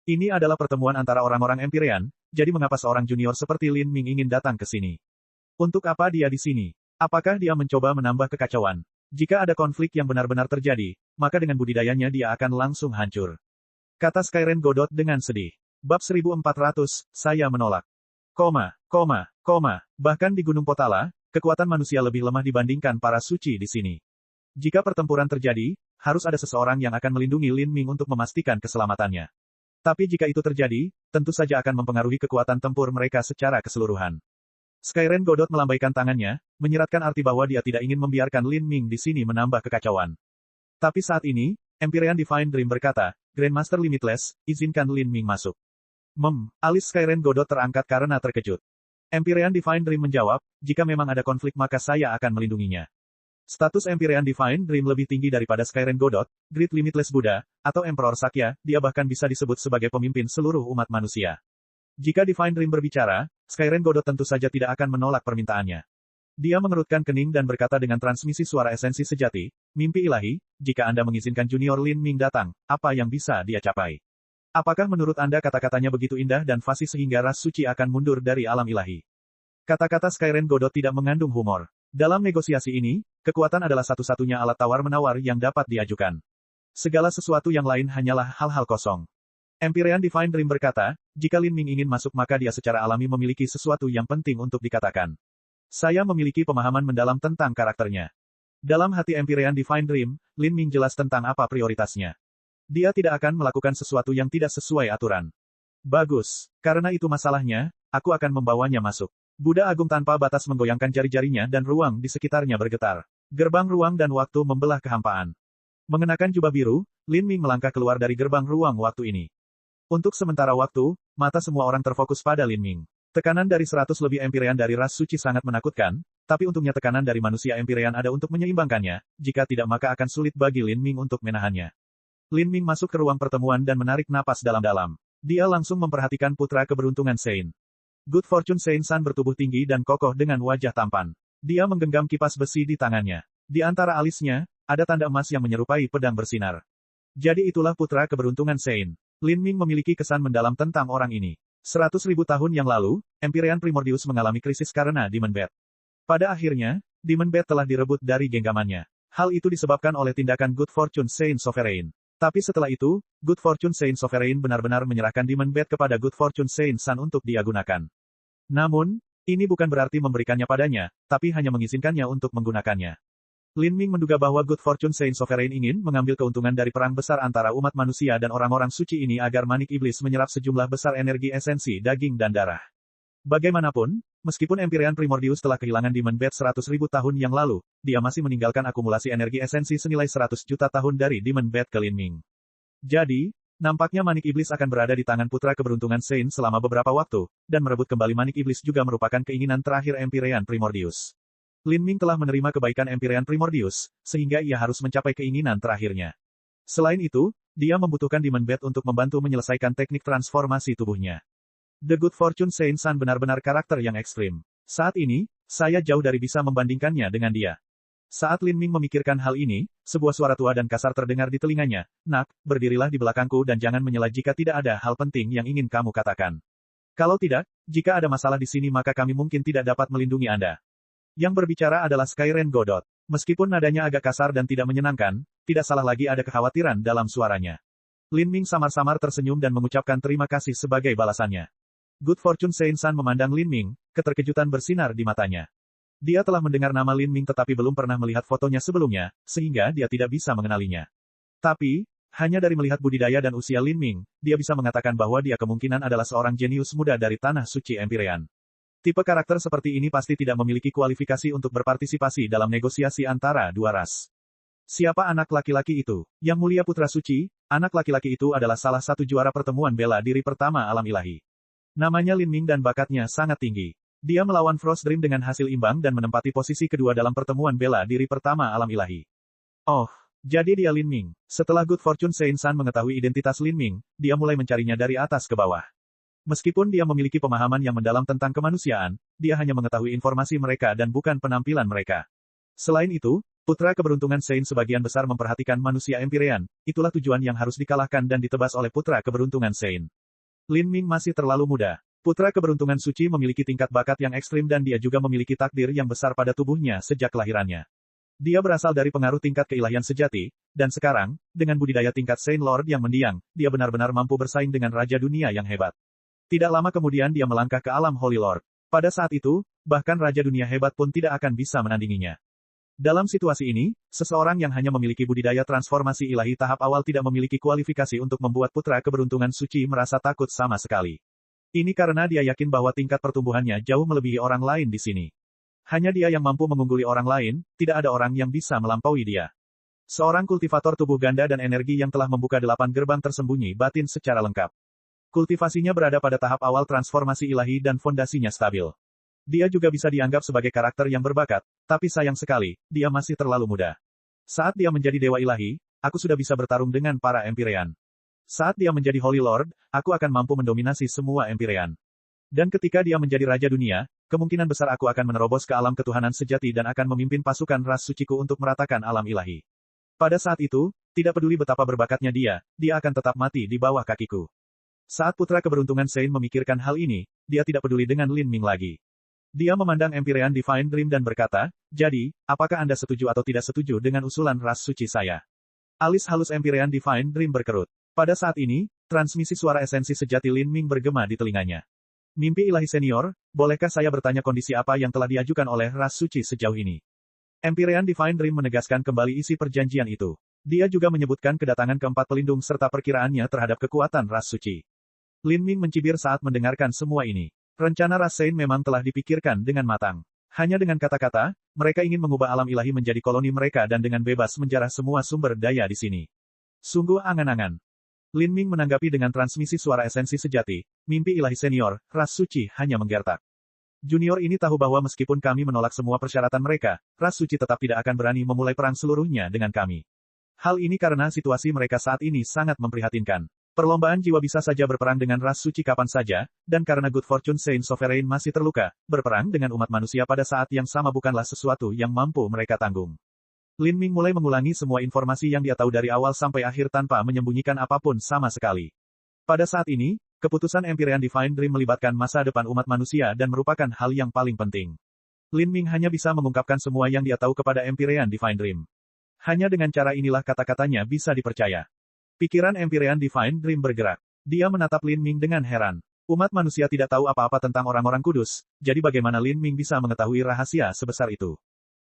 [SPEAKER 1] Ini adalah pertemuan antara orang-orang Empyrean, jadi mengapa seorang junior seperti Lin Ming ingin datang ke sini? Untuk apa dia di sini? Apakah dia mencoba menambah kekacauan? Jika ada konflik yang benar-benar terjadi, maka dengan budidayanya dia akan langsung hancur. Kata Skyren Godot dengan sedih. Bab 1400, saya menolak. Bahkan di Gunung Potala, kekuatan manusia lebih lemah dibandingkan para suci di sini. Jika pertempuran terjadi, harus ada seseorang yang akan melindungi Lin Ming untuk memastikan keselamatannya. Tapi jika itu terjadi, tentu saja akan mempengaruhi kekuatan tempur mereka secara keseluruhan. Skyren Godot melambaikan tangannya, menyiratkan arti bahwa dia tidak ingin membiarkan Lin Ming di sini menambah kekacauan. Tapi saat ini, Empyrean Divine Dream berkata, Grandmaster Limitless, izinkan Lin Ming masuk. Alis Skyren Godot terangkat karena terkejut. Empyrean Divine Dream menjawab, jika memang ada konflik maka saya akan melindunginya. Status Empyrean Divine Dream lebih tinggi daripada Skyren Godot, Great Limitless Buddha, atau Emperor Sakya, dia bahkan bisa disebut sebagai pemimpin seluruh umat manusia. Jika Divine Dream berbicara, Skyren Godot tentu saja tidak akan menolak permintaannya. Dia mengerutkan kening dan berkata dengan transmisi suara esensi sejati, mimpi ilahi, jika Anda mengizinkan Junior Lin Ming datang, apa yang bisa dia capai? Apakah menurut Anda kata-katanya begitu indah dan fasih sehingga ras suci akan mundur dari alam ilahi? Kata-kata Skyren Godot tidak mengandung humor. Dalam negosiasi ini, kekuatan adalah satu-satunya alat tawar-menawar yang dapat diajukan. Segala sesuatu yang lain hanyalah hal-hal kosong. Empyrean Divine Dream berkata, jika Lin Ming ingin masuk maka dia secara alami memiliki sesuatu yang penting untuk dikatakan. Saya memiliki pemahaman mendalam tentang karakternya. Dalam hati Empyrean Divine Dream, Lin Ming jelas tentang apa prioritasnya. Dia tidak akan melakukan sesuatu yang tidak sesuai aturan. Bagus. Karena itu masalahnya, aku akan membawanya masuk. Buddha Agung tanpa batas menggoyangkan jari-jarinya dan ruang di sekitarnya bergetar. Gerbang ruang dan waktu membelah kehampaan. Mengenakan jubah biru, Lin Ming melangkah keluar dari gerbang ruang waktu ini. Untuk sementara waktu, mata semua orang terfokus pada Lin Ming. Tekanan dari 100 lebih Empyrean dari ras suci sangat menakutkan, tapi untungnya tekanan dari manusia Empyrean ada untuk menyeimbangkannya, jika tidak maka akan sulit bagi Lin Ming untuk menahannya. Lin Ming masuk ke ruang pertemuan dan menarik napas dalam-dalam. Dia langsung memperhatikan putra keberuntungan Sein. Good Fortune Sein San bertubuh tinggi dan kokoh dengan wajah tampan. Dia menggenggam kipas besi di tangannya. Di antara alisnya, ada tanda emas yang menyerupai pedang bersinar. Jadi itulah putra keberuntungan Sein. Lin Ming memiliki kesan mendalam tentang orang ini. 100.000 tahun yang lalu, Empyrean Primordius mengalami krisis karena Demon Bat. Pada akhirnya, Demon Bat telah direbut dari genggamannya. Hal itu disebabkan oleh tindakan Good Fortune Sein Sovereign. Tapi setelah itu, Good Fortune Sein Sovereign benar-benar menyerahkan Demon Bat kepada Good Fortune Sein San untuk dia gunakan. Namun, ini bukan berarti memberikannya padanya, tapi hanya mengizinkannya untuk menggunakannya. Lin Ming menduga bahwa Good Fortune Sein Sovereign ingin mengambil keuntungan dari perang besar antara umat manusia dan orang-orang suci ini agar manik iblis menyerap sejumlah besar energi esensi daging dan darah. Bagaimanapun, meskipun Empyrean Primordius telah kehilangan Demon Bat 100.000 tahun yang lalu, dia masih meninggalkan akumulasi energi esensi senilai 100 juta tahun dari Demon Bat ke Lin Ming. Jadi, nampaknya manik iblis akan berada di tangan putra keberuntungan Sein selama beberapa waktu, dan merebut kembali manik iblis juga merupakan keinginan terakhir Empyrean Primordius. Lin Ming telah menerima kebaikan Empyrean Primordius, sehingga ia harus mencapai keinginan terakhirnya. Selain itu, dia membutuhkan Demon Bat untuk membantu menyelesaikan teknik transformasi tubuhnya. The Good Fortune Sein San benar-benar karakter yang ekstrim. Saat ini, saya jauh dari bisa membandingkannya dengan dia. Saat Lin Ming memikirkan hal ini, sebuah suara tua dan kasar terdengar di telinganya. Nak, berdirilah di belakangku dan jangan menyela jika tidak ada hal penting yang ingin kamu katakan. Kalau tidak, jika ada masalah di sini maka kami mungkin tidak dapat melindungi Anda. Yang berbicara adalah Skyren Godot. Meskipun nadanya agak kasar dan tidak menyenangkan, tidak salah lagi ada kekhawatiran dalam suaranya. Lin Ming samar-samar tersenyum dan mengucapkan terima kasih sebagai balasannya. Good Fortune Sein San memandang Lin Ming, keterkejutan bersinar di matanya. Dia telah mendengar nama Lin Ming tetapi belum pernah melihat fotonya sebelumnya, sehingga dia tidak bisa mengenalinya. Tapi, hanya dari melihat budidaya dan usia Lin Ming, dia bisa mengatakan bahwa dia kemungkinan adalah seorang jenius muda dari tanah suci Empyrean. Tipe karakter seperti ini pasti tidak memiliki kualifikasi untuk berpartisipasi dalam negosiasi antara dua ras. Siapa anak laki-laki itu? Yang Mulia Putra Suci, anak laki-laki itu adalah salah satu juara pertemuan bela diri pertama alam ilahi. Namanya Lin Ming dan bakatnya sangat tinggi. Dia melawan Frost Dream dengan hasil imbang dan menempati posisi kedua dalam pertemuan bela diri pertama alam ilahi. Oh, jadi dia Lin Ming. Setelah Good Fortune Sein San mengetahui identitas Lin Ming, dia mulai mencarinya dari atas ke bawah. Meskipun dia memiliki pemahaman yang mendalam tentang kemanusiaan, dia hanya mengetahui informasi mereka dan bukan penampilan mereka. Selain itu, putra keberuntungan Sein sebagian besar memperhatikan manusia Empyrean, itulah tujuan yang harus dikalahkan dan ditebas oleh putra keberuntungan Sein. Lin Ming masih terlalu muda. Putra keberuntungan suci memiliki tingkat bakat yang ekstrim dan dia juga memiliki takdir yang besar pada tubuhnya sejak kelahirannya. Dia berasal dari pengaruh tingkat keilahian sejati, dan sekarang, dengan budidaya tingkat Sein Lord yang mendiang, dia benar-benar mampu bersaing dengan Raja Dunia yang hebat. Tidak lama kemudian dia melangkah ke alam Holy Lord. Pada saat itu, bahkan Raja Dunia hebat pun tidak akan bisa menandinginya. Dalam situasi ini, seseorang yang hanya memiliki budidaya transformasi ilahi tahap awal tidak memiliki kualifikasi untuk membuat putra keberuntungan suci merasa takut sama sekali. Ini karena dia yakin bahwa tingkat pertumbuhannya jauh melebihi orang lain di sini. Hanya dia yang mampu mengungguli orang lain, tidak ada orang yang bisa melampaui dia. Seorang kultivator tubuh ganda dan energi yang telah membuka 8 gerbang tersembunyi batin secara lengkap. Kultivasinya berada pada tahap awal transformasi ilahi dan fondasinya stabil. Dia juga bisa dianggap sebagai karakter yang berbakat, tapi sayang sekali, dia masih terlalu muda. Saat dia menjadi dewa ilahi, aku sudah bisa bertarung dengan para Empyrean. Saat dia menjadi Holy Lord, aku akan mampu mendominasi semua Empyrean. Dan ketika dia menjadi Raja Dunia, kemungkinan besar aku akan menerobos ke alam ketuhanan sejati dan akan memimpin pasukan ras suciku untuk meratakan alam ilahi. Pada saat itu, tidak peduli betapa berbakatnya dia akan tetap mati di bawah kakiku. Saat putra keberuntungan Sein memikirkan hal ini, dia tidak peduli dengan Lin Ming lagi. Dia memandang Empyrean Divine Dream dan berkata, jadi, apakah Anda setuju atau tidak setuju dengan usulan ras suci saya? Alis halus Empyrean Divine Dream berkerut. Pada saat ini, transmisi suara esensi sejati Lin Ming bergema di telinganya. Mimpi ilahi senior, bolehkah saya bertanya kondisi apa yang telah diajukan oleh ras suci sejauh ini? Empyrean Divine Dream menegaskan kembali isi perjanjian itu. Dia juga menyebutkan kedatangan keempat pelindung serta perkiraannya terhadap kekuatan ras suci. Lin Ming mencibir saat mendengarkan semua ini. Rencana ras Sein memang telah dipikirkan dengan matang. Hanya dengan kata-kata, mereka ingin mengubah alam ilahi menjadi koloni mereka dan dengan bebas menjarah semua sumber daya di sini. Sungguh angan-angan. Lin Ming menanggapi dengan transmisi suara esensi sejati, mimpi ilahi senior, ras suci hanya menggertak. Junior ini tahu bahwa meskipun kami menolak semua persyaratan mereka, ras suci tetap tidak akan berani memulai perang seluruhnya dengan kami. Hal ini karena situasi mereka saat ini sangat memprihatinkan. Perlombaan jiwa bisa saja berperang dengan ras suci kapan saja, dan karena Good Fortune Saint Sovereign masih terluka, berperang dengan umat manusia pada saat yang sama bukanlah sesuatu yang mampu mereka tanggung. Lin Ming mulai mengulangi semua informasi yang dia tahu dari awal sampai akhir tanpa menyembunyikan apapun sama sekali. Pada saat ini, keputusan Empyrean Divine Dream melibatkan masa depan umat manusia dan merupakan hal yang paling penting. Lin Ming hanya bisa mengungkapkan semua yang dia tahu kepada Empyrean Divine Dream. Hanya dengan cara inilah kata-katanya bisa dipercaya. Pikiran Empyrean Divine Dream bergerak. Dia menatap Lin Ming dengan heran. Umat manusia tidak tahu apa-apa tentang orang-orang kudus, jadi bagaimana Lin Ming bisa mengetahui rahasia sebesar itu?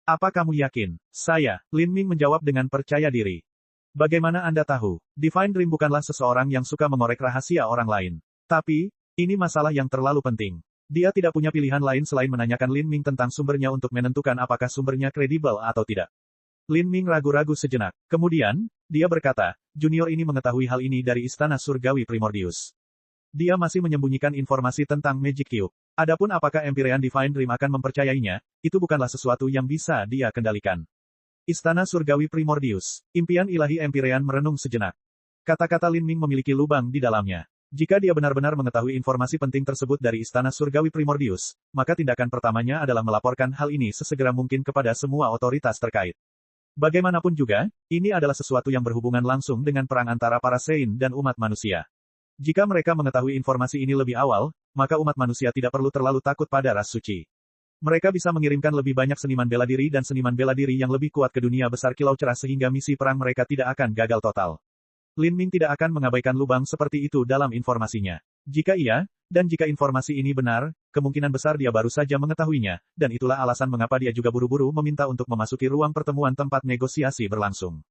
[SPEAKER 1] Apa kamu yakin? Saya, Lin Ming menjawab dengan percaya diri. Bagaimana Anda tahu? Divine Dream bukanlah seseorang yang suka mengorek rahasia orang lain. Tapi, ini masalah yang terlalu penting. Dia tidak punya pilihan lain selain menanyakan Lin Ming tentang sumbernya untuk menentukan apakah sumbernya kredibel atau tidak. Lin Ming ragu-ragu sejenak. Kemudian, dia berkata, junior ini mengetahui hal ini dari Istana Surgawi Primordius. Dia masih menyembunyikan informasi tentang Magic Cube. Adapun apakah Empyrean Divine Dream akan mempercayainya, itu bukanlah sesuatu yang bisa dia kendalikan. Istana Surgawi Primordius. Impian ilahi Empyrean merenung sejenak. Kata-kata Lin Ming memiliki lubang di dalamnya. Jika dia benar-benar mengetahui informasi penting tersebut dari Istana Surgawi Primordius, maka tindakan pertamanya adalah melaporkan hal ini sesegera mungkin kepada semua otoritas terkait. Bagaimanapun juga, ini adalah sesuatu yang berhubungan langsung dengan perang antara para Sein dan umat manusia. Jika mereka mengetahui informasi ini lebih awal, maka umat manusia tidak perlu terlalu takut pada ras suci. Mereka bisa mengirimkan lebih banyak seniman bela diri dan seniman bela diri yang lebih kuat ke dunia besar kilau cerah sehingga misi perang mereka tidak akan gagal total. Lin Ming tidak akan mengabaikan lubang seperti itu dalam informasinya. Jika iya, dan jika informasi ini benar, kemungkinan besar dia baru saja mengetahuinya, dan itulah alasan mengapa dia juga buru-buru meminta untuk memasuki ruang pertemuan tempat negosiasi berlangsung.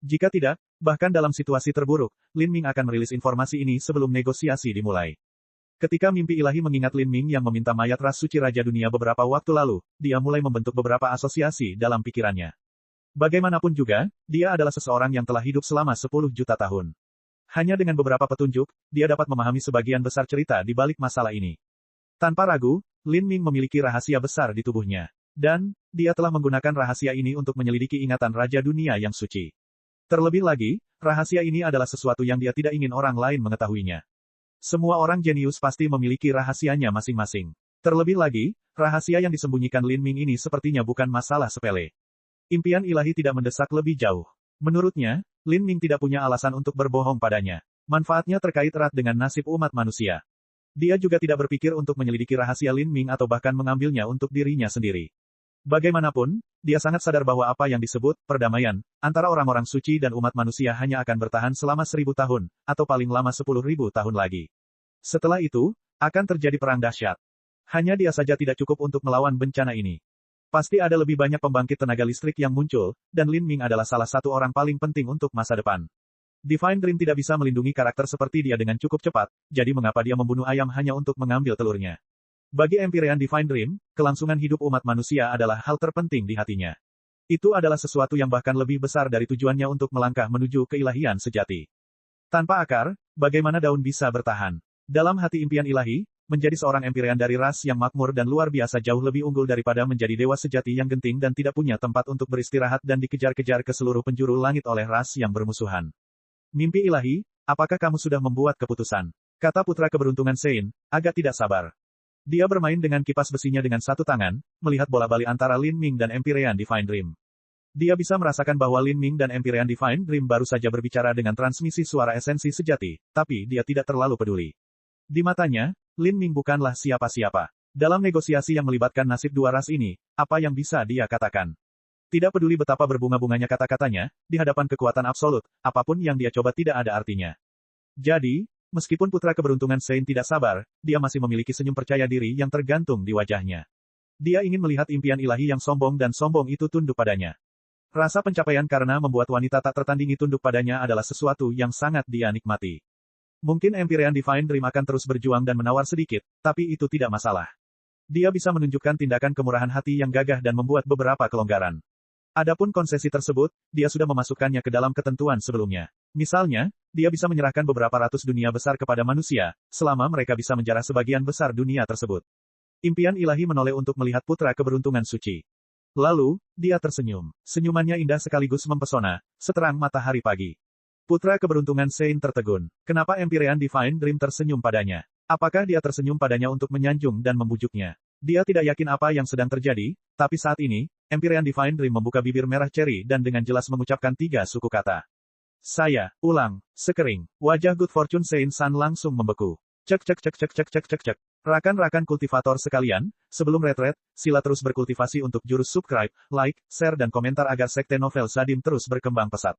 [SPEAKER 1] Jika tidak, bahkan dalam situasi terburuk, Lin Ming akan merilis informasi ini sebelum negosiasi dimulai. Ketika mimpi ilahi mengingat Lin Ming yang meminta mayat ras suci Raja Dunia beberapa waktu lalu, dia mulai membentuk beberapa asosiasi dalam pikirannya. Bagaimanapun juga, dia adalah seseorang yang telah hidup selama 10 juta tahun. Hanya dengan beberapa petunjuk, dia dapat memahami sebagian besar cerita di balik masalah ini. Tanpa ragu, Lin Ming memiliki rahasia besar di tubuhnya. Dan, dia telah menggunakan rahasia ini untuk menyelidiki ingatan Raja Dunia yang suci. Terlebih lagi, rahasia ini adalah sesuatu yang dia tidak ingin orang lain mengetahuinya. Semua orang jenius pasti memiliki rahasianya masing-masing. Terlebih lagi, rahasia yang disembunyikan Lin Ming ini sepertinya bukan masalah sepele. Impian ilahi tidak mendesak lebih jauh. Menurutnya, Lin Ming tidak punya alasan untuk berbohong padanya. Manfaatnya terkait erat dengan nasib umat manusia. Dia juga tidak berpikir untuk menyelidiki rahasia Lin Ming atau bahkan mengambilnya untuk dirinya sendiri. Bagaimanapun, dia sangat sadar bahwa apa yang disebut perdamaian antara orang-orang suci dan umat manusia hanya akan bertahan selama 1000 tahun, atau paling lama 10.000 tahun lagi. Setelah itu, akan terjadi perang dahsyat. Hanya dia saja tidak cukup untuk melawan bencana ini. Pasti ada lebih banyak pembangkit tenaga listrik yang muncul, dan Lin Ming adalah salah satu orang paling penting untuk masa depan. Divine Dream tidak bisa melindungi karakter seperti dia dengan cukup cepat, jadi mengapa dia membunuh ayam hanya untuk mengambil telurnya? Bagi Empyrean Divine Dream, kelangsungan hidup umat manusia adalah hal terpenting di hatinya. Itu adalah sesuatu yang bahkan lebih besar dari tujuannya untuk melangkah menuju keilahian sejati. Tanpa akar, bagaimana daun bisa bertahan? Dalam hati impian ilahi, menjadi seorang Empyrean dari ras yang makmur dan luar biasa jauh lebih unggul daripada menjadi dewa sejati yang genting dan tidak punya tempat untuk beristirahat dan dikejar-kejar ke seluruh penjuru langit oleh ras yang bermusuhan. Mimpi ilahi, apakah kamu sudah membuat keputusan? Kata putra keberuntungan Sein, agak tidak sabar. Dia bermain dengan kipas besinya dengan satu tangan, melihat bola-bali antara Lin Ming dan Empyrean Divine Dream. Dia bisa merasakan bahwa Lin Ming dan Empyrean Divine Dream baru saja berbicara dengan transmisi suara esensi sejati, tapi dia tidak terlalu peduli. Di matanya, Lin Ming bukanlah siapa-siapa. Dalam negosiasi yang melibatkan nasib dua ras ini, apa yang bisa dia katakan? Tidak peduli betapa berbunga-bunganya kata-katanya, di hadapan kekuatan absolut, apapun yang dia coba tidak ada artinya. Jadi, meskipun putra keberuntungan Sein tidak sabar, dia masih memiliki senyum percaya diri yang tergantung di wajahnya. Dia ingin melihat impian ilahi yang sombong dan sombong itu tunduk padanya. Rasa pencapaian karena membuat wanita tak tertandingi tunduk padanya adalah sesuatu yang sangat dia nikmati. Mungkin Empyrean Divine Dream akan terus berjuang dan menawar sedikit, tapi itu tidak masalah. Dia bisa menunjukkan tindakan kemurahan hati yang gagah dan membuat beberapa kelonggaran. Adapun konsesi tersebut, dia sudah memasukkannya ke dalam ketentuan sebelumnya. Misalnya, dia bisa menyerahkan beberapa ratus dunia besar kepada manusia, selama mereka bisa menjarah sebagian besar dunia tersebut. Impian ilahi menoleh untuk melihat putra keberuntungan suci. Lalu, dia tersenyum. Senyumannya indah sekaligus mempesona, seterang matahari pagi. Putra keberuntungan Saint tertegun. Kenapa Empyrean Divine Dream tersenyum padanya? Apakah dia tersenyum padanya untuk menyanjung dan membujuknya? Dia tidak yakin apa yang sedang terjadi, tapi saat ini, Empyrean Divine Dream membuka bibir merah ceri dan dengan jelas mengucapkan 3 suku kata. Saya, ulang, sekering. Wajah Good Fortune Saint Sun langsung membeku. Cek cek cek cek cek cek cek cek. Rakan-rakan kultivator sekalian, sebelum retret, sila terus berkultivasi untuk jurus subscribe, like, share dan komentar agar sekte novel Sadim terus berkembang pesat.